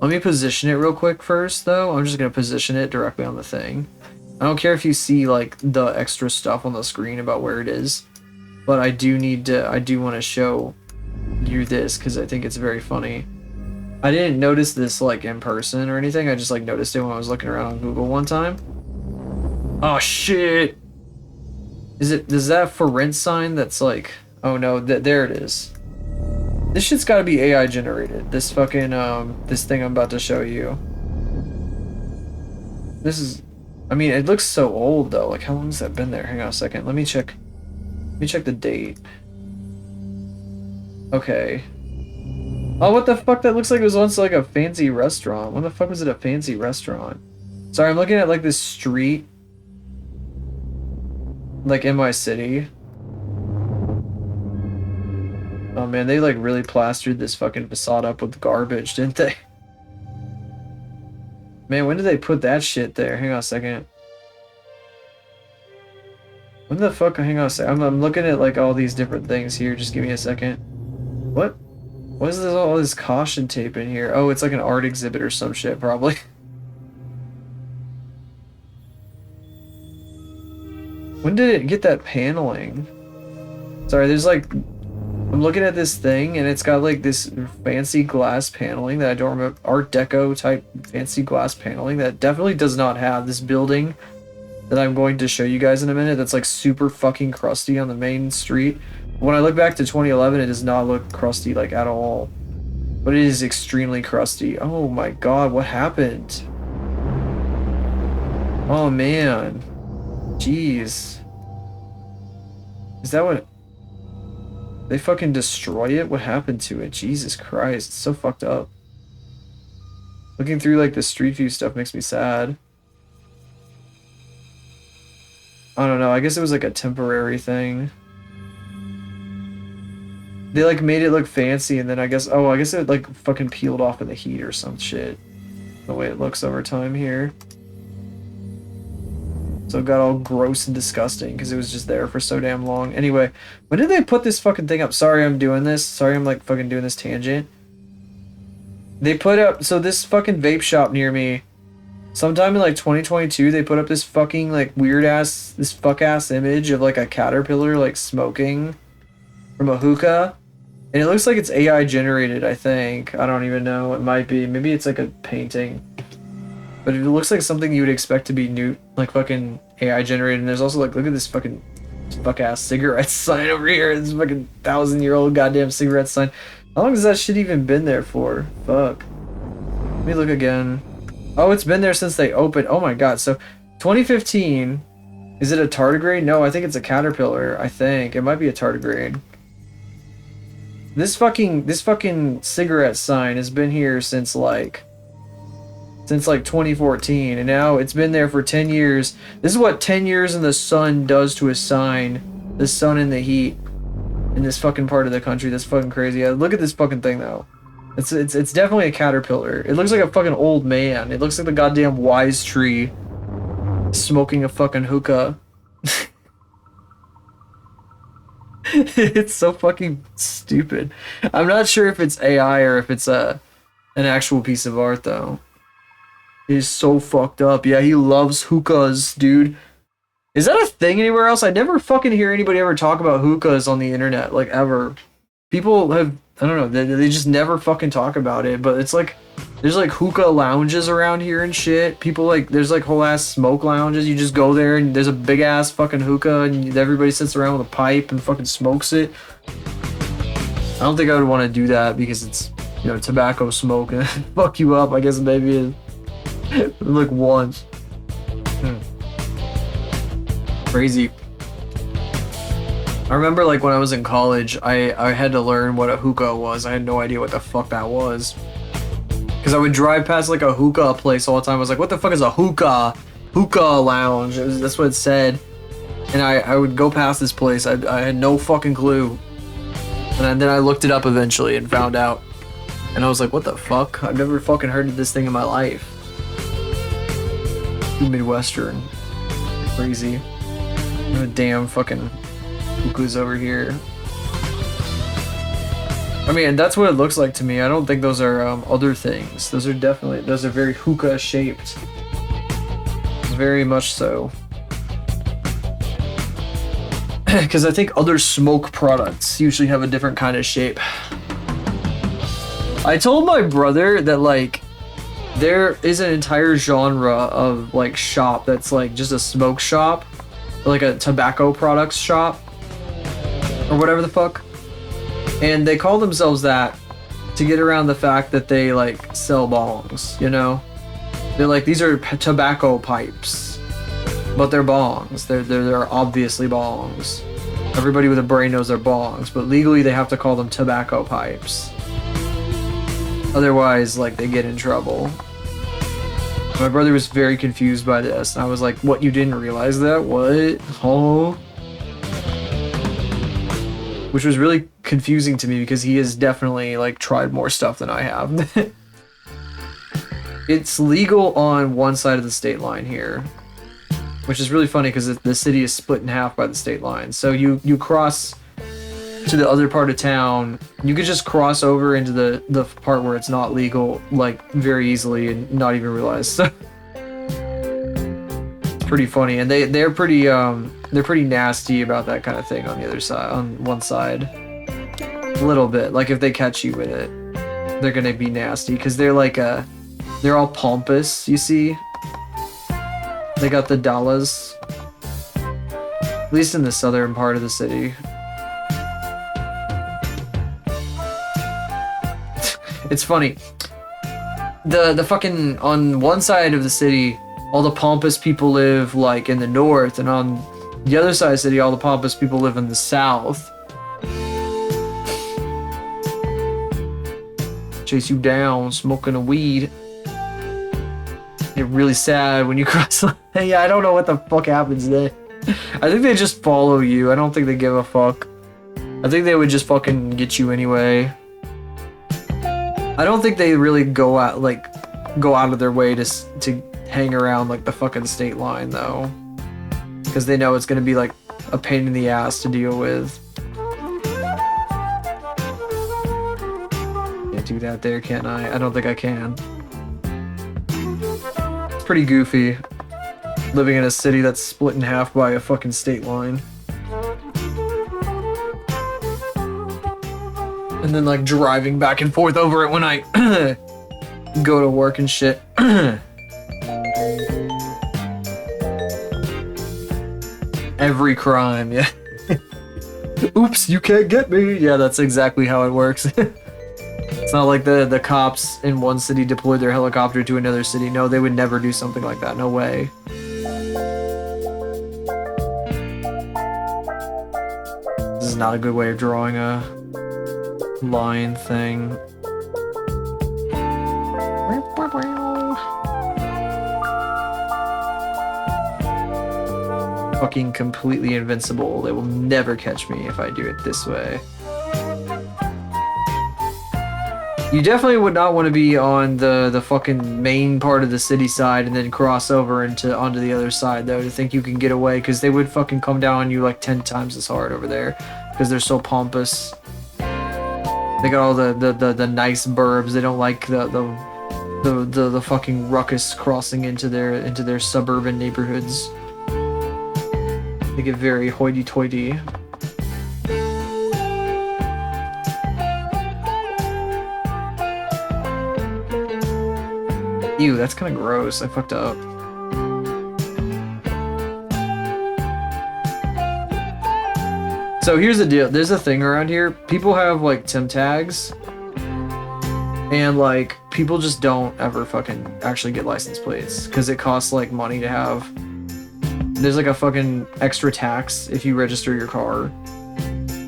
Let me position it real quick first, though. I'm just gonna position it directly on the thing. I don't care if you see like the extra stuff on the screen about where it is, but I do want to show you this because I think it's very funny. I didn't notice this like in person or anything. I just like noticed it when I was looking around on Google one time. Oh shit! Is that for rent sign that's like, oh no, there it is. This shit's gotta be AI generated. This fucking this thing I'm about to show you. This is, I mean, it looks so old though. Like, how long has that been there? Hang on a second. Let me check the date. Okay. Oh, what the fuck? That looks like it was once like a fancy restaurant. When the fuck was it a fancy restaurant? Sorry, I'm looking at like this street, like in my city. Oh man, they like really plastered this fucking facade up with garbage, didn't they? Man, when did they put that shit there? Hang on a second. When the fuck? Hang on a second. I'm looking at like all these different things here. Just give me a second. What? What is this? All this caution tape in here? Oh, it's like an art exhibit or some shit, probably. When did it get that paneling? Sorry, there's like... I'm looking at this thing and it's got like this fancy glass paneling that I don't remember. Art Deco type fancy glass paneling that definitely does not have this building that I'm going to show you guys in a minute that's like super fucking crusty on the main street. When I look back to 2011, it does not look crusty like at all. But it is extremely crusty. Oh my god, what happened? Oh man. Jeez. Is that what... They fucking destroy it? What happened to it? Jesus Christ, it's so fucked up. Looking through like the Street View stuff makes me sad. I don't know, I guess it was like a temporary thing. They like made it look fancy and then I guess, oh, I guess it like fucking peeled off in the heat or some shit. The way it looks over time here. So it got all gross and disgusting because it was just there for so damn long. Anyway, when did they put this fucking thing up? Sorry I'm doing this. Sorry I'm like fucking doing this tangent. They put up, so this fucking vape shop near me, sometime in like 2022, they put up this fucking like weird ass, this fuck ass image of like a caterpillar like smoking from a hookah. And it looks like it's AI generated, I think. I don't even know. It might be. Maybe it's like a painting. But it looks like something you would expect to be new, like fucking AI generated. And there's also like, look at this fucking fuck ass cigarette sign over here. This fucking 1,000-year-old goddamn cigarette sign. How long has that shit even been there for? Fuck. Let me look again. Oh, it's been there since they opened. Oh my god. So 2015. Is it a tardigrade? No, I think it's a caterpillar. I think it might be a tardigrade. This fucking cigarette sign has been here since like 2014, and now it's been there for 10 years. This is what 10 years in the sun does to a sign. The sun and the heat in this fucking part of the country. That's fucking crazy. Yeah, look at this fucking thing though. It's definitely a caterpillar. It looks like a fucking old man. It looks like the goddamn wise tree smoking a fucking hookah. It's so fucking stupid. I'm not sure if it's AI or if it's an actual piece of art though. He's so fucked up. Yeah, he loves hookahs, dude. Is that a thing anywhere else? I never fucking hear anybody ever talk about hookahs on the internet, like ever. People have, I don't know, they just never fucking talk about it, but it's like, there's like hookah lounges around here and shit. People like, there's like whole ass smoke lounges. You just go there and there's a big ass fucking hookah and everybody sits around with a pipe and fucking smokes it. I don't think I would want to do that because it's, you know, tobacco smoke and fuck you up, I guess maybe. Like once. Crazy. I remember like when I was in college, I had to learn what a hookah was. I had no idea what the fuck that was. Because I would drive past like a hookah place all the time. I was like, what the fuck is a hookah? Hookah lounge. That's what it said. And I would go past this place. I had no fucking clue. And then I looked it up eventually and found out. And I was like, what the fuck? I've never fucking heard of this thing in my life. Midwestern. Crazy. Damn fucking hookahs over here. I mean, that's what it looks like to me. I don't think those are other things. Those are very hookah shaped. Very much so. Because I think other smoke products usually have a different kind of shape. I told my brother that like there is an entire genre of like shop that's like just a smoke shop, like a tobacco products shop or whatever the fuck, and they call themselves that to get around the fact that they like sell bongs, you know. They're like, these are tobacco pipes, but they're bongs. They're obviously bongs. Everybody with a brain knows they're bongs, but legally they have to call them tobacco pipes, otherwise like they get in trouble. My brother was very confused by this, and I was like, what, you didn't realize that? What? Oh. Which was really confusing to me because he has definitely, like, tried more stuff than I have. It's legal on one side of the state line here, which is really funny because the city is split in half by the state line. So you cross to the other part of town. You could just cross over into the part where it's not legal, like, very easily and not even realize. So it's pretty funny, and they're pretty nasty about that kind of thing on the other side, on one side. A little bit, like if they catch you with it, they're gonna be nasty because they're like they're all pompous, you see. They got the dollars, at least in the southern part of the city. It's funny. The fucking, on one side of the city, all the pompous people live like in the north, and on the other side of the city, all the pompous people live in the south. Chase you down, smoking a weed. Get really sad when you cross. Yeah, I don't know what the fuck happens there. I think they just follow you. I don't think they give a fuck. I think they would just fucking get you anyway. I don't think they really go out of their way to hang around like the fucking state line though, because they know it's gonna be like a pain in the ass to deal with. Can't do that there, can I? I don't think I can. It's pretty goofy living in a city that's split in half by a fucking state line. And then like driving back and forth over it when I go to work and shit. Every crime, yeah. Oops, you can't get me. Yeah, that's exactly how it works. It's not like the cops in one city deployed their helicopter to another city. No, they would never do something like that. No way. This is not a good way of drawing a line thing. Fucking completely invincible. They will never catch me if I do it this way. You definitely would not want to be on the fucking main part of the city side and then cross over onto the other side though to think you can get away, because they would fucking come down on you like 10 times as hard over there because they're so pompous. They got all the nice burbs. They don't like the fucking ruckus crossing into their suburban neighborhoods. They get very hoity-toity. Ew, that's kind of gross. I fucked up. So here's the deal. There's a thing around here. People have like Tim tags, and like people just don't ever fucking actually get license plates because it costs like money to have. There's like a fucking extra tax if you register your car.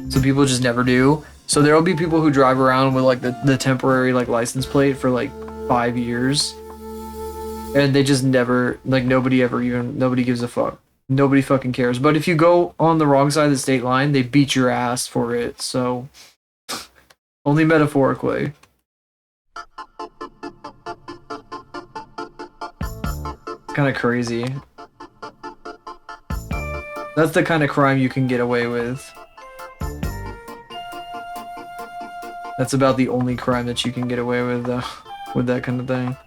So people just never do. So there'll be people who drive around with like the temporary like license plate for like 5 years. And they just never, like nobody gives a fuck. Nobody fucking cares. But if you go on the wrong side of the state line, they beat your ass for it. So only metaphorically. Kind of crazy. That's the kind of crime you can get away with. That's about the only crime that you can get away with that kind of thing.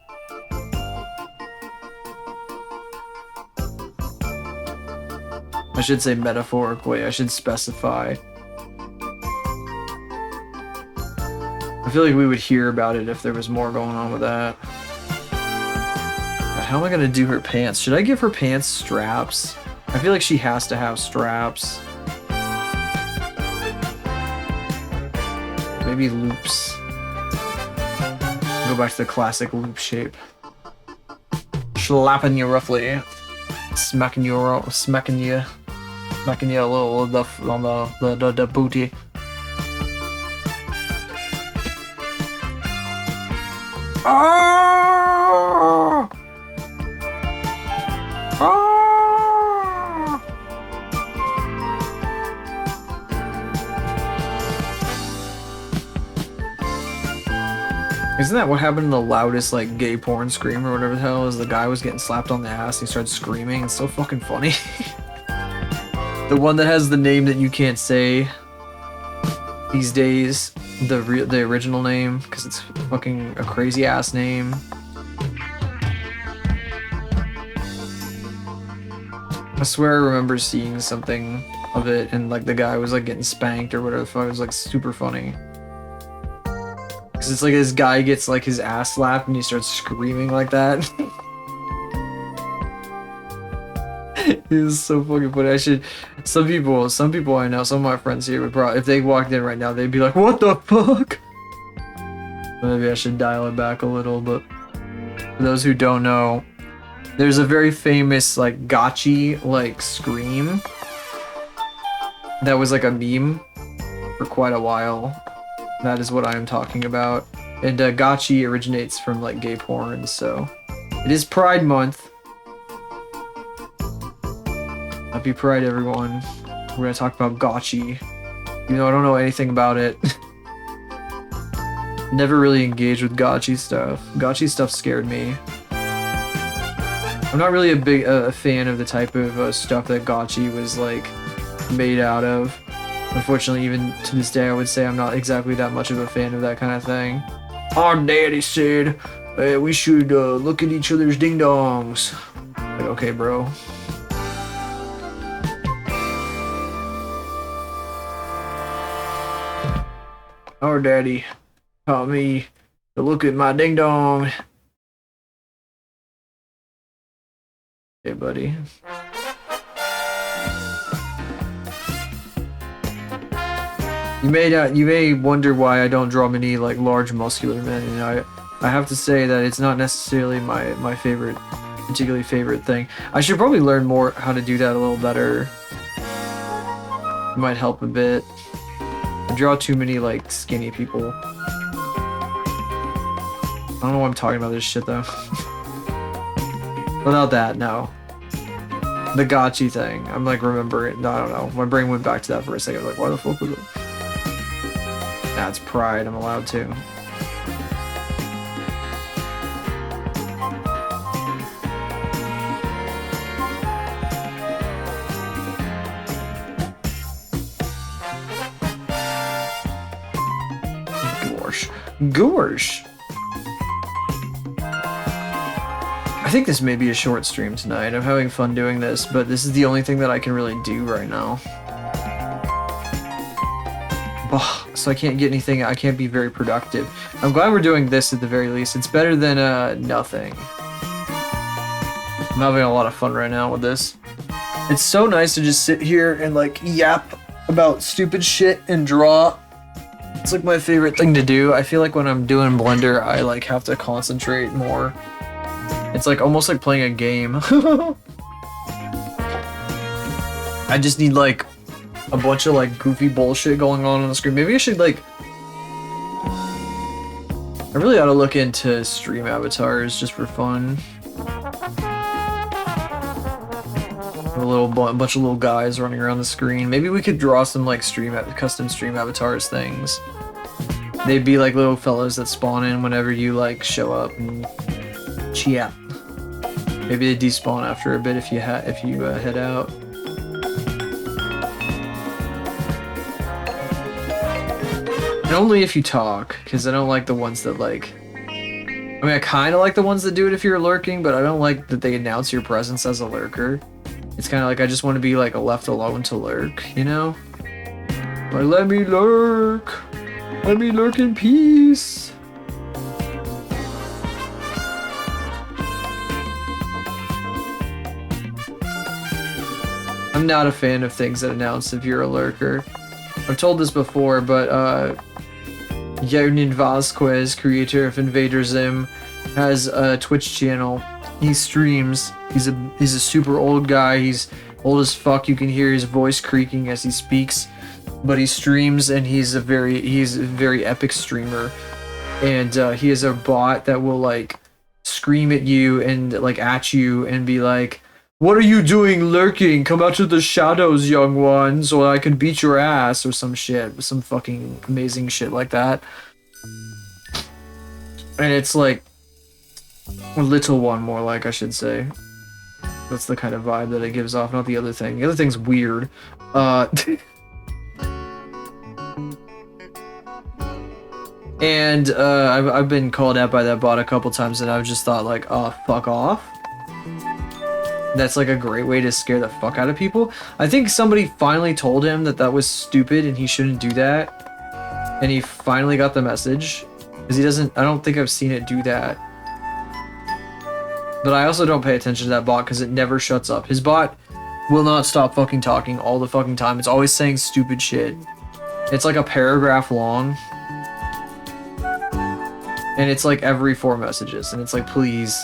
I should say metaphorically. I should specify. I feel like we would hear about it if there was more going on with that. God, how am I gonna do her pants? Should I give her pants straps? I feel like she has to have straps. Maybe loops. Go back to the classic loop shape. Slapping you roughly. Smacking you a little on the booty. Ah! Ah! Isn't that what happened in the loudest, like, gay porn scream or whatever the hell is? The guy was getting slapped on the ass and he started screaming. It's so fucking funny. The one that has the name that you can't say these days. The original name, because it's fucking a crazy ass name. I swear I remember seeing something of it and like the guy was like getting spanked or whatever the fuck. It was like super funny. Cause it's like this guy gets like his ass slapped and he starts screaming like that. It was so fucking funny. I should, some people I know, some of my friends here would probably, if they walked in right now, they'd be like, what the fuck? Maybe I should dial it back a little, but for those who don't know, there's a very famous like gotchi like scream that was like a meme for quite a while. That is what I am talking about. And gotchi originates from like gay porn, so it is Pride Month. Happy Pride, everyone. We're gonna talk about gotchi. Even though I don't know anything about it. Never really engaged with gotchi stuff. Gotchi stuff scared me. I'm not really a big fan of the type of stuff that gotchi was like made out of. Unfortunately, even to this day, I would say I'm not exactly that much of a fan of that kind of thing. Our daddy said we should look at each other's ding-dongs. Like, okay, bro. Our daddy taught me to look at my ding-dong. Hey, buddy. You may wonder why I don't draw many like large muscular men, and I have to say that it's not necessarily my particularly favorite thing. I should probably learn more how to do that a little better. It might help a bit. I draw too many like skinny people. I don't know why I'm talking about this shit though. Without that, no. The gotchi thing, I'm like remembering. I don't know. My brain went back to that for a second. Like, why the fuck was it? That's Pride. I'm allowed to. Gorsh. Gorsh. I think this may be a short stream tonight. I'm having fun doing this, but this is the only thing that I can really do right now. So I can't get anything, I can't be very productive. I'm glad we're doing this at the very least. It's better than nothing. I'm having a lot of fun right now with this. It's so nice to just sit here and like yap about stupid shit and draw. It's like my favorite thing to do. I feel like when I'm doing Blender, I like have to concentrate more. It's like almost like playing a game. I just need like a bunch of like goofy bullshit going on the screen. Maybe I should like, I really ought to look into stream avatars just for fun. A bunch of little guys running around the screen. Maybe we could draw some like custom stream avatars things. They'd be like little fellas that spawn in whenever you like show up and chat. Maybe they despawn after a bit if you head out. And only if you talk, because I don't like the ones that like... I mean, I kind of like the ones that do it if you're lurking, but I don't like that they announce your presence as a lurker. It's kind of like I just want to be like left alone to lurk, you know? Like, let me lurk! Let me lurk in peace! I'm not a fan of things that announce if you're a lurker. I've told this before, but Yernin Vasquez, creator of Invader Zim, has a Twitch channel. He streams. He's a super old guy. He's old as fuck. You can hear his voice creaking as he speaks. But he streams, and he's a very epic streamer. And he has a bot that will like scream at you and like at you and be like, "What are you doing lurking? Come out to the shadows, young one, so I can beat your ass," or some shit. Some fucking amazing shit like that. And it's like a little one, more like, I should say. That's the kind of vibe that it gives off, not the other thing. The other thing's weird. And I've been called out by that bot a couple times, and I've just thought like, oh, fuck off. That's like a great way to scare the fuck out of people. I think somebody finally told him that that was stupid and he shouldn't do that. And he finally got the message. Because he doesn't, I don't think I've seen it do that. But I also don't pay attention to that bot because it never shuts up. His bot will not stop fucking talking all the fucking time. It's always saying stupid shit. It's like a paragraph long. And it's like every 4 messages. And it's like, please.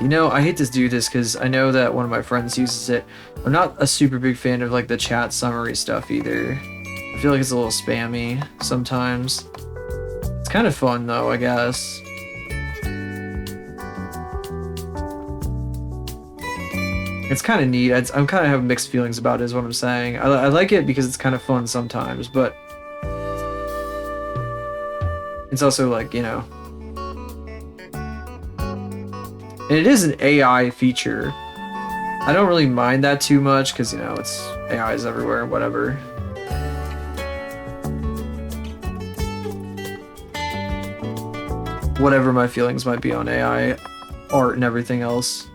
You know, I hate to do this because I know that one of my friends uses it. I'm not a super big fan of like the chat summary stuff either. I feel like it's a little spammy sometimes. It's kind of fun though, I guess. It's kind of neat. I'm kind of having mixed feelings about it is what I'm saying. I like it because it's kind of fun sometimes, but it's also like, you know. And it is an AI feature. I don't really mind that too much because, you know, it's AI's everywhere, whatever. Whatever my feelings might be on AI, art, and everything else.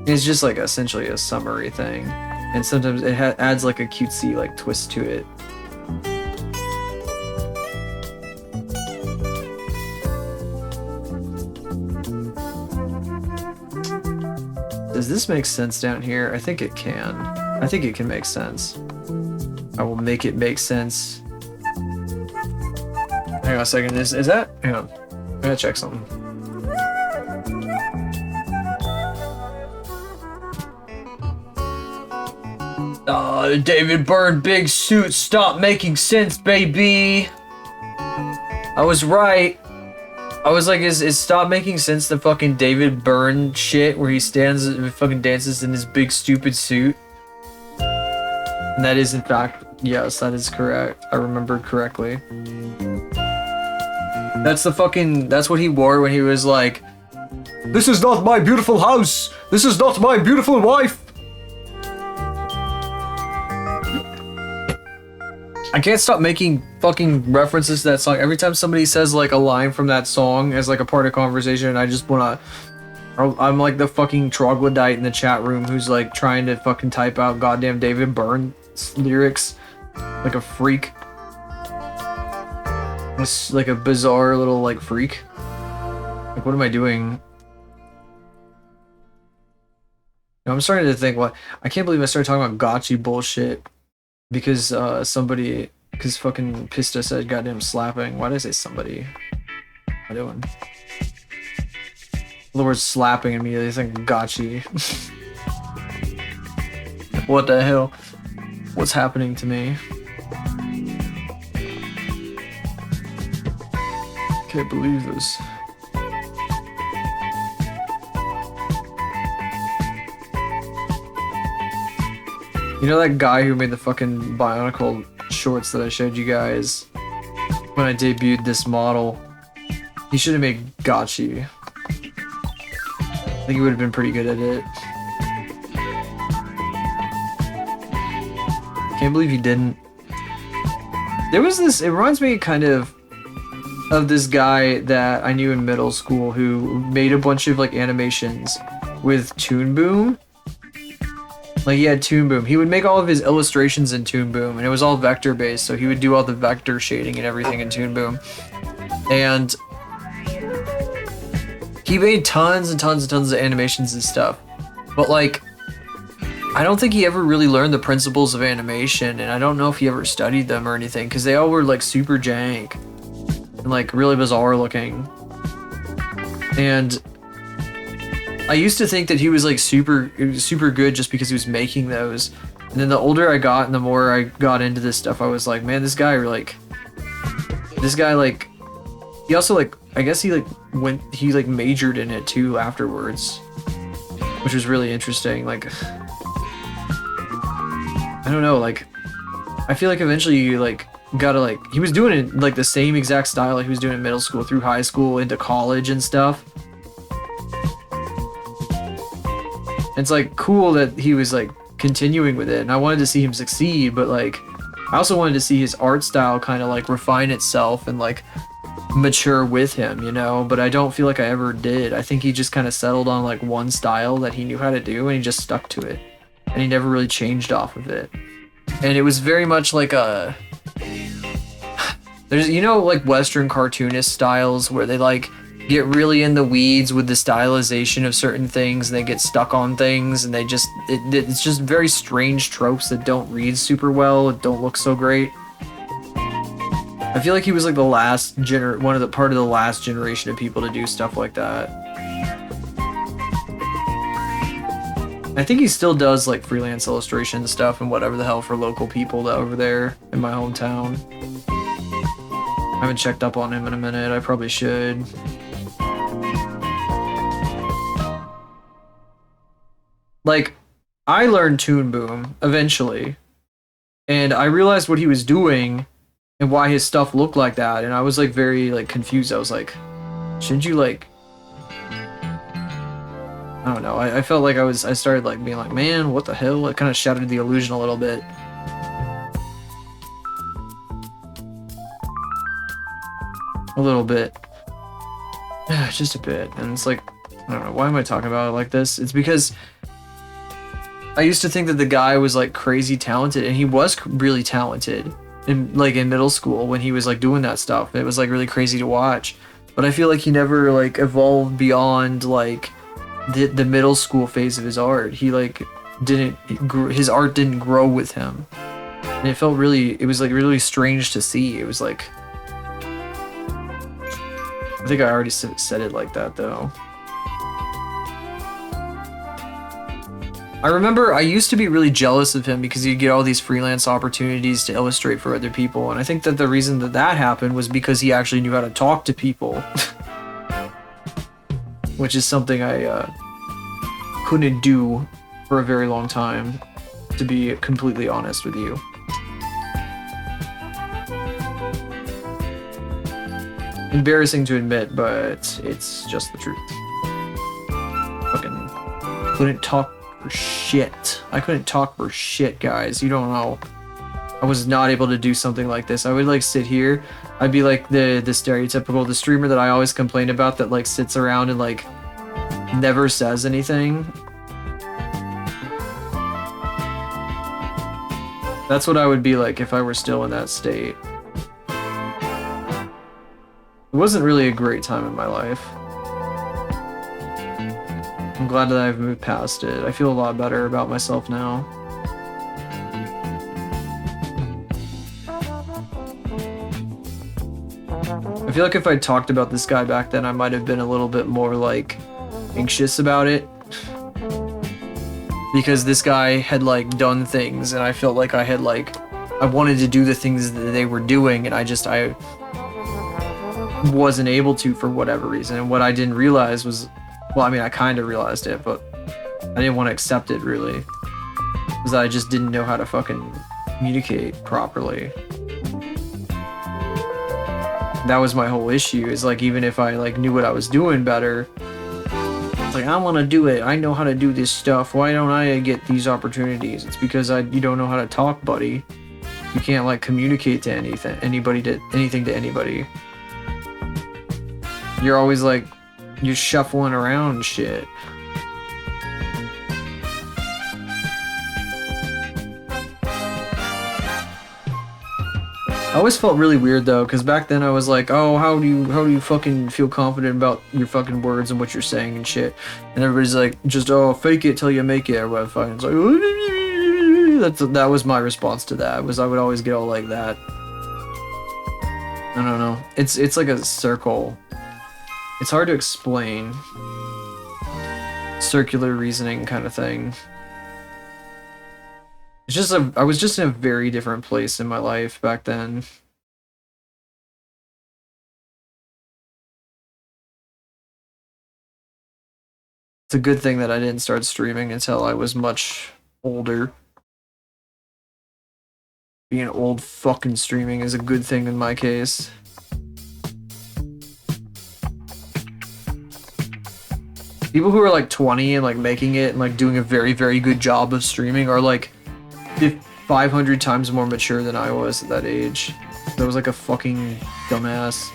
It's just like essentially a summary thing. And sometimes it adds like a cutesy like twist to it. Does this make sense down here? I think it can. I think it can make sense. I will make it make sense. Hang on a second. Is that? Hang on. I gotta check something. The David Byrne big suit stopped making sense, baby. I was right. I was like, is stop making sense the fucking David Byrne shit where he stands and fucking dances in his big stupid suit? And that is in fact, yes, that is correct. I remembered correctly. That's what he wore when he was like, "This is not my beautiful house. This is not my beautiful wife." I can't stop making fucking references to that song. Every time somebody says like a line from that song as like a part of conversation, I just wanna... I'm like the fucking troglodyte in the chat room who's like trying to fucking type out goddamn David Byrne lyrics like a freak. It's like a bizarre little like freak. Like, what am I doing? I'm starting to think, what? I can't believe I started talking about gotchi bullshit. Because because fucking Pista said goddamn slapping. Why did I say somebody? What am I doing? The word slapping immediately, I think gotchi. What the hell? What's happening to me? Can't believe this. You know that guy who made the fucking Bionicle shorts that I showed you guys when I debuted this model? He should have made gotchi. I think he would have been pretty good at it. Can't believe he didn't. There was this, it reminds me kind of this guy that I knew in middle school who made a bunch of like animations with Toon Boom. Like, he had Toon Boom. He would make all of his illustrations in Toon Boom, and it was all vector based, so he would do all the vector shading and everything in Toon Boom. And he made tons and tons and tons of animations and stuff. But like, I don't think he ever really learned the principles of animation, and I don't know if he ever studied them or anything, because they all were like super jank and like really bizarre looking. And I used to think that he was like super good just because he was making those. And then the older I got and the more I got into this stuff, I was like, man, this guy like, he also like, I guess he like majored in it too afterwards, which was really interesting. Like, I don't know, like, I feel like eventually you like gotta like he was doing it like the same exact style like he was doing in middle school through high school into college and stuff. It's like cool that he was like continuing with it, and I wanted to see him succeed, but like I also wanted to see his art style kind of like refine itself and like mature with him, you know, but I don't feel like I ever did. I think he just kind of settled on like one style that he knew how to do and he just stuck to it. And he never really changed off of it. And it was very much like a there's you know like Western cartoonist styles where they like get really in the weeds with the stylization of certain things and they get stuck on things and they just it's just very strange tropes that don't read super well, it don't look so great. I feel like he was like the last one of the part of the last generation of people to do stuff like that. I think he still does like freelance illustration stuff and whatever the hell for local people over there in my hometown. I haven't checked up on him in a minute. I probably should. Like, I learned Toon Boom eventually, and I realized what he was doing and why his stuff looked like that, and I was like very like confused. I was like, shouldn't you like I don't know. I felt like I started like being like, man, what the hell? It kind of shattered the illusion a little bit. A little bit. Just a bit. And it's like, I don't know, why am I talking about it like this? It's because I used to think that the guy was like crazy talented, and he was really talented in middle school when he was like doing that stuff. It was like really crazy to watch. But I feel like he never like evolved beyond like the middle school phase of his art. He like didn't his art didn't grow with him. And it was like really strange to see. It was like I think I already said it like that though. I remember I used to be really jealous of him because he'd get all these freelance opportunities to illustrate for other people, and I think that the reason that that happened was because he actually knew how to talk to people. Which is something I couldn't do for a very long time, to be completely honest with you. Embarrassing to admit, but it's just the truth. Fucking couldn't talk for shit. I couldn't talk for shit, guys. You don't know. I was not able to do something like this. I would like sit here. I'd be like the stereotypical, the streamer that I always complain about that like sits around and like never says anything. That's what I would be like if I were still in that state. It wasn't really a great time in my life. I'm glad that I've moved past it. I feel a lot better about myself now. I feel like if I talked about this guy back then, I might have been a little bit more like anxious about it. Because this guy had like done things and I felt like I had like I wanted to do the things that they were doing, and I wasn't able to for whatever reason. And what I didn't realize was, well, I mean, I kind of realized it, but I didn't want to accept it really, because I just didn't know how to fucking communicate properly. That was my whole issue, is like even if I like knew what I was doing better, it's like I want to do it, I know how to do this stuff, why don't I get these opportunities? It's because you don't know how to talk, buddy. You can't like communicate to anything to anybody. You're always like you're shuffling around and shit. I always felt really weird though, because back then I was like, oh, how do you fucking feel confident about your fucking words and what you're saying and shit? And everybody's like, just fake it till you make it or whatever. It's like, that was my response to that. I would always get all like that. I don't know. It's like a circle. It's hard to explain. Circular reasoning kind of thing. It's just I was just in a very different place in my life back then. It's a good thing that I didn't start streaming until I was much older. Being old fucking streaming is a good thing in my case. People who are like 20 and like making it and like doing a very, very good job of streaming are like 500 times more mature than I was at that age. That was like a fucking dumbass.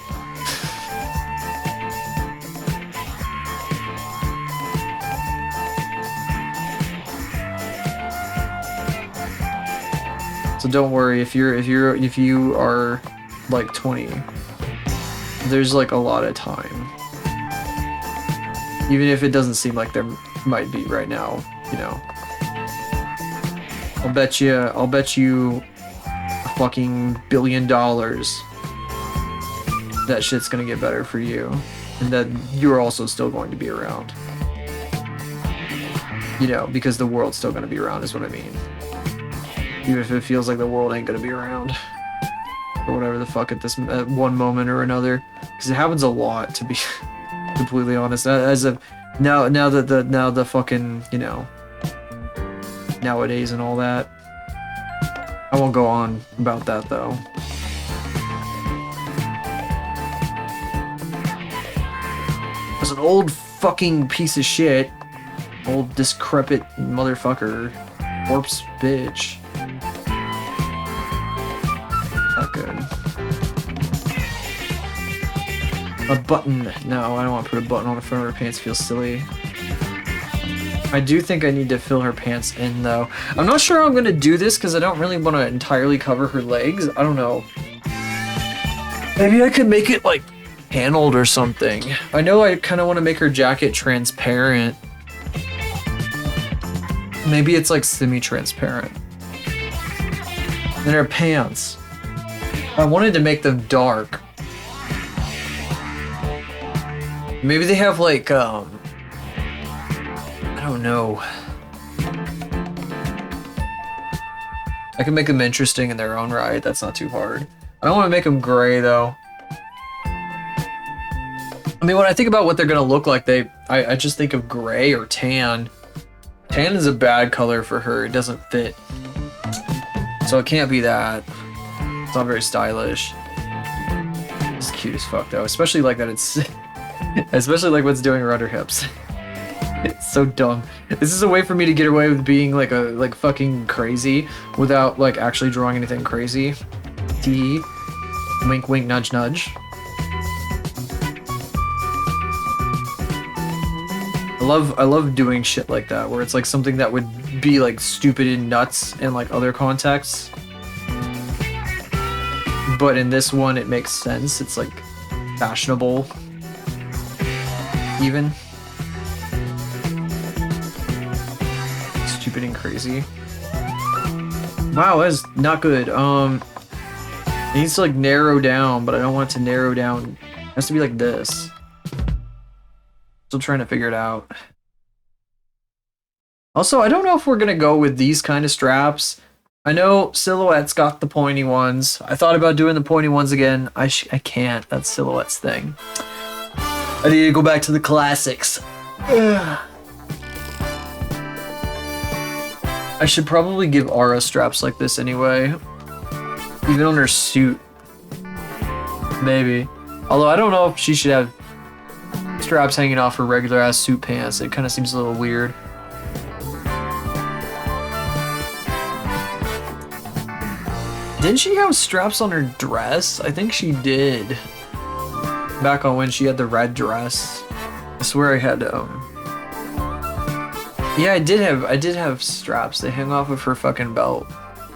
So don't worry if you are like 20. There's like a lot of time. Even if it doesn't seem like there might be right now, you know. I'll bet you a fucking $1 billion that shit's gonna get better for you. And that you're also still going to be around. You know, because the world's still gonna be around is what I mean. Even if it feels like the world ain't gonna be around. Or whatever the fuck at one moment or another. Because it happens a lot, to be completely honest. As of now the fucking, you know, nowadays and all that. I won't go on about that though. As an old fucking piece of shit, old decrepit motherfucker, corpse bitch. Not good. A button. No, I don't want to put a button on the front of her pants. Feels silly. I do think I need to fill her pants in though. I'm not sure how I'm gonna do this because I don't really want to entirely cover her legs. I don't know. Maybe I could make it like paneled or something. I know I kind of want to make her jacket transparent. Maybe it's like semi-transparent. Then her pants. I wanted to make them dark. Maybe they have like, I don't know. I can make them interesting in their own right. That's not too hard. I don't want to make them gray though. I mean, when I think about what they're gonna look like, I just think of gray or tan. Tan is a bad color for her. It doesn't fit. So it can't be that. It's not very stylish. It's cute as fuck though, especially like that it's especially like what's doing around her hips. It's so dumb. This is a way for me to get away with being like fucking crazy without like actually drawing anything crazy. T. Wink wink nudge nudge. I love doing shit like that where it's like something that would be like stupid and nuts in like other contexts. But in this one it makes sense. It's like fashionable. Even. Stupid and crazy. Wow, that's not good. It needs to like narrow down, but I don't want it to narrow down. It has to be like this. Still trying to figure it out. Also, I don't know if we're gonna go with these kind of straps. I know Silhouette's got the pointy ones. I thought about doing the pointy ones again. I can't. That's Silhouette's thing. I need to go back to the classics. Ugh. I should probably give Ara straps like this anyway. Even on her suit. Maybe. Although I don't know if she should have straps hanging off her regular ass suit pants. It kind of seems a little weird. Didn't she have straps on her dress? I think she did. Back on when she had the red dress. I swear I had yeah, I did have straps. They hang off of her fucking belt.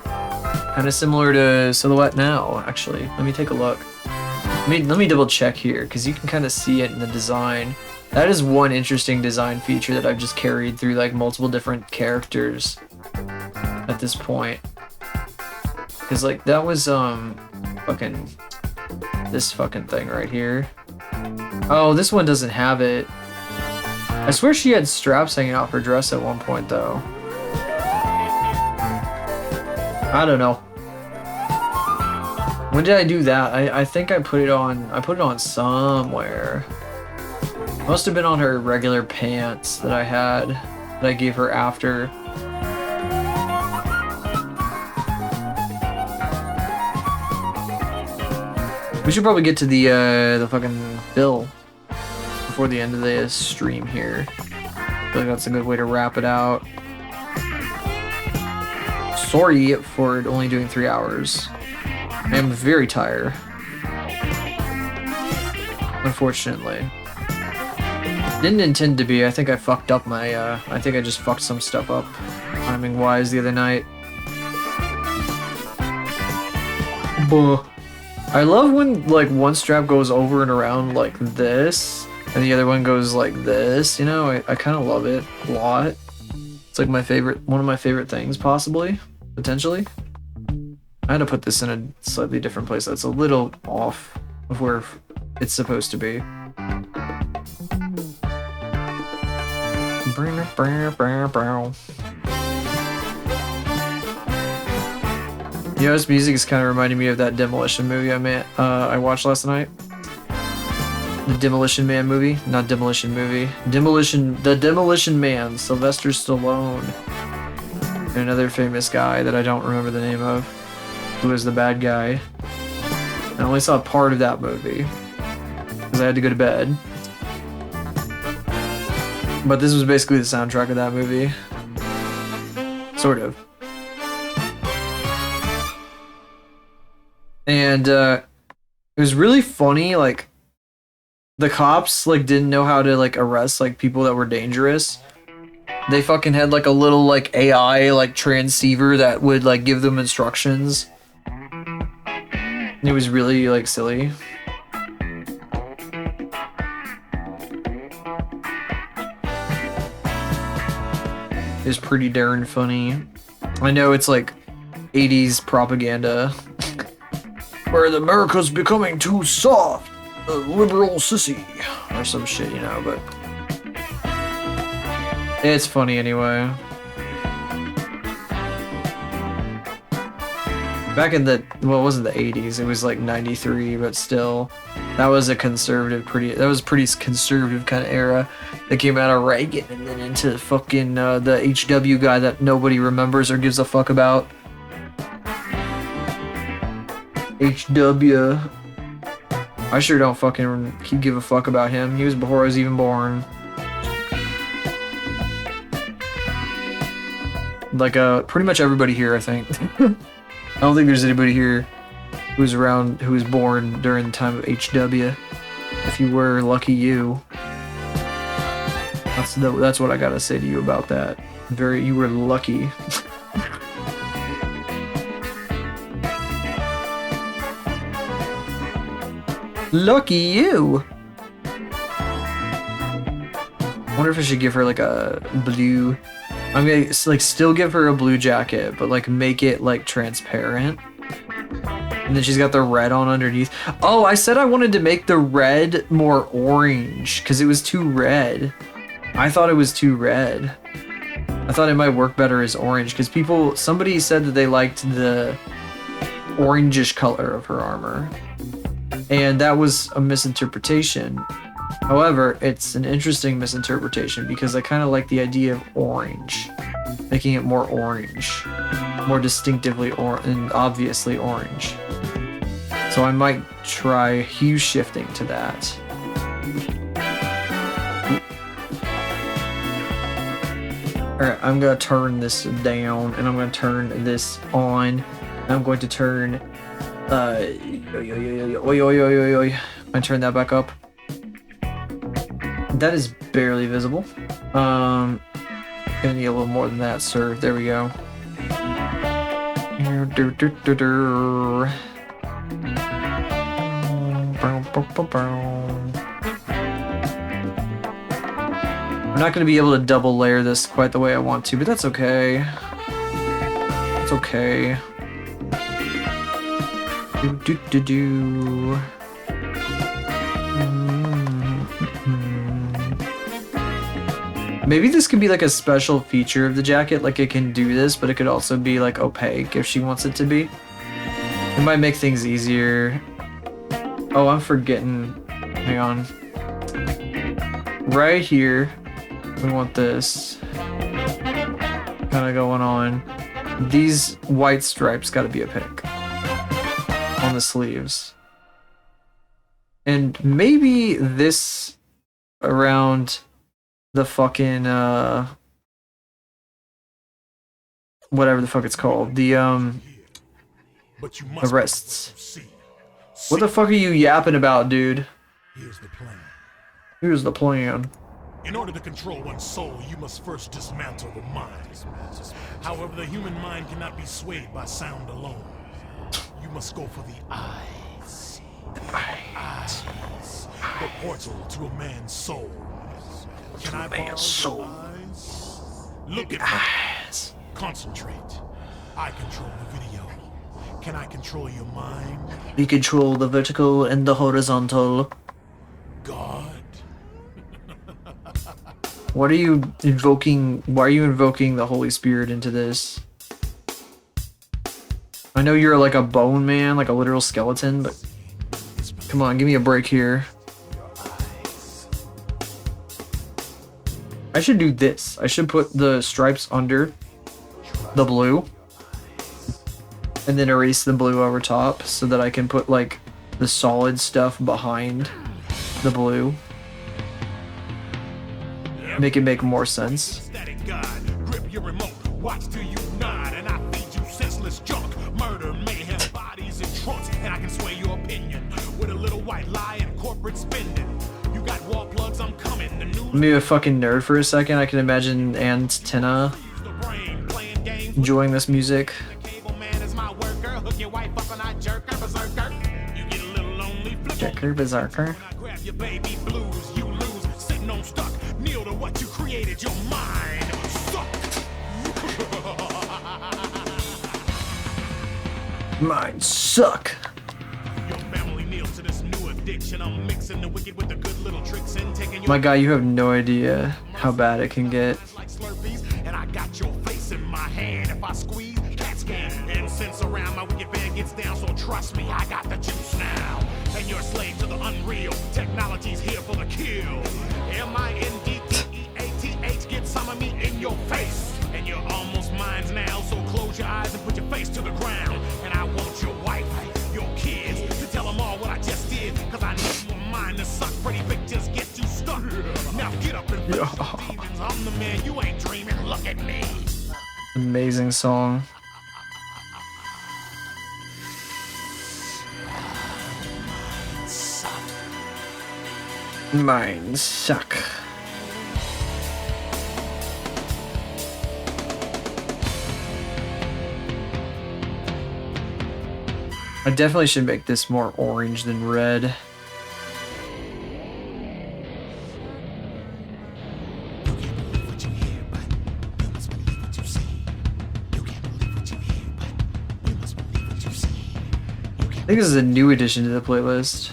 Kind of similar to Silhouette now, actually. Let me take a look. Let me double check here, because you can kind of see it in the design. That is one interesting design feature that I've just carried through like multiple different characters at this point. Because like that was fucking this fucking thing right here. Oh, this one doesn't have it. I swear she had straps hanging off her dress at one point though. I don't know. When did I do that? I think I put it on somewhere. Must have been on her regular pants that I had, that I gave her after. We should probably get to the fucking bill before the end of the stream here. I feel like that's a good way to wrap it out. Sorry for only doing 3 hours. I am very tired. Unfortunately. Didn't intend to be. I think I fucked up my, I think I just fucked some stuff up timing-wise the other night. Buh. I love when, like, one strap goes over and around like this, and the other one goes like this, you know? I kind of love it a lot. It's like my favorite, one of my favorite things, possibly, potentially. I had to put this in a slightly different place that's a little off of where it's supposed to be. You know, this music is kind of reminding me of that Demolition movie I watched last night. The Demolition Man movie, not Demolition movie. The Demolition Man, Sylvester Stallone. And another famous guy that I don't remember the name of, who was the bad guy. I only saw part of that movie because I had to go to bed. But this was basically the soundtrack of that movie. Sort of. And it was really funny, like, the cops, like, didn't know how to, like, arrest, like, people that were dangerous. They fucking had, like, a little, like, AI, like, transceiver that would, like, give them instructions. It was really, like, silly. It was pretty darn funny. I know it's, like, 80s propaganda. Where the America's becoming too soft. A liberal sissy. Or some shit, you know, but... it's funny anyway. Back in the... well, it wasn't the 80s. It was like 93, but still. That was a conservative, that was pretty conservative kind of era. That came out of Reagan and then into fucking the HW guy that nobody remembers or gives a fuck about. HW. I sure don't fucking give a fuck about him. He was before I was even born. Like, pretty much everybody here, I think. I don't think there's anybody here who's around, who was born during the time of HW. If you were, lucky you. That's what I gotta say to you about that. You were lucky. Lucky you! I wonder if I should give her like a blue... I'm gonna like still give her a blue jacket, but like make it like transparent. And then she's got the red on underneath. Oh, I said I wanted to make the red more orange because it was too red. I thought it was too red. I thought it might work better as orange because somebody said that they liked the orangish color of her armor. And that was a misinterpretation. However, it's an interesting misinterpretation because I kind of like the idea of orange. Making it more orange. More distinctively and obviously orange. So I might try hue shifting to that. Alright, I'm going to turn this down and I'm going to turn this on. And I'm going to turn... I turn that back up. That is barely visible. Gonna need a little more than that, sir. There we go. I'm not gonna be able to double layer this quite the way I want to, but that's okay. It's okay. Maybe this could be like a special feature of the jacket, like it can do this, but it could also be like opaque if she wants it to be. It might make things easier. Oh, I'm forgetting. Hang on. Right here, we want this kind of going on. These white stripes gotta be opaque on the sleeves. And maybe this around the fucking whatever the fuck it's called. The But you must be what arrests. you see. What See, the fuck are you yapping about, dude? here's the plan. Here's the plan. In order to control one's soul, you must first dismantle the mind. However, the human mind cannot be swayed by sound alone. You must go for the eyes. Eyes. The portal to a man's soul. Can I borrow your eyes? Look at me. Concentrate. I control the video. Can I control your mind? We control the vertical and the horizontal. God. What are you invoking? Why are you invoking the Holy Spirit into this? I know you're like a bone man, like a literal skeleton, but come on, give me a break here. I should do this. I should put the stripes under the blue and then erase the blue over top so that I can put like the solid stuff behind the blue. Make it make more sense. Static God, grip your remote, watch till you nod, and I feed you senseless junk. Murder, mayhem, bodies and trunks, and I can sway your opinion with a little white lie and corporate spending. You got wall plugs, I'm coming. The news. Be a fucking nerd for a second. I can imagine Antenna enjoying this music. The cable man is my worker. Hook your wife up and I jerk her berserker. You get a little lonely, flip Jerker Berserker. when I grab your baby blues, you lose. Sitting on stuck, kneel to what you created. Your mind suck. Mine suck. Your family kneels to this new addiction. I'm mixing the wicked with the good little tricks and taking your My guy, you have no idea how bad it can get. like Slurpees, and I got your face in my hand. If I squeeze, cat scan, incense around my wicked bed gets down. So trust me, I got the juice now. And you're a slave to the unreal. Technology's here for the kill. MINDDEATH, get some of me in your face. And you're almost mine now, so close your eyes and put your face to the ground. And I want your wife, your kids, to tell them all what I just did. Cause I need more mind to suck. Pretty pictures get you stuck. Now get up and face the demons. I'm the man, you ain't dreaming. Look at me. Amazing song. Mine suck. I definitely should make this more orange than red. I think this is a new addition to the playlist.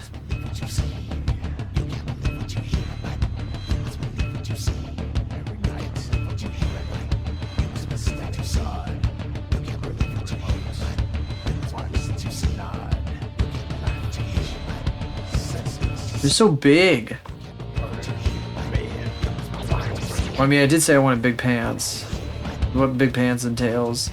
They're so big. I mean, I did say I wanted big pants. What big pants entails.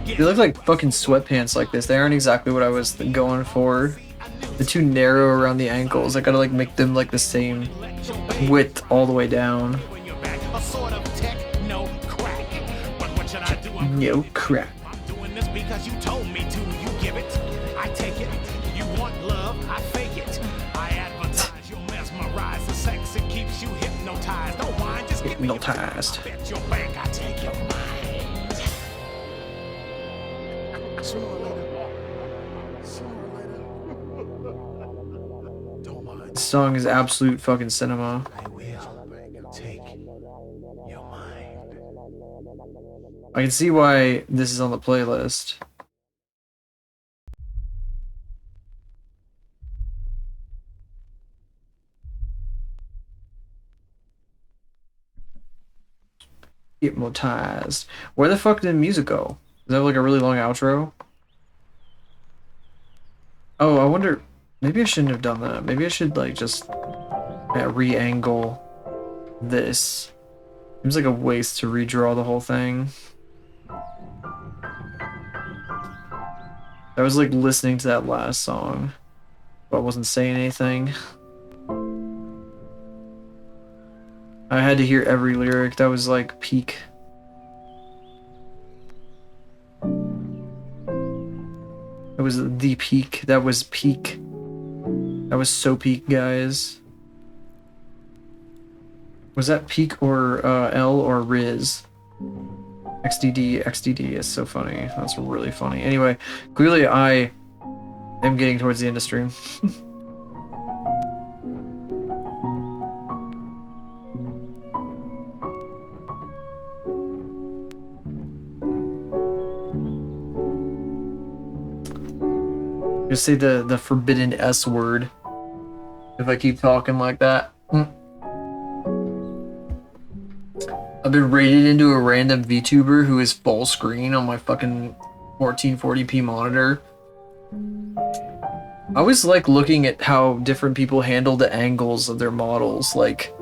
They look like fucking sweatpants like this. They aren't exactly what I was going for. They're too narrow around the ankles. I gotta like make them like the same width all the way down. No crap. I'm doing this because you told me to. You give it, I take it. You want love, I fake it. I advertise, you'll mesmerize. The sex, it keeps you hypnotized. Don't whine, just give me your Hypnotized. I bet your bank, I take your mind. Sooner or later. Don't mind. This song is absolute fucking cinema. I will take your mind. I can see why this is on the playlist. Hypnotized. Where the fuck did the music go? Is that like a really long outro? Oh, I wonder. Maybe I shouldn't have done that. Maybe I should like just re-angle this. Seems like a waste to redraw the whole thing. I was like listening to that last song, but I wasn't saying anything. I had to hear every lyric. That was like peak. It was the peak. That was peak. That was so peak, guys. Was that peak or L or Riz? XDD is so funny. That's really funny. Anyway, clearly I am getting towards the end of stream. Just say the forbidden S word if I keep talking like that. I've been raided into a random VTuber who is full screen on my fucking 1440p monitor. I always like looking at how different people handle the angles of their models, like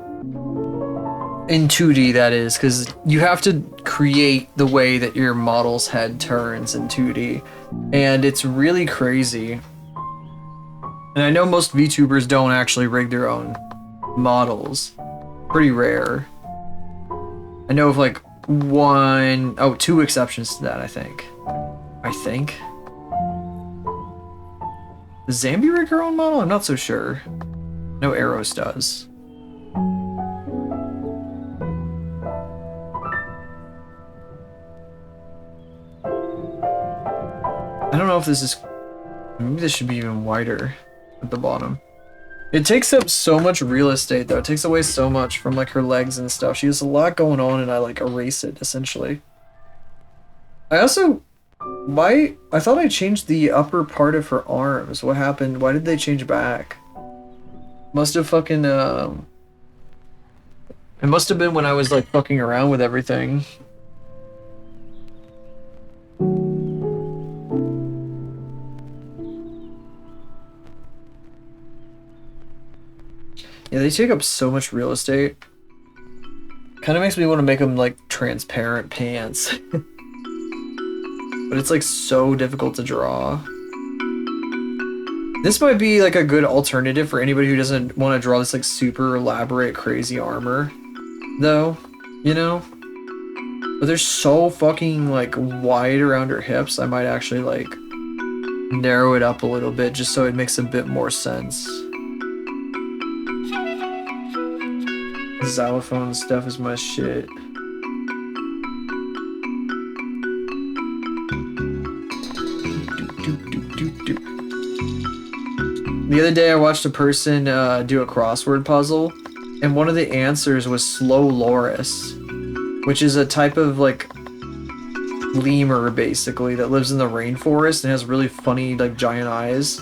in 2D that is, because you have to create the way that your model's head turns in 2D, and it's really crazy. And I know most VTubers don't actually rig their own models. Pretty rare. I know of like two exceptions to that, I think. Does Zambi rig her own model? I'm not so sure. No, Eros does. I don't know if this is... Maybe this should be even wider at the bottom. It takes up so much real estate, though. It takes away so much from, like, her legs and stuff. She has a lot going on, and I, like, erase it, essentially. I also... I thought I changed the upper part of her arms. What happened? Why did they change back? Must have fucking, It must have been when I was, like, fucking around with everything. Yeah, they take up so much real estate. Kind of makes me want to make them like transparent pants. But it's like so difficult to draw. This might be like a good alternative for anybody who doesn't want to draw this like super elaborate crazy armor, though, you know? But they're so fucking like wide around her hips, I might actually like narrow it up a little bit just so it makes a bit more sense. Xylophone stuff is my shit. The other day I watched a person do a crossword puzzle, and one of the answers was Slow Loris, which is a type of like lemur basically that lives in the rainforest and has really funny like giant eyes.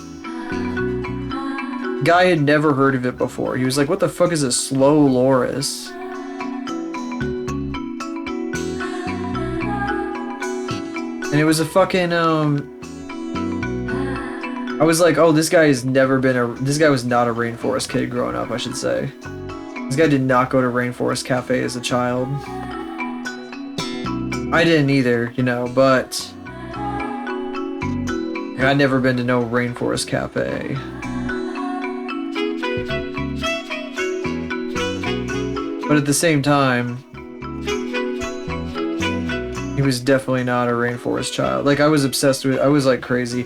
Guy had never heard of it before. He was like, what the fuck is a Slow Loris? And it was a fucking, I was like, oh, this guy was not a rainforest kid growing up, I should say. This guy did not go to Rainforest Cafe as a child. I didn't either, you know, but I'd never been to no Rainforest Cafe. But at the same time, he was definitely not a rainforest child. Like, I was like crazy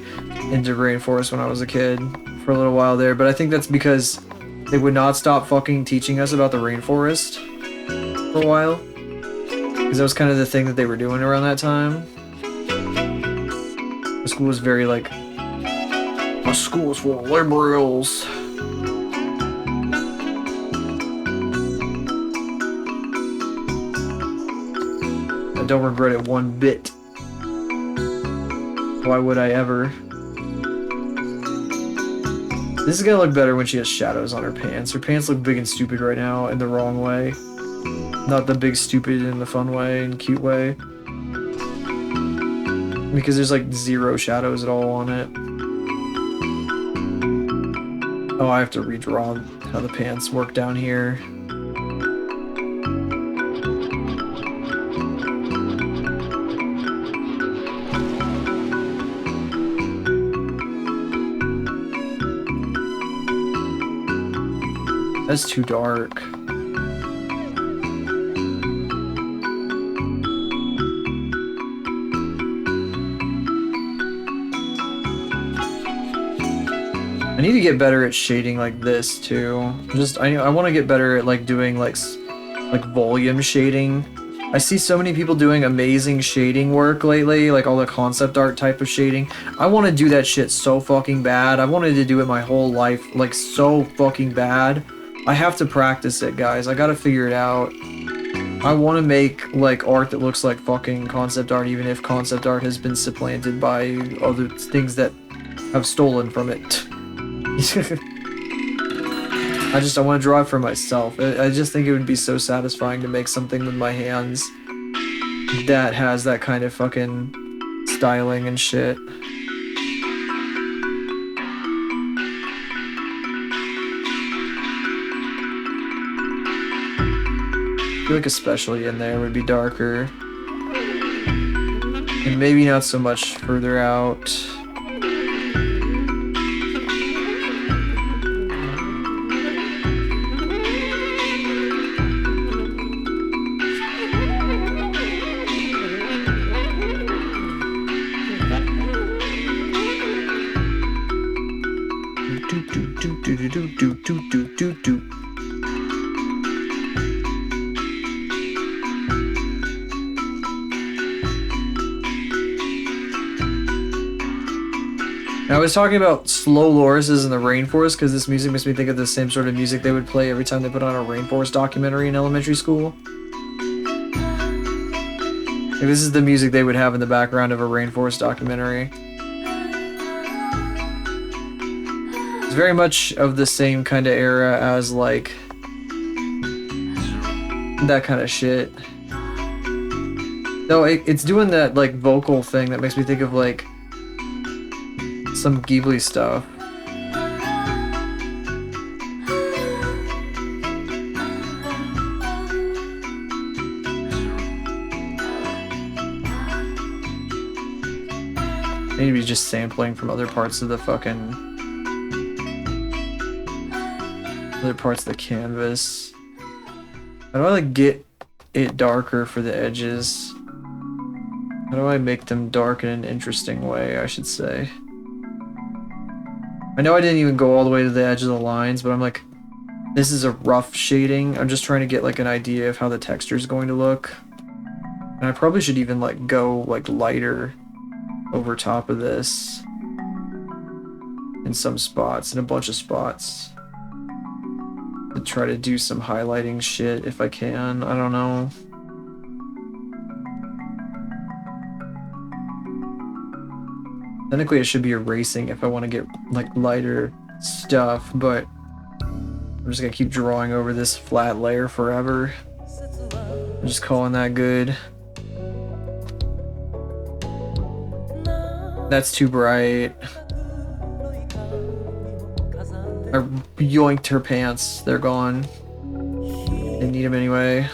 into rainforest when I was a kid for a little while there, but I think that's because they would not stop fucking teaching us about the rainforest for a while. Because that was kind of the thing that they were doing around that time. The school was very like, my school is full of liberals. I don't regret it one bit. Why would I ever? This is gonna look better when she has shadows on her pants. Her pants look big and stupid right now in the wrong way. Not the big stupid in the fun way and cute way. Because there's like zero shadows at all on it. Oh, I have to redraw how the pants work down here. That's too dark. I need to get better at shading like this too. I want to get better at like doing like volume shading. I see so many people doing amazing shading work lately, like all the concept art type of shading. I want to do that shit so fucking bad. I wanted to do it my whole life, like so fucking bad. I have to practice it, guys. I gotta figure it out. I want to make like art that looks like fucking concept art, even if concept art has been supplanted by other things that have stolen from it. I want to draw it for myself. I just think it would be so satisfying to make something with my hands that has that kind of fucking styling and shit. I feel like especially in there would be darker. And maybe not so much further out. I was talking about slow lorises in the rainforest because this music makes me think of the same sort of music they would play every time they put on a rainforest documentary in elementary school. Like, this is the music they would have in the background of a rainforest documentary. It's very much of the same kind of era as like that kind of shit. Though it's doing that like vocal thing that makes me think of like some Ghibli stuff. Maybe just sampling from other parts of the fucking other parts of the canvas. How do I like get it darker for the edges? How do I make them dark in an interesting way, I should say? I know I didn't even go all the way to the edge of the lines, but I'm like, this is a rough shading. I'm just trying to get like an idea of how the texture is going to look. And I probably should even like go like lighter over top of this in some spots, in a bunch of spots. To try to do some highlighting shit if I can. I don't know. Technically, I should be erasing if I want to get like lighter stuff, but I'm just gonna keep drawing over this flat layer forever. I'm just calling that good. That's too bright. I yoinked her pants. They're gone. Didn't need them anyway.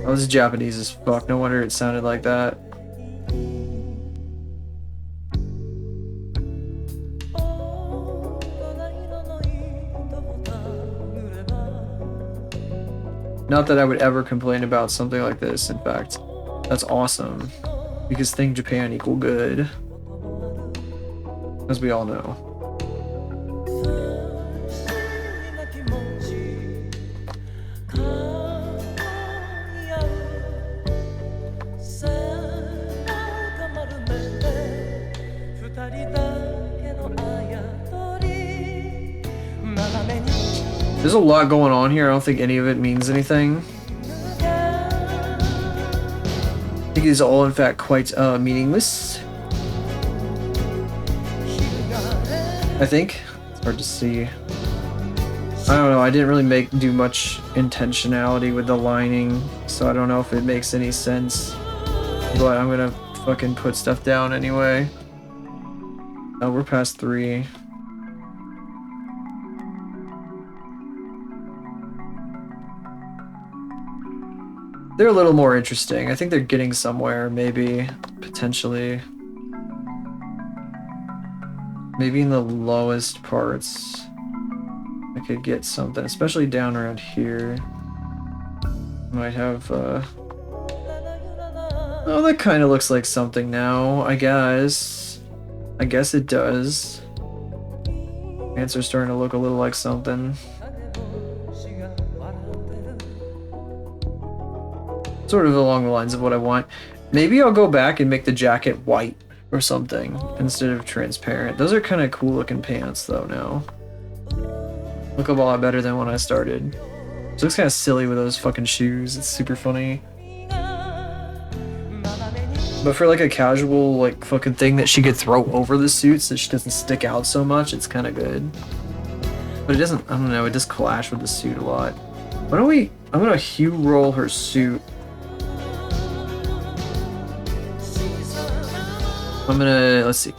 Oh, this is Japanese as fuck. No wonder it sounded like that. Not that I would ever complain about something like this, in fact. That's awesome. Because Think Japan equal good. As we all know. There's a lot going on here. I don't think any of it means anything. I think it is all, in fact, quite meaningless. I think. It's hard to see. I don't know, I didn't really do much intentionality with the lining, so I don't know if it makes any sense. But I'm gonna fucking put stuff down anyway. Oh, we're past 3. They're a little more interesting. I think they're getting somewhere, maybe, potentially. Maybe in the lowest parts, I could get something, especially down around here. Might have, oh, that kind of looks like something now, I guess. I guess it does. Pants are starting to look a little like something. Sort of along the lines of what I want. Maybe I'll go back and make the jacket white or something instead of transparent. Those are kind of cool looking pants though now. Look a lot better than when I started. It looks kind of silly with those fucking shoes. It's super funny. But for like a casual like fucking thing that she could throw over the suit so she doesn't stick out so much, it's kind of good. But it doesn't, I don't know, it does clash with the suit a lot. Why don't we, I'm gonna hue roll her suit. I'm gonna, let's see,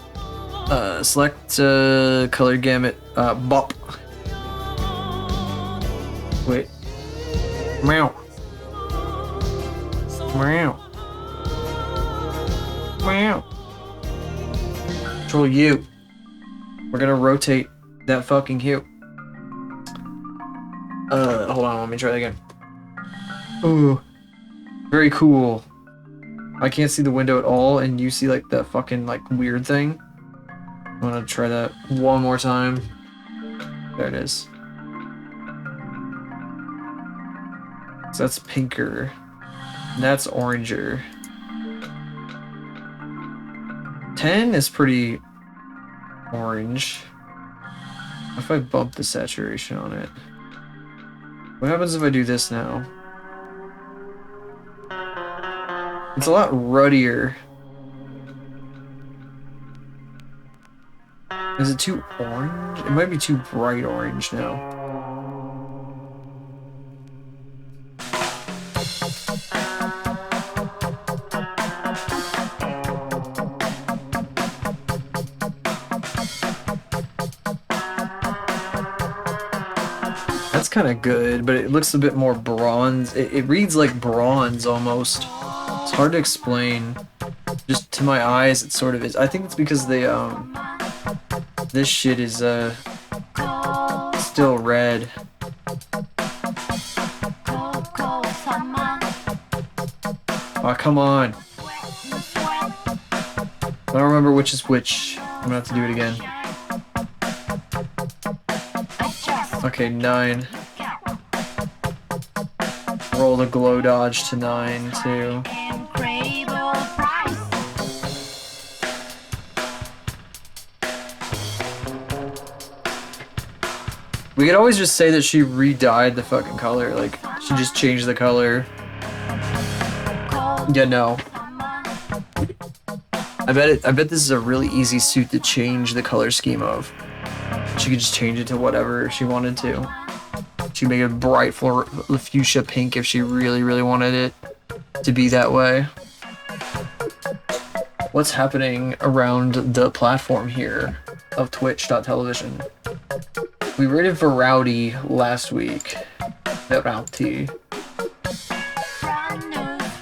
select color gamut, bop. Wait. Meow. Meow. Meow. Control U. We're gonna rotate that fucking hue. Hold on, let me try that again. Ooh. Very cool. I can't see the window at all, and you see like the fucking like weird thing. I'm gonna try that one more time. There it is. So that's pinker. That's oranger. 10 is pretty orange. If I bump the saturation on it. What happens if I do this now? It's a lot ruddier. Is it too orange? It might be too bright orange now. That's kind of good, but it looks a bit more bronze. It reads like bronze almost. It's hard to explain. Just to my eyes, it sort of is. I think it's because they, this shit is, still red. Oh, come on. I don't remember which is which. I'm gonna have to do it again. Okay, 9. Roll the glow dodge to 9 too. We could always just say that she re-dyed the fucking color, like she just changed the color. Yeah, no. I bet this is a really easy suit to change the color scheme of. She could just change it to whatever she wanted to. She'd make it bright fuchsia pink if she really, really wanted it to be that way. What's happening around the platform here of Twitch.television? We rated Virality last week. Virality.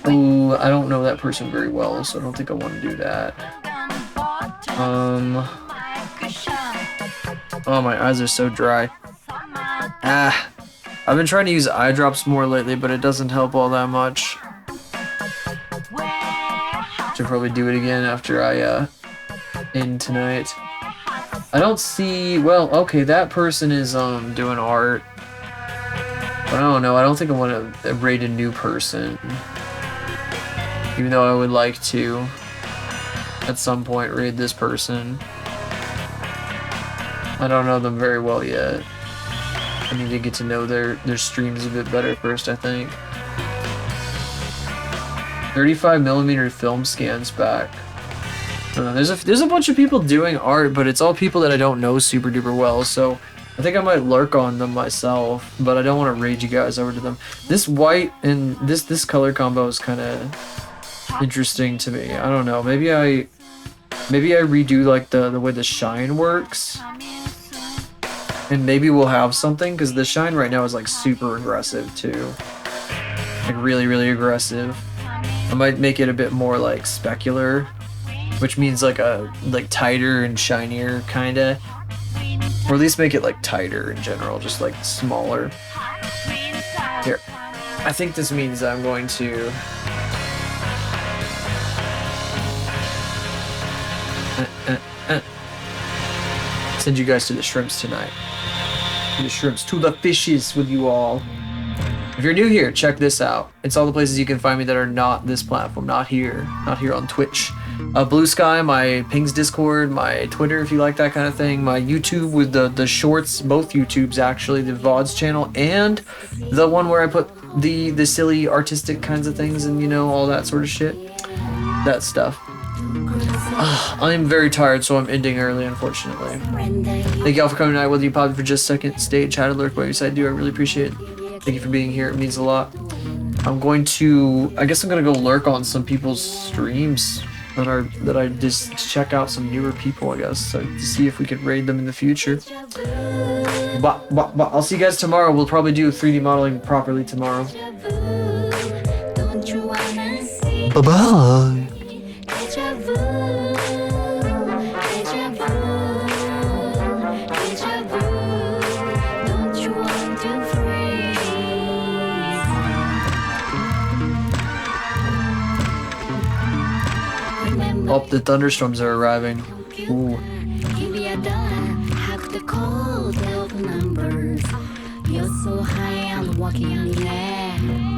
Ooh, I don't know that person very well, so I don't think I want to do that. Oh, my eyes are so dry. Ah, I've been trying to use eye drops more lately, but it doesn't help all that much. Should probably do it again after I end tonight. I don't see, well, okay, that person is doing art. But I don't know, I don't think I want to rate a new person. Even though I would like to at some point raid this person. I don't know them very well yet. I need to get to know their streams a bit better first, I think. 35mm film scans back. I don't know, there's a bunch of people doing art, but it's all people that I don't know super duper well, so I think I might lurk on them myself, but I don't want to raid you guys over to them. This white and this color combo is kind of interesting to me. I don't know. Maybe I redo like the way the shine works, and maybe we'll have something, because the shine right now is like super aggressive too, like really aggressive. I might make it a bit more like specular, which means like tighter and shinier kinda, or at least make it like tighter in general, just like smaller. Here, I think this means I'm going to send you guys to the shrimps tonight. To the shrimps, to the fishes with you all. If you're new here, check this out. It's all the places you can find me that are not this platform, not here on Twitch. Blue Sky, my Pings Discord, my Twitter if you like that kind of thing, my YouTube with the shorts, both YouTubes actually, the VODs channel, and the one where I put the silly artistic kinds of things and, you know, all that sort of shit. That stuff. I'm very tired, so I'm ending early, unfortunately. Thank y'all for coming tonight, whether you popped for just a second, stay, chat, alert, whatever you decide to do. I really appreciate it. Thank you for being here. It means a lot. I guess I'm gonna go lurk on some people's streams that I just check out some newer people, I guess, so to see if we could raid them in the future. But I'll see you guys tomorrow. We'll probably do 3D modeling properly tomorrow. Bye bye. Oh, the thunderstorms are arriving. Ooh. You're so high and walking on the air.